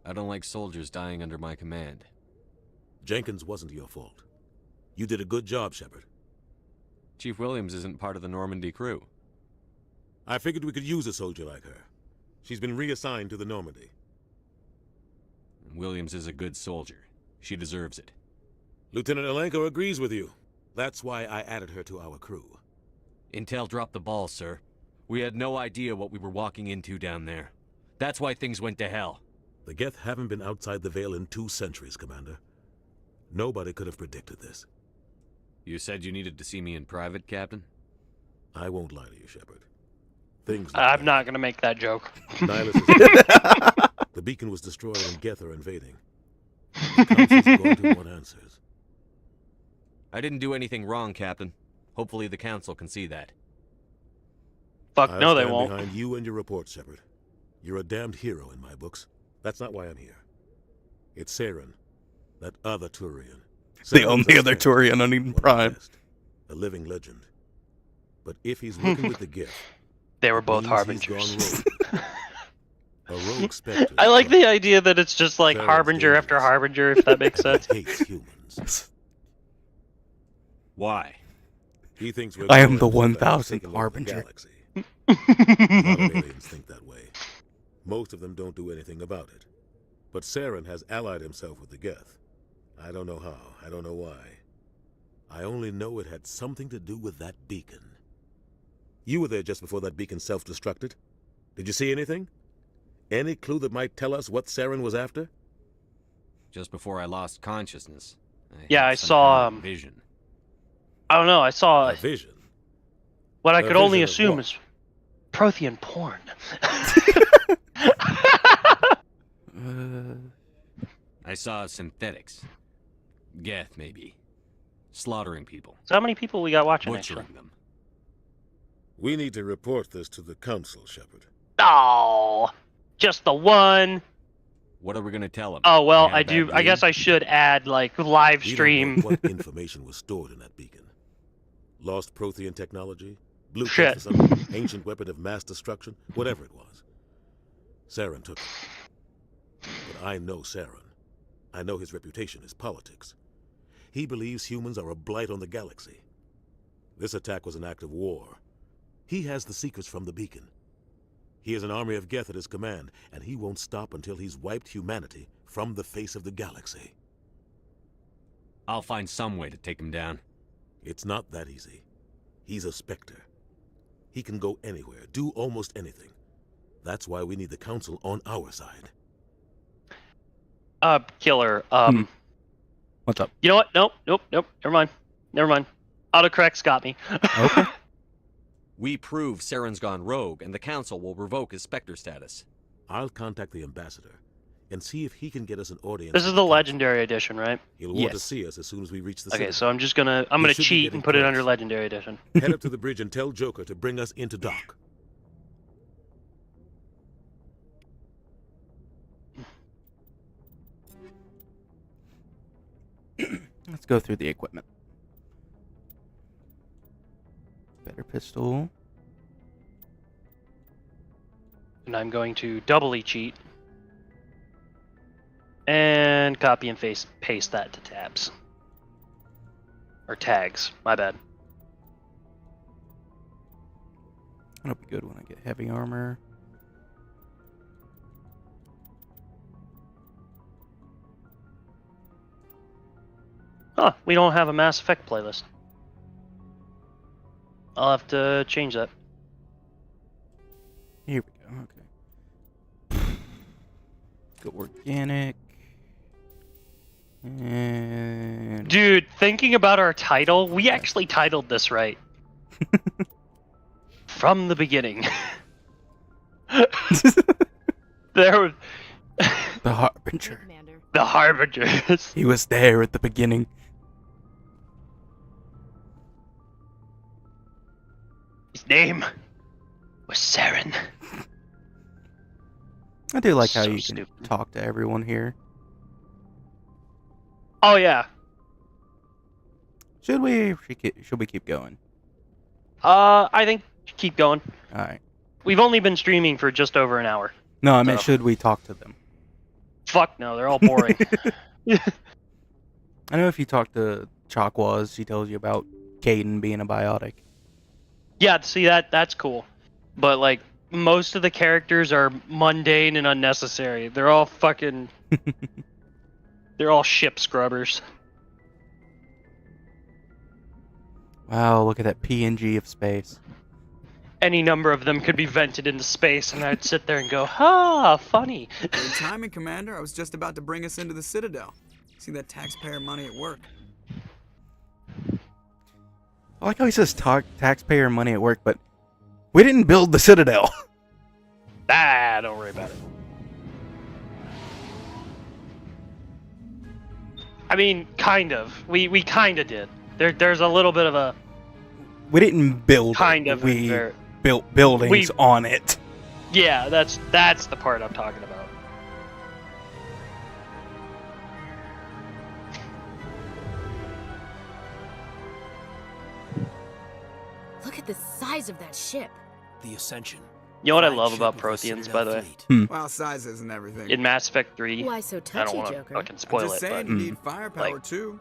Speaker 9: I don't like soldiers dying under my command.
Speaker 6: Jenkins wasn't your fault. You did a good job, Shepard.
Speaker 9: Chief Williams isn't part of the Normandy crew.
Speaker 6: I figured we could use a soldier like her. She's been reassigned to the Normandy.
Speaker 9: Williams is a good soldier. She deserves it.
Speaker 6: Lieutenant Alenko agrees with you. That's why I added her to our crew.
Speaker 9: Intel dropped the ball, sir. We had no idea what we were walking into down there. That's why things went to hell.
Speaker 6: The Geth haven't been outside the Veil in 2 centuries, Commander. Nobody could have predicted this.
Speaker 9: You said you needed to see me in private, Captain?
Speaker 6: I won't lie to you, Shepard. Things.
Speaker 1: I'm not going to make that joke.
Speaker 6: Nihilus is The beacon was destroyed and Geth are invading. The Council's going to want answers.
Speaker 9: I didn't do anything wrong, Captain. Hopefully the Council can see that.
Speaker 1: Fuck, no, they
Speaker 6: stand
Speaker 1: won't.
Speaker 6: behind you and your report, Shepard. You're a damned hero in my books. That's not why I'm here. It's Saren, that other Turian.
Speaker 2: The
Speaker 6: Saren's
Speaker 2: only
Speaker 6: a
Speaker 2: other
Speaker 6: saint,
Speaker 2: Turian on Eden
Speaker 6: one of the
Speaker 2: Prime.
Speaker 6: best, a living legend. But if he's working with the Geth,
Speaker 1: They were
Speaker 6: it
Speaker 1: both
Speaker 6: means
Speaker 1: harbingers.
Speaker 6: he's gone rogue. A rogue Spectre.
Speaker 1: I like the idea that it's just like
Speaker 6: Saren's
Speaker 1: harbinger after
Speaker 6: dangerous.
Speaker 1: harbinger, if that makes sense.
Speaker 6: Hates humans.
Speaker 9: Why?
Speaker 6: He thinks we're
Speaker 2: I am the
Speaker 6: going too fast,
Speaker 2: 1000th
Speaker 6: taking over the
Speaker 2: harbinger.
Speaker 6: galaxy. A lot of aliens think that way. Most of them don't do anything about it. But Saren has allied himself with the Geth. I don't know how. I don't know why. I only know it had something to do with that beacon. You were there just before that beacon self-destructed. Did you see anything? Any clue that might tell us what Saren was after?
Speaker 9: Just before I lost consciousness.
Speaker 1: Yeah,
Speaker 9: had
Speaker 1: I
Speaker 9: some
Speaker 1: saw,
Speaker 9: kind of vision.
Speaker 1: I don't know, I saw
Speaker 6: A vision.
Speaker 1: what I
Speaker 6: A
Speaker 1: could only
Speaker 6: vision of
Speaker 1: assume
Speaker 6: what?
Speaker 1: is Prothean porn.
Speaker 9: I saw synthetics. Geth, maybe. Slaughtering people.
Speaker 1: So how many people we got watching
Speaker 9: Butchering
Speaker 1: actually?
Speaker 9: them.
Speaker 6: We need to report this to the Council, Shepard.
Speaker 1: Oh, just the one.
Speaker 9: What are we gonna tell them?
Speaker 1: Oh well,
Speaker 9: I had a
Speaker 1: I do.
Speaker 9: bad
Speaker 1: I guess
Speaker 9: dream?
Speaker 1: I should add like live
Speaker 6: We don't
Speaker 1: stream.
Speaker 6: know what information was stored in that beacon. Lost Prothean technology? Blueprint
Speaker 1: Shit.
Speaker 6: for some ancient weapon of mass destruction? Whatever it was. Saren took it. But I know Saren. I know his reputation is politics. He believes humans are a blight on the galaxy. This attack was an act of war. He has the secrets from the beacon. He has an army of Geth at his command, and he won't stop until he's wiped humanity from the face of the galaxy.
Speaker 9: I'll find some way to take him down.
Speaker 5: It's not that easy. He's a Spectre. He can go anywhere, do almost anything. That's why we need the Council on our side.
Speaker 1: Killer,
Speaker 2: What's up?
Speaker 1: You know what? Nope. Never mind. Autocorrect's got me.
Speaker 2: Okay.
Speaker 9: We prove Saren's gone rogue, and the Council will revoke his Spectre status.
Speaker 5: I'll contact the Ambassador and see if he can get us an audience.
Speaker 1: This is the Legendary Edition, right?
Speaker 5: He'll want to see us as soon as we reach the
Speaker 1: Okay,
Speaker 5: city.
Speaker 1: so I'm gonna
Speaker 5: should be
Speaker 1: cheat
Speaker 5: getting
Speaker 1: and put it
Speaker 5: close.
Speaker 1: under Legendary Edition.
Speaker 5: Head up to the bridge and tell Joker to bring us into dock.
Speaker 2: Let's go through the equipment. Better pistol.
Speaker 1: And I'm going to doubly cheat. And copy and paste that to tabs. Or tags, my bad.
Speaker 2: That'll be good when I get heavy armor.
Speaker 1: Huh, we don't have a Mass Effect playlist. I'll have to change that.
Speaker 2: Here we go, okay. Go organic. And...
Speaker 1: Dude, thinking about our title, we actually titled this right. From the beginning. There were...
Speaker 2: The Harbinger.
Speaker 1: The Harbingers.
Speaker 2: He was there at the beginning.
Speaker 1: His name was Saren.
Speaker 2: I do like how
Speaker 1: So
Speaker 2: you can
Speaker 1: stupid.
Speaker 2: talk to everyone here.
Speaker 1: Oh yeah.
Speaker 2: Should we keep going?
Speaker 1: I think keep going.
Speaker 2: Alright.
Speaker 1: We've only been streaming for just over an hour.
Speaker 2: No, I meant
Speaker 1: So-
Speaker 2: should we talk to them?
Speaker 1: Fuck no, they're all boring.
Speaker 2: I know if you talk to Chakwas, she tells you about Caden being a biotic.
Speaker 1: Yeah, see that's cool. But like most of the characters are mundane and unnecessary. They're all fucking they're all ship scrubbers.
Speaker 2: Wow, look at that PNG of space.
Speaker 1: Any number of them could be vented into space and I'd sit there and go, "Ha, funny."
Speaker 7: Good timing, Commander. I was just about to bring us into the Citadel. See that taxpayer money at work.
Speaker 2: I like how he says taxpayer money at work, but we didn't build the Citadel.
Speaker 1: Don't worry about it. I mean, kind of. We kind of did. There's a little bit of a
Speaker 2: We didn't build
Speaker 1: kind
Speaker 2: it.
Speaker 1: of.
Speaker 2: We built buildings on it.
Speaker 1: Yeah, that's the part I'm talking about.
Speaker 13: Look at the size of that ship.
Speaker 15: The Ascension.
Speaker 1: You know what I love about Protheans, by the way?
Speaker 7: Well, size isn't everything.
Speaker 1: In Mass Effect 3,
Speaker 13: Why so
Speaker 1: I
Speaker 13: touchy,
Speaker 1: don't want to
Speaker 13: Joker?
Speaker 1: fucking spoil
Speaker 7: I'm just
Speaker 1: it,
Speaker 7: saying,
Speaker 1: but
Speaker 7: you need firepower too.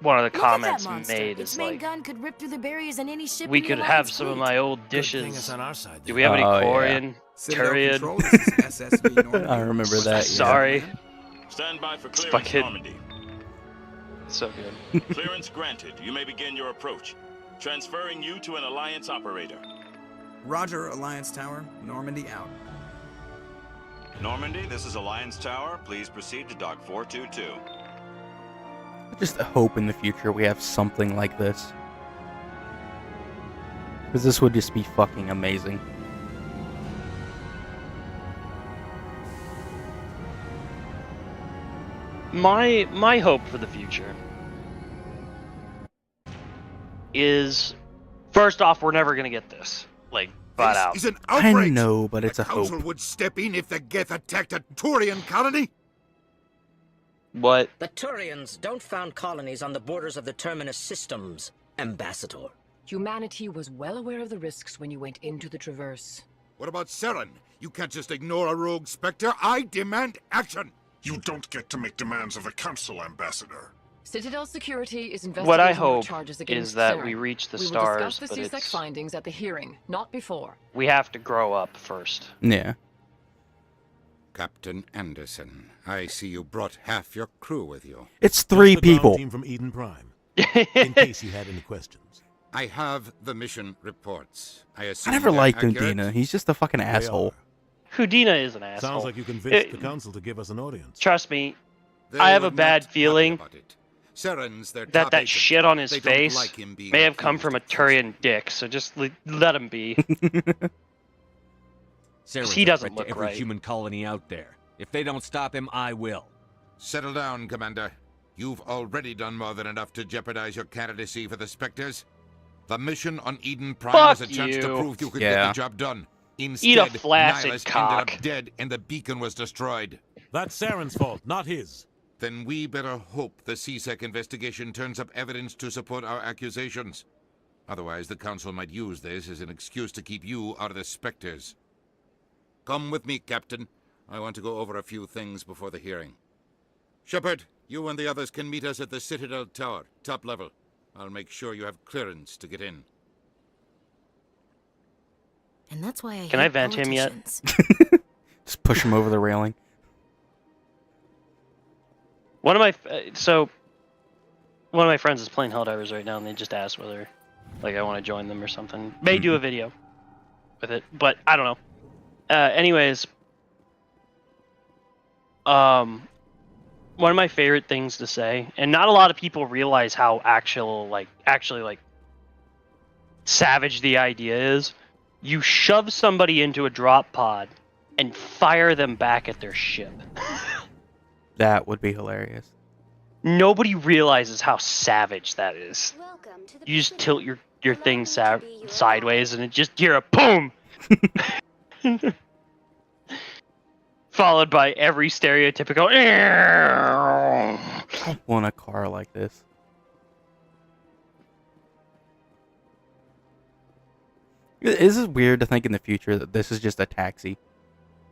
Speaker 1: one of the
Speaker 13: Look at that
Speaker 1: comments
Speaker 13: monster.
Speaker 1: made
Speaker 13: Its
Speaker 1: is
Speaker 13: main
Speaker 1: like,
Speaker 13: gun could rip through the barriers in any ship
Speaker 1: we
Speaker 13: in the
Speaker 1: could have
Speaker 13: Alliance
Speaker 1: some of
Speaker 13: fleet.
Speaker 1: my old
Speaker 15: Good thing
Speaker 1: dishes.
Speaker 15: it's on our side,
Speaker 1: Do
Speaker 15: then.
Speaker 1: we have any
Speaker 2: Oh, yeah.
Speaker 1: Corian?
Speaker 7: Citadel
Speaker 1: Turian?
Speaker 7: Control, this is SSV Normandy.
Speaker 2: I remember that. Yeah.
Speaker 1: Sorry.
Speaker 20: Stand by for
Speaker 1: It's
Speaker 20: clearance,
Speaker 1: fucking
Speaker 20: Normandy.
Speaker 1: so good.
Speaker 20: Clearance granted. You may begin your approach. Transferring you to an Alliance operator.
Speaker 7: Roger, Alliance Tower. Normandy out.
Speaker 12: Normandy, this is Alliance Tower. Please proceed to Dock 422.
Speaker 2: I just hope in the future we have something like this. Because this would just be fucking amazing.
Speaker 1: My hope for the future is, first off, we're never gonna get this. Like, flat out.
Speaker 17: This is an
Speaker 2: I
Speaker 17: outrage.
Speaker 2: know, but it's
Speaker 17: the
Speaker 2: a hope.
Speaker 17: Council would step in if the Geth attacked a Turian colony.
Speaker 1: What?
Speaker 21: The Turians don't found colonies on the borders of the Terminus systems, Ambassador.
Speaker 22: Humanity was well aware of the risks when you went into the Traverse.
Speaker 17: What about Saren? You can't just ignore a rogue Spectre. I demand action.
Speaker 23: You don't get to make demands of the Council, Ambassador.
Speaker 22: Citadel Security is investigating
Speaker 1: What I
Speaker 22: your
Speaker 1: hope
Speaker 22: charges against
Speaker 1: is that
Speaker 22: Saren.
Speaker 1: we reach the
Speaker 22: We will
Speaker 1: stars,
Speaker 22: discuss the
Speaker 1: but
Speaker 22: CSEC findings at the hearing, not before.
Speaker 1: we have to grow up first.
Speaker 2: Yeah.
Speaker 4: Captain Anderson, I see you brought half your crew with you.
Speaker 2: It's 3
Speaker 5: Just the ground
Speaker 2: people.
Speaker 5: team from Eden Prime. In case you had any questions.
Speaker 4: I have the mission reports. I assume
Speaker 2: I never
Speaker 4: they're
Speaker 2: liked
Speaker 4: accurate?
Speaker 2: Undina. He's just a fucking asshole.
Speaker 1: Houdina is an asshole.
Speaker 5: Sounds like you convinced the council to give us an audience.
Speaker 1: Trust me,
Speaker 4: They
Speaker 1: I have a
Speaker 4: would
Speaker 1: bad
Speaker 4: not
Speaker 1: feeling
Speaker 4: worry about it. Saren's their
Speaker 1: that
Speaker 4: top
Speaker 1: that
Speaker 4: agent.
Speaker 1: shit on his
Speaker 4: They don't
Speaker 1: face
Speaker 4: like him being
Speaker 1: may have come
Speaker 4: accused
Speaker 1: from a
Speaker 4: of
Speaker 1: Turian dick, so just let him be.
Speaker 9: Saren's
Speaker 1: He
Speaker 9: a
Speaker 1: doesn't
Speaker 9: threat to
Speaker 1: look
Speaker 9: every
Speaker 1: right.
Speaker 9: human colony out there. If they don't stop him, I will.
Speaker 4: Settle down, Commander. You've already done more than enough to jeopardize your candidacy for the Spectres. The mission on Eden Prime
Speaker 1: Fuck
Speaker 4: was a chance to
Speaker 1: you.
Speaker 4: prove you could
Speaker 2: Yeah.
Speaker 4: get the job done. Instead,
Speaker 1: Eat a flaccid
Speaker 4: Nihilus
Speaker 1: cock.
Speaker 4: ended up dead and the beacon was destroyed.
Speaker 5: That's Saren's fault, not his.
Speaker 4: Then we better hope the CSEC investigation turns up evidence to support our accusations. Otherwise, the Council might use this as an excuse to keep you out of the Spectres. Come with me, Captain. I want to go over a few things before the hearing. Shepard, you and the others can meet us at the Citadel Tower, top level. I'll make sure you have clearance to get in.
Speaker 13: And that's why I
Speaker 1: Can
Speaker 13: hate
Speaker 1: I vent him yet?
Speaker 13: politicians.
Speaker 2: Just push him over the railing.
Speaker 1: One of my friends is playing Helldivers right now, and they just asked whether, like, I want to join them or something. May do a video with it, but I don't know. Anyways, one of my favorite things to say, and not a lot of people realize how actually savage the idea is. You shove somebody into a drop pod and fire them back at their ship.
Speaker 2: That would be hilarious.
Speaker 1: Nobody realizes how savage that is. You just tilt your thing sideways and it just hear a boom! Followed by every stereotypical
Speaker 2: I want a car like this. This is weird to think in the future that this is just a taxi.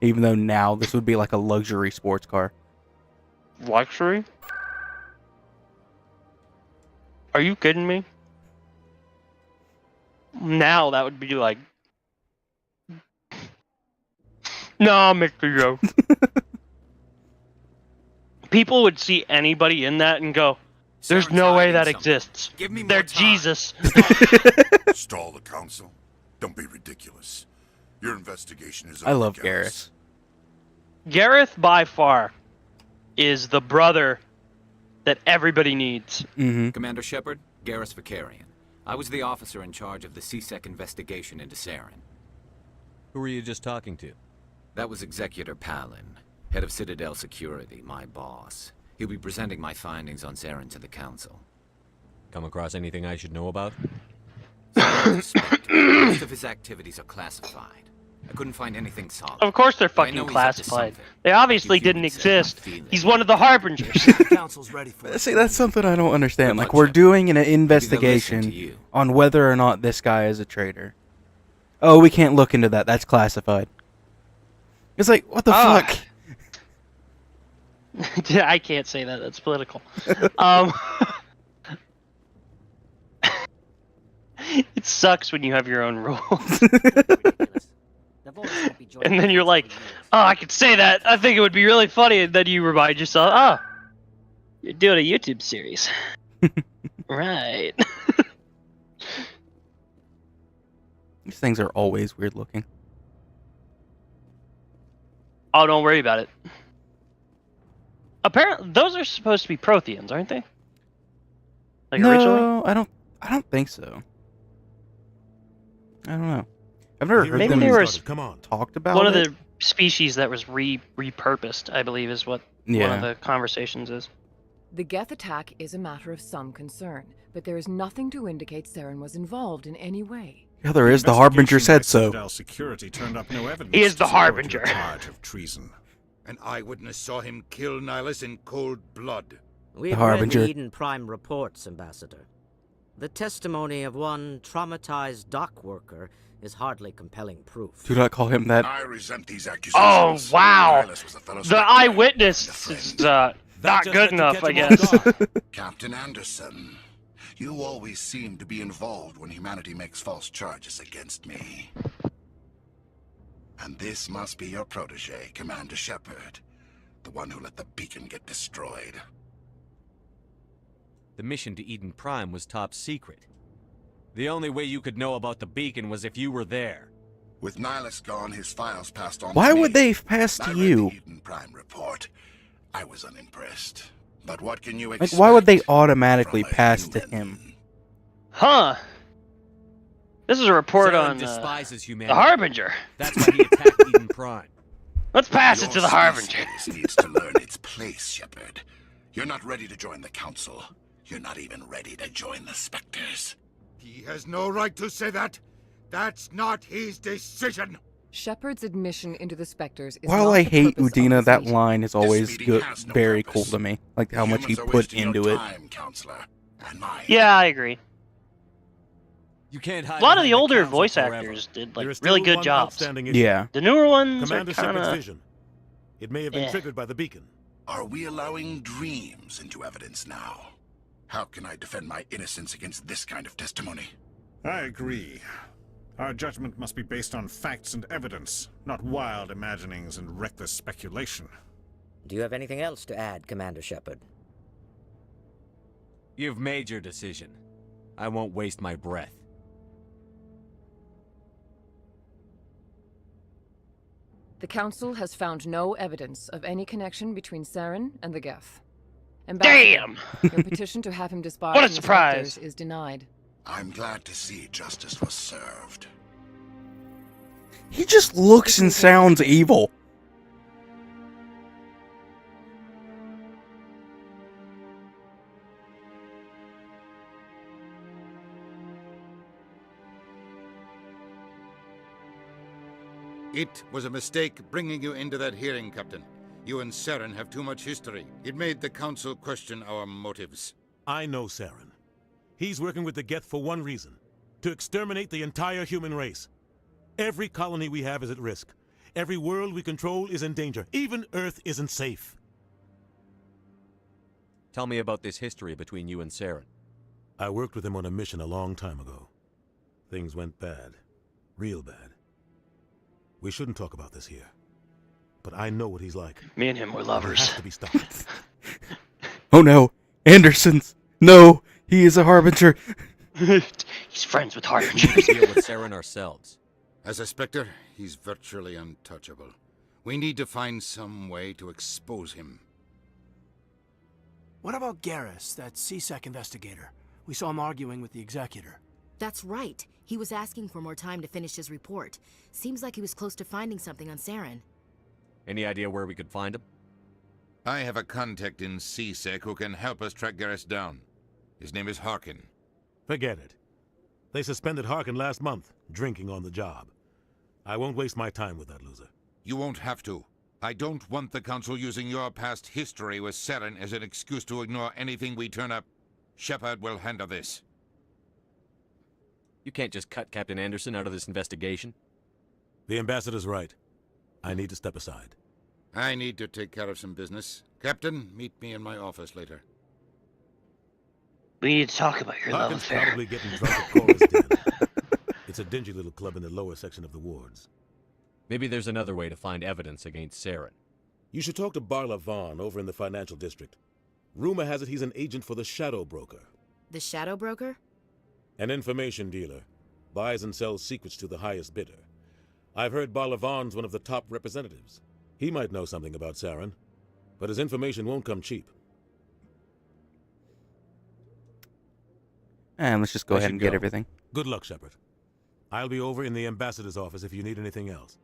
Speaker 2: Even though now this would be like a luxury sports car.
Speaker 1: luxury? Are you kidding me? Now that would be like, no, Mr. Joe. People would see anybody in that and go, "There's no way that exists. They're Jesus."
Speaker 23: Stall the council. Don't be ridiculous. Your investigation is
Speaker 2: I
Speaker 23: over,
Speaker 2: love
Speaker 23: Garrus.
Speaker 1: Gareth, by far, is the brother that everybody needs.
Speaker 8: Commander Shepard, Garrus Vakarian. I was the officer in charge of the CSEC investigation into Saren.
Speaker 9: Who were you just talking to?
Speaker 8: That was Executor Palin, head of Citadel Security, my boss. He'll be presenting my findings on Saren to the Council.
Speaker 9: Come across anything I should know about?
Speaker 8: Most of his activities are classified. I couldn't find anything solid.
Speaker 1: Of course they're
Speaker 8: But I
Speaker 1: fucking
Speaker 8: know he's up to
Speaker 1: classified.
Speaker 8: something.
Speaker 1: They obviously didn't exist. He's one of the Harbingers.
Speaker 15: Council's ready for it.
Speaker 2: See, that's something I don't understand. Like, we're doing an investigation on whether or not this guy is a traitor. Oh, we can't look into that. That's classified. It's like, what the fuck?
Speaker 1: I can't say that. That's political. It sucks when you have your own rules. And then you're like, oh, I could say that. I think it would be really funny. And then you remind yourself, oh, you're doing a YouTube series. Right.
Speaker 2: These things are always weird looking.
Speaker 1: Oh, don't worry about it. Apparently, those are supposed to be Protheans, aren't they? Like originally?
Speaker 2: No, I don't think so. I don't know. I've never heard
Speaker 1: Maybe
Speaker 2: them
Speaker 1: they were
Speaker 2: talked about
Speaker 1: one of
Speaker 2: it.
Speaker 1: the species that was repurposed, I believe, is what one
Speaker 2: Yeah.
Speaker 1: of the conversations is.
Speaker 22: The Geth attack is a matter of some concern, but there is nothing to indicate Saren was involved in any way.
Speaker 2: Yeah, there is. The Harbinger said so.
Speaker 12: Citadel Security turned up no evidence.
Speaker 1: He is the
Speaker 12: to support
Speaker 1: Harbinger.
Speaker 12: your charge of treason.
Speaker 4: An eyewitness saw him kill Nihilus in cold blood.
Speaker 21: We've read the Eden Prime reports, Ambassador. The testimony of one traumatized dock worker is hardly compelling proof.
Speaker 2: Do not call him that.
Speaker 23: I resent these
Speaker 1: Oh,
Speaker 23: accusations.
Speaker 1: wow.
Speaker 23: Nihilus was a fellow
Speaker 1: The
Speaker 23: Spectre
Speaker 1: eyewitness is not good enough, I guess.
Speaker 23: Captain Anderson, you always seem to be involved when humanity makes false charges against me.
Speaker 17: And this must be your protege, Commander Shepard. The one who let the beacon get destroyed.
Speaker 9: The mission to Eden Prime was top secret. The only way you could know about the beacon was if you were there.
Speaker 17: With Nihilus gone, his files passed on
Speaker 2: Why
Speaker 17: to me.
Speaker 2: would they pass
Speaker 17: I
Speaker 2: to
Speaker 17: read
Speaker 2: you?
Speaker 17: the Eden Prime report. I was unimpressed. But what can you
Speaker 2: Like,
Speaker 17: expect?
Speaker 2: why would they automatically pass to him?
Speaker 1: Huh. This is a report
Speaker 9: Saren
Speaker 1: on
Speaker 9: despises
Speaker 1: the
Speaker 9: humanity.
Speaker 1: Harbinger.
Speaker 9: That's why he attacked Eden Prime.
Speaker 1: Let's pass it
Speaker 17: Your
Speaker 1: to the Harbinger.
Speaker 17: species needs to learn its place, Shepard. You're not ready to join the Council. You're not even ready to join the Spectres.
Speaker 23: He has no right to say that. That's not his decision.
Speaker 22: Shepard's admission into the Spectres is
Speaker 2: While
Speaker 22: not
Speaker 2: I
Speaker 22: the
Speaker 2: hate
Speaker 22: purpose of
Speaker 2: Udina,
Speaker 22: this
Speaker 2: that
Speaker 22: meeting.
Speaker 2: line is always
Speaker 17: meeting
Speaker 2: good,
Speaker 17: has no
Speaker 2: very
Speaker 17: purpose.
Speaker 2: cool to me. Like how much he
Speaker 17: Humans are
Speaker 2: put
Speaker 17: wasting your
Speaker 2: into it.
Speaker 17: time, Counselor, and mine.
Speaker 1: Yeah, I agree.
Speaker 9: You can't hide
Speaker 1: A lot of
Speaker 9: behind
Speaker 1: the older
Speaker 9: Council
Speaker 1: voice
Speaker 9: forever.
Speaker 1: actors did
Speaker 5: There
Speaker 1: like
Speaker 5: is still
Speaker 1: really good
Speaker 5: one
Speaker 1: jobs.
Speaker 5: outstanding issue.
Speaker 2: Yeah.
Speaker 1: The newer ones
Speaker 5: Commander
Speaker 1: are
Speaker 5: Shepard's
Speaker 1: kind of.
Speaker 5: vision. It may have been triggered by the beacon.
Speaker 17: Are we allowing dreams into evidence now? How can I defend my innocence against this kind of testimony?
Speaker 12: I agree. Our judgment must be based on facts and evidence, not wild imaginings and reckless speculation.
Speaker 21: Do you have anything else to add, Commander Shepard?
Speaker 9: You've made your decision. I won't waste my breath.
Speaker 22: The Council has found no evidence of any connection between Saren and the Geth. Ambassador, your petition to have him disbarred
Speaker 1: What a
Speaker 22: from the
Speaker 1: surprise.
Speaker 22: Spectres is denied.
Speaker 17: I'm glad to see justice was served.
Speaker 2: He just looks and sounds evil.
Speaker 4: It was a mistake bringing you into that hearing, Captain. You and Saren have too much history. It made the Council question our motives.
Speaker 5: I know Saren. He's working with the Geth for one reason. To exterminate the entire human race. Every colony we have is at risk. Every world we control is in danger. Even Earth isn't safe.
Speaker 9: Tell me about this history between you and Saren.
Speaker 5: I worked with him on a mission a long time ago. Things went bad. Real bad. We shouldn't talk about this here. But I know what he's like.
Speaker 1: Me and him were
Speaker 5: He
Speaker 1: lovers.
Speaker 5: has to be stopped.
Speaker 2: Oh no, Anderson's. No, he is a Harbinger.
Speaker 1: He's friends with
Speaker 9: We
Speaker 1: Harbingers.
Speaker 9: deal with Saren ourselves.
Speaker 4: As a Spectre, he's virtually untouchable. We need to find some way to expose him.
Speaker 15: What about Garrus, that CSEC investigator? We saw him arguing with the Executor.
Speaker 13: That's right. He was asking for more time to finish his report. Seems like he was close to finding something on Saren.
Speaker 9: Any idea where we could find him?
Speaker 4: I have a contact in CSEC who can help us track Garrus down. His name is Harkin.
Speaker 5: Forget it. They suspended Harkin last month, drinking on the job. I won't waste my time with that loser.
Speaker 4: You won't have to. I don't want the Council using your past history with Saren as an excuse to ignore anything we turn up. Shepard will handle this.
Speaker 9: You can't just cut Captain Anderson out of this investigation.
Speaker 5: The ambassador's right. I need to step aside.
Speaker 4: I need to take care of some business. Captain, meet me in my office later.
Speaker 1: We need to talk about your love
Speaker 5: Harkin's
Speaker 1: affair.
Speaker 5: probably getting drunk at Cora's Den. It's a dingy little club in the lower section of the wards.
Speaker 9: Maybe there's another way to find evidence against Saren.
Speaker 5: You should talk to Barla Vaughn over in the financial district. Rumor has it he's an agent for the Shadow Broker.
Speaker 13: The Shadow Broker?
Speaker 5: An information dealer. Buys and sells secrets to the highest bidder. I've heard Barla Vaughn's one of the top representatives. He might know something about Saren, but his information won't come cheap.
Speaker 2: And let's just go
Speaker 5: I
Speaker 2: ahead
Speaker 5: should
Speaker 2: and get
Speaker 5: go.
Speaker 2: everything.
Speaker 5: Good luck, Shepard. I'll be over in the ambassador's office if you need anything else.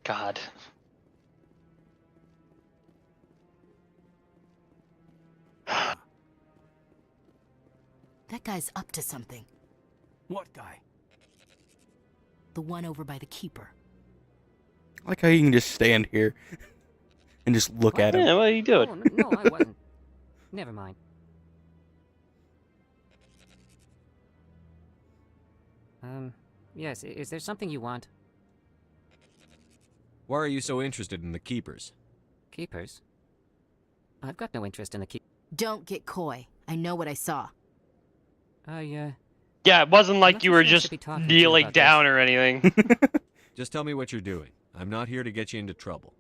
Speaker 1: God.
Speaker 13: That guy's up to something.
Speaker 15: What guy?
Speaker 13: The one over by the Keeper.
Speaker 2: I like how you can just stand here and just look at him.
Speaker 1: Yeah, what are you doing?
Speaker 10: Oh, no, I wasn't. Never mind. Yes, is there something you want?
Speaker 9: Why are you so interested in the Keepers?
Speaker 10: Keepers? I've got no interest in the keep.
Speaker 13: Don't get coy. I know what I saw.
Speaker 10: I
Speaker 1: Yeah, it wasn't like
Speaker 10: not
Speaker 1: you
Speaker 10: too
Speaker 1: were
Speaker 10: sure I should
Speaker 1: just
Speaker 10: be talking to you
Speaker 1: kneeling
Speaker 10: about this.
Speaker 1: down or anything.
Speaker 9: Just tell me what you're doing. I'm not here to get you into trouble.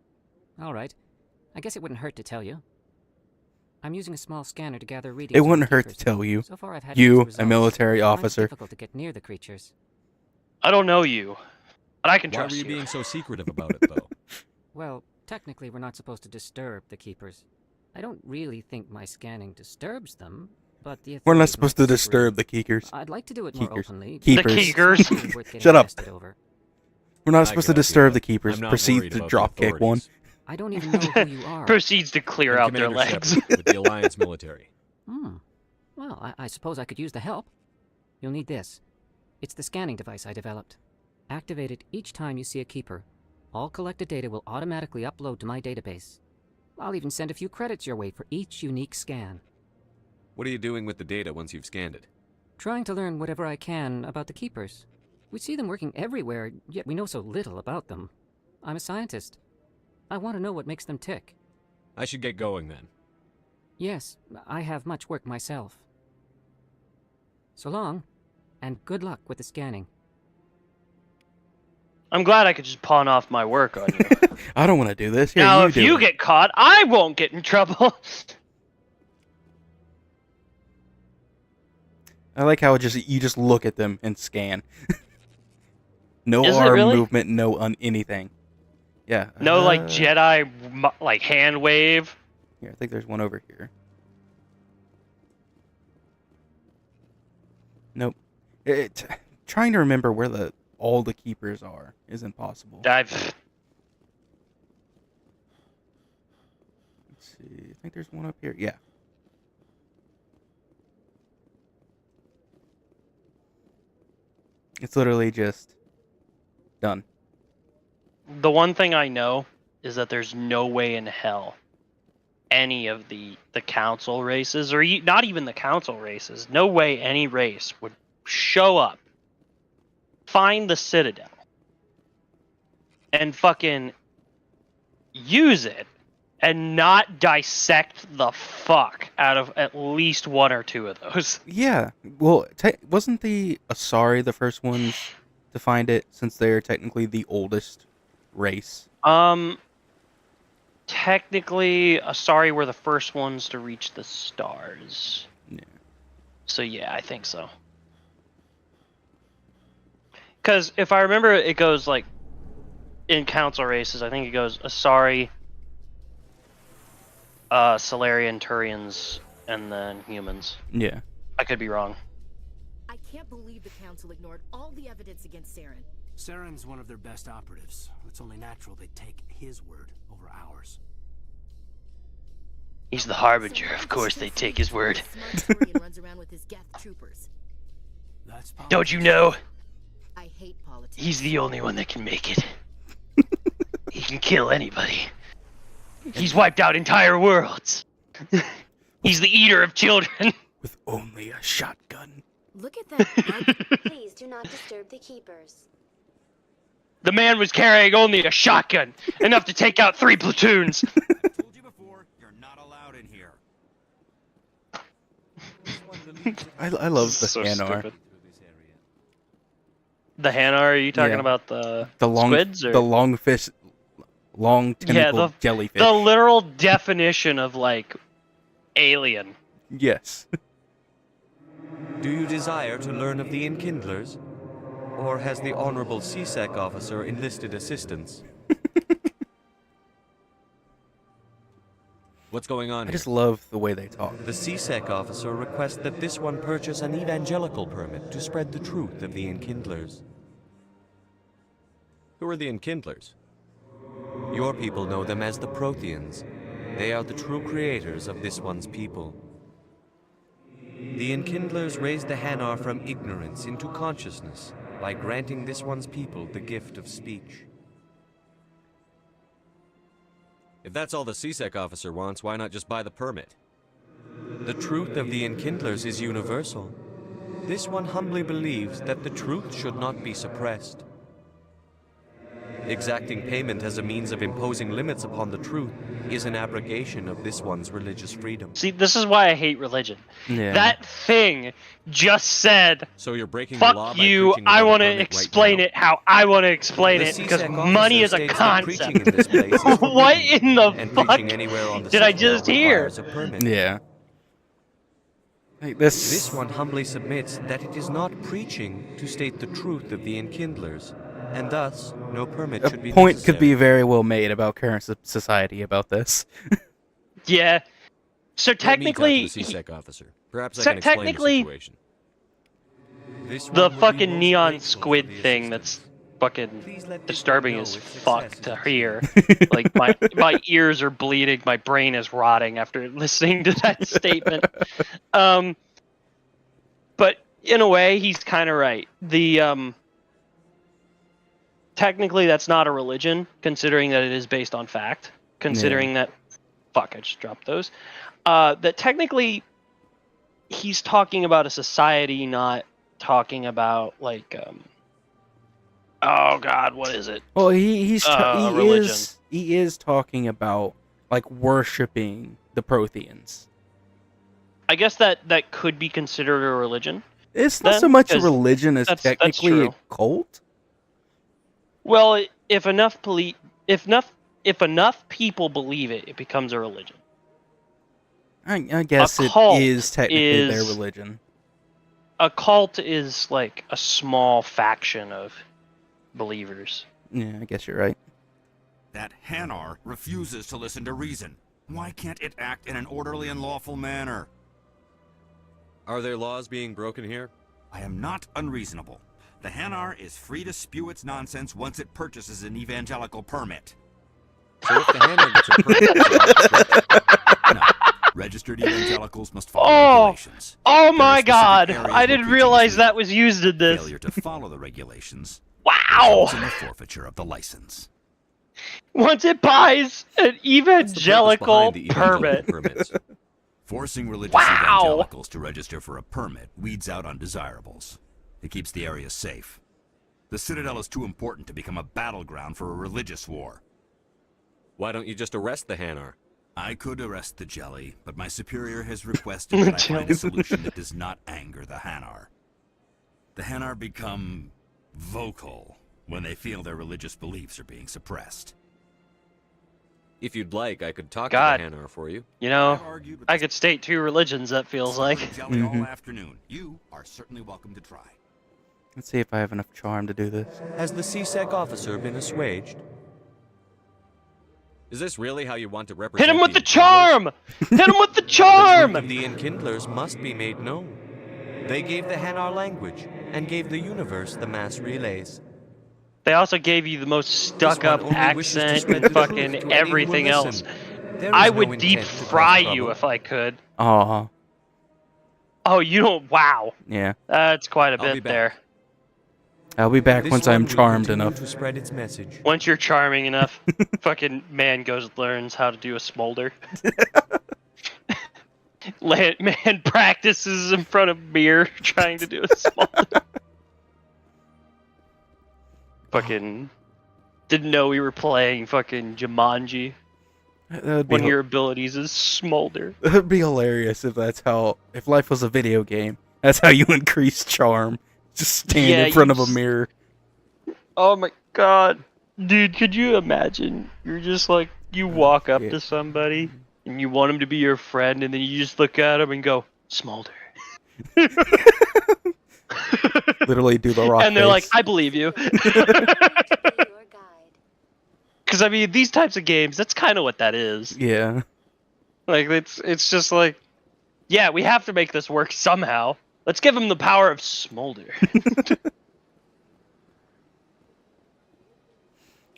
Speaker 10: All right. I guess it wouldn't hurt to tell you. I'm using a small scanner to gather readings.
Speaker 2: It
Speaker 10: on the
Speaker 2: wouldn't hurt to
Speaker 10: keepers.
Speaker 2: tell you.
Speaker 10: So far, I've had
Speaker 2: You,
Speaker 10: mixed
Speaker 2: a
Speaker 10: results.
Speaker 2: military
Speaker 10: I find it
Speaker 2: officer.
Speaker 10: difficult to get near the creatures.
Speaker 1: I don't know you, but I can
Speaker 9: Why
Speaker 1: trust
Speaker 9: were you
Speaker 1: you.
Speaker 9: being so secretive about it, though?
Speaker 10: Well, technically, we're not supposed to disturb the keepers. I don't really think my scanning disturbs them, but the
Speaker 2: We're not
Speaker 10: authorities
Speaker 2: supposed
Speaker 10: might
Speaker 2: to
Speaker 10: disagree.
Speaker 2: disturb the Keekers.
Speaker 10: I'd like to do it more
Speaker 2: Keekers.
Speaker 10: openly.
Speaker 2: Keepers.
Speaker 10: but it's not really worth getting
Speaker 2: Shut up.
Speaker 10: arrested over.
Speaker 2: We're not
Speaker 9: I
Speaker 2: supposed
Speaker 9: can
Speaker 2: to
Speaker 9: help you
Speaker 2: disturb
Speaker 9: out.
Speaker 2: the Keepers.
Speaker 9: I'm not
Speaker 2: Proceed
Speaker 9: worried
Speaker 2: to
Speaker 9: about the
Speaker 2: drop kick one.
Speaker 9: authorities.
Speaker 10: I don't even know who you are.
Speaker 1: Proceeds to clear
Speaker 9: I'm
Speaker 1: out their
Speaker 9: Commander
Speaker 1: legs.
Speaker 9: Shepard with the Alliance military.
Speaker 10: Well, I suppose I could use the help. You'll need this. It's the scanning device I developed. Activate it each time you see a keeper. All collected data will automatically upload to my database. I'll even send a few credits your way for each unique scan.
Speaker 9: What are you doing with the data once you've scanned it?
Speaker 10: Trying to learn whatever I can about the keepers. We see them working everywhere, yet we know so little about them. I'm a scientist. I want to know what makes them tick.
Speaker 9: I should get going then.
Speaker 10: Yes, I have much work myself. So long, and good luck with the scanning.
Speaker 1: I'm glad I could just pawn off my work on you.
Speaker 2: I don't want to do this. Here,
Speaker 1: Now,
Speaker 2: you
Speaker 1: if
Speaker 2: do
Speaker 1: you
Speaker 2: it.
Speaker 1: get caught, I won't get in trouble.
Speaker 2: I like how you just look at them and scan. No
Speaker 1: Is it
Speaker 2: arm
Speaker 1: really?
Speaker 2: movement, no anything. Yeah.
Speaker 1: No, like Jedi, like hand wave.
Speaker 2: Here, I think there's one over here. Nope. Trying to remember where all the keepers are is impossible.
Speaker 1: Let's
Speaker 2: see. I think there's one up here. Yeah. It's literally just done.
Speaker 1: The one thing I know is that there's no way in hell any of the council races, or not even the council races, no way any race would show up, find the Citadel, and fucking use it and not dissect the fuck out of at least one or two of those.
Speaker 2: Yeah. Well, wasn't the Asari the first ones to find it, since they are technically the oldest race?
Speaker 1: Technically, Asari were the first ones to reach the stars.
Speaker 2: Yeah.
Speaker 1: So yeah, I think so. Because if I remember, it goes like in council races. I think it goes Asari, Salarian, Turians, and then humans.
Speaker 2: Yeah.
Speaker 1: I could be wrong.
Speaker 13: I can't believe the Council ignored all the evidence against Saren.
Speaker 15: Saren's one of their best operatives. It's only natural they'd take his word over ours.
Speaker 1: He's the Harbinger. Of course they take his word.
Speaker 13: Runs around with his Geth troopers.
Speaker 1: Don't you know?
Speaker 13: I hate politics.
Speaker 1: He's the only one that can make it. He can kill anybody. He's wiped out entire worlds. He's the eater of children.
Speaker 2: With only a shotgun.
Speaker 13: Look at that.
Speaker 14: Please do not disturb the keepers.
Speaker 1: The man was carrying only a shotgun, enough to take out 3 platoons.
Speaker 12: Told you before, you're not allowed in here.
Speaker 2: I love the
Speaker 1: So
Speaker 2: Hanar.
Speaker 1: stupid. The Hanar? Are you talking
Speaker 2: Yeah.
Speaker 1: about the
Speaker 2: long
Speaker 1: squids? Or?
Speaker 2: the long fish, long tentacle
Speaker 1: the
Speaker 2: jellyfish.
Speaker 1: The literal definition of like alien.
Speaker 2: Yes.
Speaker 9: Do you desire to learn of the Enkindlers? Or has the Honorable CSEC officer enlisted assistance? What's going on
Speaker 2: I
Speaker 9: here?
Speaker 2: just love the way they talk.
Speaker 9: The CSEC officer requests that this one purchase an evangelical permit to spread the truth of the Enkindlers. Who are the Enkindlers? Your people know them as the Protheans. They are the true creators of this one's people. The Enkindlers raised the Hanar from ignorance into consciousness by granting this one's people the gift of speech. If that's all the CSEC officer wants, why not just buy the permit? The truth of the Enkindlers is universal. This one humbly believes that the truth should not be suppressed. Exacting payment as a means of imposing limits upon the truth is an abrogation of this one's religious freedom.
Speaker 1: See, this is why I hate religion.
Speaker 2: Yeah.
Speaker 1: That thing just said,
Speaker 9: So you're breaking the law
Speaker 1: fuck
Speaker 9: by
Speaker 1: you,
Speaker 9: preaching
Speaker 1: I
Speaker 9: without a
Speaker 1: want to
Speaker 9: permit right
Speaker 1: explain
Speaker 9: now.
Speaker 1: it how I want to explain
Speaker 9: The
Speaker 1: it, because
Speaker 9: CSEC
Speaker 1: money
Speaker 9: officer
Speaker 1: is a
Speaker 9: states that preaching in
Speaker 1: concept.
Speaker 9: this place is forbidden,
Speaker 1: What in the
Speaker 9: and
Speaker 1: fuck
Speaker 9: preaching anywhere on the
Speaker 1: did I
Speaker 9: Citadel
Speaker 1: just hear?
Speaker 9: requires a permit.
Speaker 2: Yeah. Like this.
Speaker 9: This one humbly submits that it is not preaching to state the truth of the Enkindlers, and thus no permit should be
Speaker 2: A point
Speaker 9: necessary.
Speaker 2: could be very well made about current society about this.
Speaker 1: Yeah. So
Speaker 9: Let me talk
Speaker 1: technically,
Speaker 9: to the CSEC officer. Perhaps I can explain
Speaker 1: technically,
Speaker 9: the situation. This
Speaker 1: the
Speaker 9: one would be
Speaker 1: fucking
Speaker 9: most
Speaker 1: neon
Speaker 9: grateful for
Speaker 1: squid
Speaker 9: the
Speaker 1: thing
Speaker 9: assistance.
Speaker 1: that's fucking disturbing as
Speaker 9: if
Speaker 1: fuck
Speaker 9: success
Speaker 1: to
Speaker 9: is
Speaker 1: hear. Like my ears are bleeding, my brain is rotting after listening to that statement. But in a way, he's kind of right. The technically that's not a religion, considering that it is based on fact. Considering that, fuck, I just dropped those. That technically, he's talking about a society, not talking about like oh god, what is it?
Speaker 2: Well, he
Speaker 1: religion.
Speaker 2: is talking about like worshiping the Protheans.
Speaker 1: I guess that could be considered a religion.
Speaker 2: It's not
Speaker 1: then,
Speaker 2: so much a
Speaker 1: 'cause
Speaker 2: religion as
Speaker 1: that's
Speaker 2: technically
Speaker 1: true.
Speaker 2: a cult.
Speaker 1: Well, if enough people believe it, it becomes a religion.
Speaker 2: I guess
Speaker 1: A
Speaker 2: it
Speaker 1: cult
Speaker 2: is technically their
Speaker 1: is-
Speaker 2: religion.
Speaker 1: A cult is like a small faction of believers.
Speaker 2: Yeah, I guess you're right.
Speaker 16: That Hanar refuses to listen to reason. Why can't it act in an orderly and lawful manner?
Speaker 9: Are there laws being broken here?
Speaker 16: I am not unreasonable. The Hanar is free to spew its nonsense once it purchases an evangelical permit.
Speaker 9: So if the Hanar gets a permit,
Speaker 16: No. Registered evangelicals must follow
Speaker 1: Oh,
Speaker 16: regulations.
Speaker 1: oh
Speaker 16: There are
Speaker 1: my
Speaker 16: specific
Speaker 1: god!
Speaker 16: areas
Speaker 1: I
Speaker 16: where
Speaker 1: didn't
Speaker 16: preaching
Speaker 1: realize
Speaker 16: is
Speaker 1: that was used in this.
Speaker 16: Failure to follow the regulations
Speaker 1: Wow!
Speaker 16: results in the forfeiture of the license.
Speaker 1: Once it buys an evangelical
Speaker 9: behind the
Speaker 1: permit.
Speaker 9: evangelical permits?
Speaker 16: Forcing religious
Speaker 1: Wow.
Speaker 16: evangelicals to register for a permit weeds out undesirables. It keeps the area safe. The Citadel is too important to become a battleground for a religious war.
Speaker 9: Why don't you just arrest the Hanar?
Speaker 16: I could arrest the Jelly, but my superior has requested that I find a solution that does not anger the Hanar. The Hanar become vocal when they feel their religious beliefs are being suppressed.
Speaker 9: If you'd like, I could talk
Speaker 1: God.
Speaker 9: to the Hanar for you.
Speaker 1: You know, I could state two religions, that feels like.
Speaker 16: Jelly all afternoon. You are certainly welcome to try.
Speaker 2: Let's see if I have enough charm to do this.
Speaker 9: Has the CSEC officer been assuaged? Is this really how you want to represent
Speaker 1: Hit him with the
Speaker 9: Enkindlers?
Speaker 1: charm! Hit him with the
Speaker 9: The
Speaker 1: charm!
Speaker 9: truth of the Enkindlers must be made known. They gave the Hanar language, and gave the universe the mass relays.
Speaker 1: They also gave you the most stuck-up
Speaker 9: only wishes to
Speaker 1: accent
Speaker 9: spread
Speaker 1: and
Speaker 9: the truth to
Speaker 1: fucking
Speaker 9: anyone
Speaker 1: everything
Speaker 9: who will
Speaker 1: else.
Speaker 9: listen. There is
Speaker 1: I
Speaker 9: no
Speaker 1: would deep
Speaker 9: intent to cause
Speaker 1: fry you
Speaker 9: trouble.
Speaker 1: if I could.
Speaker 2: Oh,
Speaker 1: Oh, you don't. Wow.
Speaker 2: yeah.
Speaker 1: That's quite a
Speaker 9: I'll be
Speaker 1: bit
Speaker 9: back.
Speaker 1: there.
Speaker 2: I'll be back
Speaker 9: This
Speaker 2: once
Speaker 9: one
Speaker 2: I'm
Speaker 9: will
Speaker 2: charmed
Speaker 9: continue
Speaker 2: enough.
Speaker 9: to spread its message.
Speaker 1: Once you're charming enough, fucking man learns how to do a smolder. Man practices in front of mirror trying to do a smolder. Fucking didn't know we were playing fucking Jumanji.
Speaker 2: That would be
Speaker 1: One of your abilities is smolder.
Speaker 2: That'd be hilarious if if life was a video game. That's how you increase charm. Just stand
Speaker 1: Yeah,
Speaker 2: in front
Speaker 1: you
Speaker 2: of a
Speaker 1: just-
Speaker 2: mirror.
Speaker 1: Oh my god. Dude, could you imagine? You're just like, you walk up to somebody and you want him to be your friend, and then you just look at him and go, smolder.
Speaker 2: Literally do the rock
Speaker 1: And they're like,
Speaker 2: face.
Speaker 1: I believe you. Because, I mean, these types of games, that's kind of what that is.
Speaker 2: Yeah.
Speaker 1: Like, it's just like, yeah, we have to make this work somehow. Let's give him the power of smolder.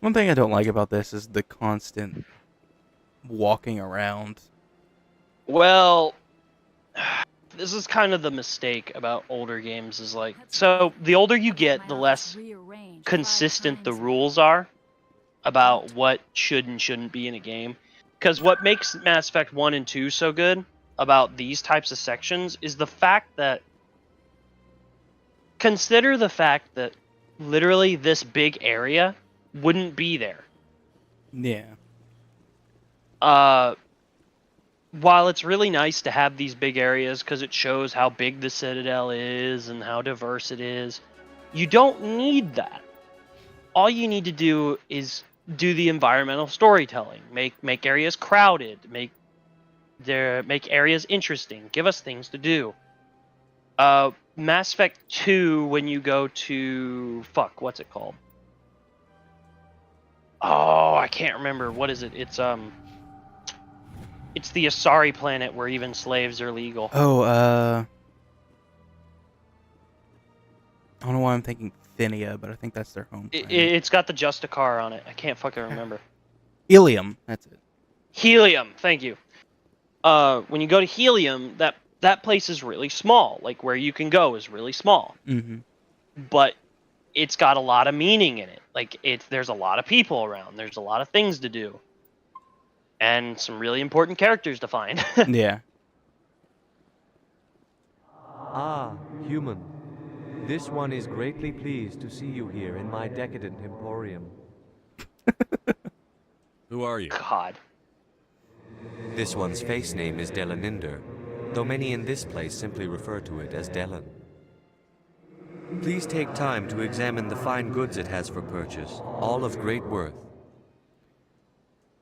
Speaker 2: One thing I don't like about this is the constant walking around.
Speaker 1: Well, this is kind of the mistake about older games is like, so the older you get, the less consistent the rules are about what should and shouldn't be in a game. Because what makes Mass Effect 1 and 2 so good about these types of sections is the fact that, consider the fact that literally this big area wouldn't be there.
Speaker 2: Yeah.
Speaker 1: While it's really nice to have these big areas because it shows how big the Citadel is and how diverse it is, you don't need that. All you need to do is do the environmental storytelling. Make areas crowded. Make areas interesting. Give us things to do. Mass Effect 2, when you go to what's it called? Oh, I can't remember. What is it? It's the Asari planet where even slaves are legal.
Speaker 2: Oh, I don't know why I'm thinking Thynia, but I think that's their home planet.
Speaker 1: It's got the Justicar on it. I can't fucking remember.
Speaker 2: Ilium, that's it.
Speaker 1: Helium, thank you. When you go to Helium, that place is really small. Like, where you can go is really small.
Speaker 2: Mm-hmm.
Speaker 1: But it's got a lot of meaning in it. Like, there's a lot of people around. There's a lot of things to do. And some really important characters to find.
Speaker 2: Yeah.
Speaker 9: Ah, human. This one is greatly pleased to see you here in my decadent emporium.
Speaker 12: Who are you?
Speaker 1: God.
Speaker 9: This one's face name is Delaninder, though many in this place simply refer to it as Delan. Please take time to examine the fine goods it has for purchase, all of great worth.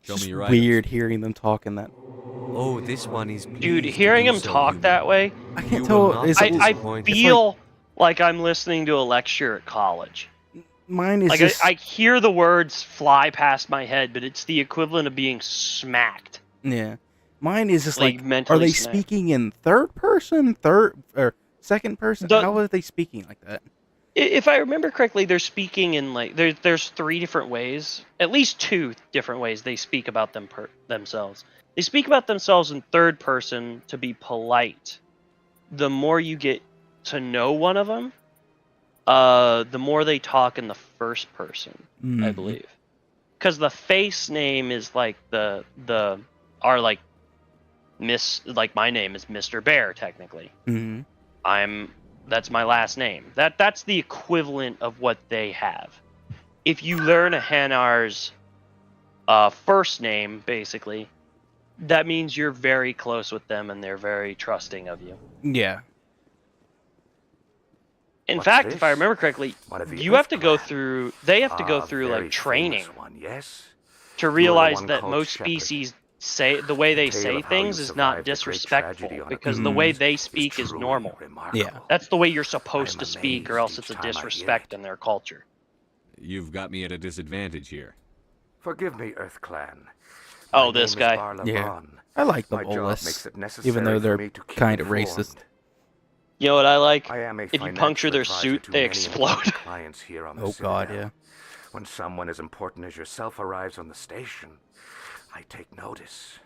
Speaker 12: Show me your
Speaker 2: weird hearing them talk in that.
Speaker 9: Oh, this one is pleased.
Speaker 1: Dude, hearing him talk that way,
Speaker 2: I can't tell.
Speaker 1: I feel like I'm listening to a lecture at college.
Speaker 2: Mine is
Speaker 1: like
Speaker 2: just...
Speaker 1: I hear the words fly past my head, but it's the equivalent of being smacked.
Speaker 2: Yeah, mine is just
Speaker 1: Like,
Speaker 2: like,
Speaker 1: mentally
Speaker 2: are they
Speaker 1: smacked.
Speaker 2: speaking in third person, or second person? How are they speaking like that?
Speaker 1: If I remember correctly, they're speaking in like there's 3 different ways, at least 2 different ways they speak about themselves. They speak about themselves in third person to be polite. The more you get to know one of them, the more they talk in the first person, I believe. Because the face name is like my name is Mr. Bear technically.
Speaker 2: Mm-hmm.
Speaker 1: That's my last name. That's the equivalent of what they have. If you learn a Hanar's first name, basically, that means you're very close with them and they're very trusting of you.
Speaker 2: Yeah.
Speaker 1: In
Speaker 3: What's
Speaker 1: fact,
Speaker 3: this?
Speaker 1: if I remember correctly, you have to go through. They have to go through like training
Speaker 3: yes?
Speaker 1: to realize that most species say the way they say things is not disrespectful because the way they speak is normal.
Speaker 2: Yeah.
Speaker 1: That's the way you're supposed to speak, or else it's a disrespect in their culture.
Speaker 12: You've got me at a disadvantage here.
Speaker 3: Forgive me, Earth Clan.
Speaker 1: Oh, this guy.
Speaker 2: Yeah. I like the Bolus, even though they're kind of racist.
Speaker 1: You know what I like?
Speaker 3: I am a
Speaker 1: If you puncture their suit, they explode.
Speaker 3: Clients here on the
Speaker 2: Oh God,
Speaker 3: Citadel.
Speaker 2: yeah.
Speaker 3: When someone as important as yourself arrives on the station, I take notice.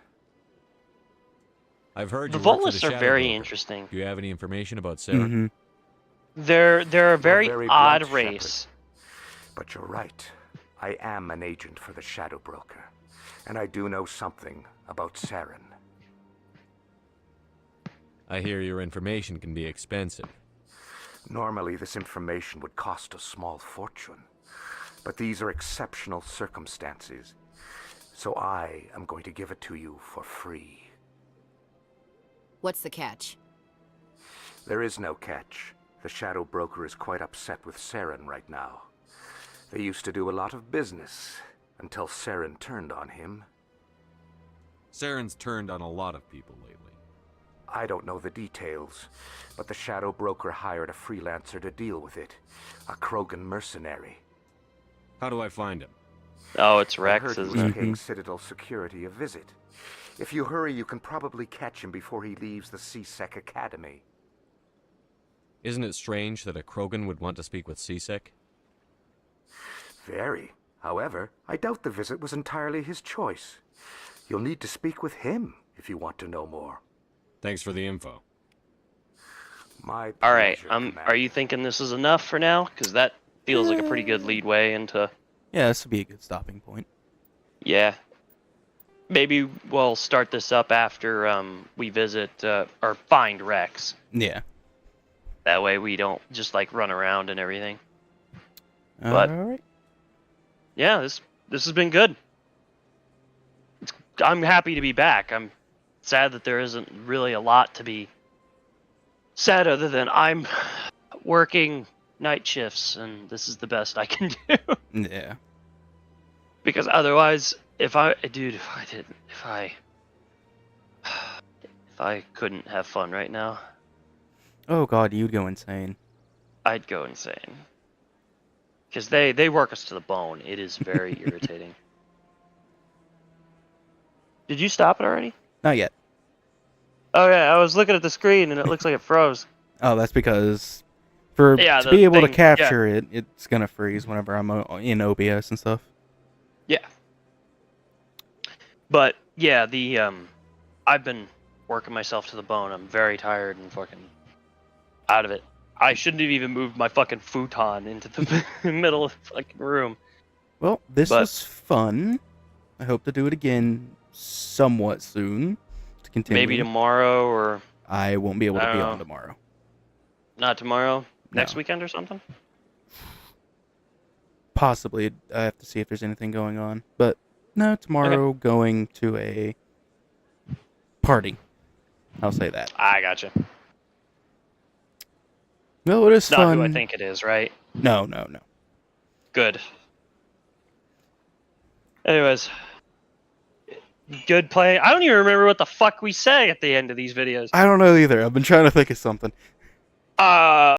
Speaker 12: I've heard
Speaker 1: The
Speaker 12: you work for
Speaker 1: Volus
Speaker 12: the
Speaker 1: are
Speaker 12: Shadow
Speaker 1: very
Speaker 12: Broker.
Speaker 1: interesting.
Speaker 12: Do you have any information about Sarah?
Speaker 2: Mm-hmm.
Speaker 1: They're a very
Speaker 3: very
Speaker 1: odd
Speaker 3: blunt,
Speaker 1: race.
Speaker 3: But you're right. I am an agent for the Shadow Broker, and I do know something about Saren.
Speaker 12: I hear your information can be expensive.
Speaker 3: Normally, this information would cost a small fortune, but these are exceptional circumstances, so I am going to give it to you for free.
Speaker 13: What's the catch?
Speaker 3: There is no catch. The Shadow Broker is quite upset with Saren right now. They used to do a lot of business until Saren turned on him.
Speaker 12: Saren's turned on a lot of people lately.
Speaker 3: I don't know the details, but the Shadow Broker hired a freelancer to deal with it. A Krogan mercenary.
Speaker 12: How do I find him?
Speaker 1: Oh, it's
Speaker 3: I
Speaker 1: Rex,
Speaker 3: heard he
Speaker 1: isn't
Speaker 3: was
Speaker 1: it?
Speaker 3: paying Citadel security a visit. If you hurry, you can probably catch him before he leaves the CSEC Academy.
Speaker 12: Isn't it strange that a Krogan would want to speak with CSEC?
Speaker 3: Very. However, I doubt the visit was entirely his choice. You'll need to speak with him if you want to know more.
Speaker 12: Thanks for the info.
Speaker 3: My
Speaker 1: All right.
Speaker 3: pleasure,
Speaker 1: Are
Speaker 3: Commander.
Speaker 1: you thinking this is enough for now? Because that feels like a pretty good lead way into.
Speaker 2: Yeah, this would be a good stopping point.
Speaker 1: Yeah. Maybe we'll start this up after we visit or find Rex.
Speaker 2: Yeah.
Speaker 1: That way we don't just like run around and everything. But
Speaker 2: All right.
Speaker 1: yeah, this has been good. I'm happy to be back. I'm sad that there isn't really a lot to be said other than I'm working night shifts and this is the best I can do.
Speaker 2: Yeah.
Speaker 1: Because otherwise, if I couldn't have fun right now,
Speaker 2: Oh god, you'd go insane.
Speaker 1: I'd go insane. Because they work us to the bone. It is very irritating. Did you stop it already?
Speaker 2: Not yet.
Speaker 1: Oh yeah, I was looking at the screen and it looks like it froze.
Speaker 2: Oh, that's because to
Speaker 1: the
Speaker 2: be able to
Speaker 1: thing-
Speaker 2: capture it, it's gonna freeze whenever I'm in OBS and stuff.
Speaker 1: Yeah. But yeah, I've been working myself to the bone. I'm very tired and fucking out of it. I shouldn't have even moved my fucking futon into the middle of the fucking room.
Speaker 2: Well, this was fun. I hope to do it again somewhat soon. To continue.
Speaker 1: Maybe tomorrow or
Speaker 2: I won't be able to
Speaker 1: I
Speaker 2: be
Speaker 1: don't
Speaker 2: on
Speaker 1: know.
Speaker 2: tomorrow.
Speaker 1: Not tomorrow. Next
Speaker 2: No.
Speaker 1: weekend or something.
Speaker 2: Possibly. I have to see if there's anything going on. But no, tomorrow going to a party. I'll say that.
Speaker 1: I gotcha.
Speaker 2: No, it is
Speaker 1: Not
Speaker 2: fun.
Speaker 1: who I think it is, right?
Speaker 2: No.
Speaker 1: Good. Anyways, good play. I don't even remember what the fuck we say at the end of these videos.
Speaker 2: I don't know either. I've been trying to think of something.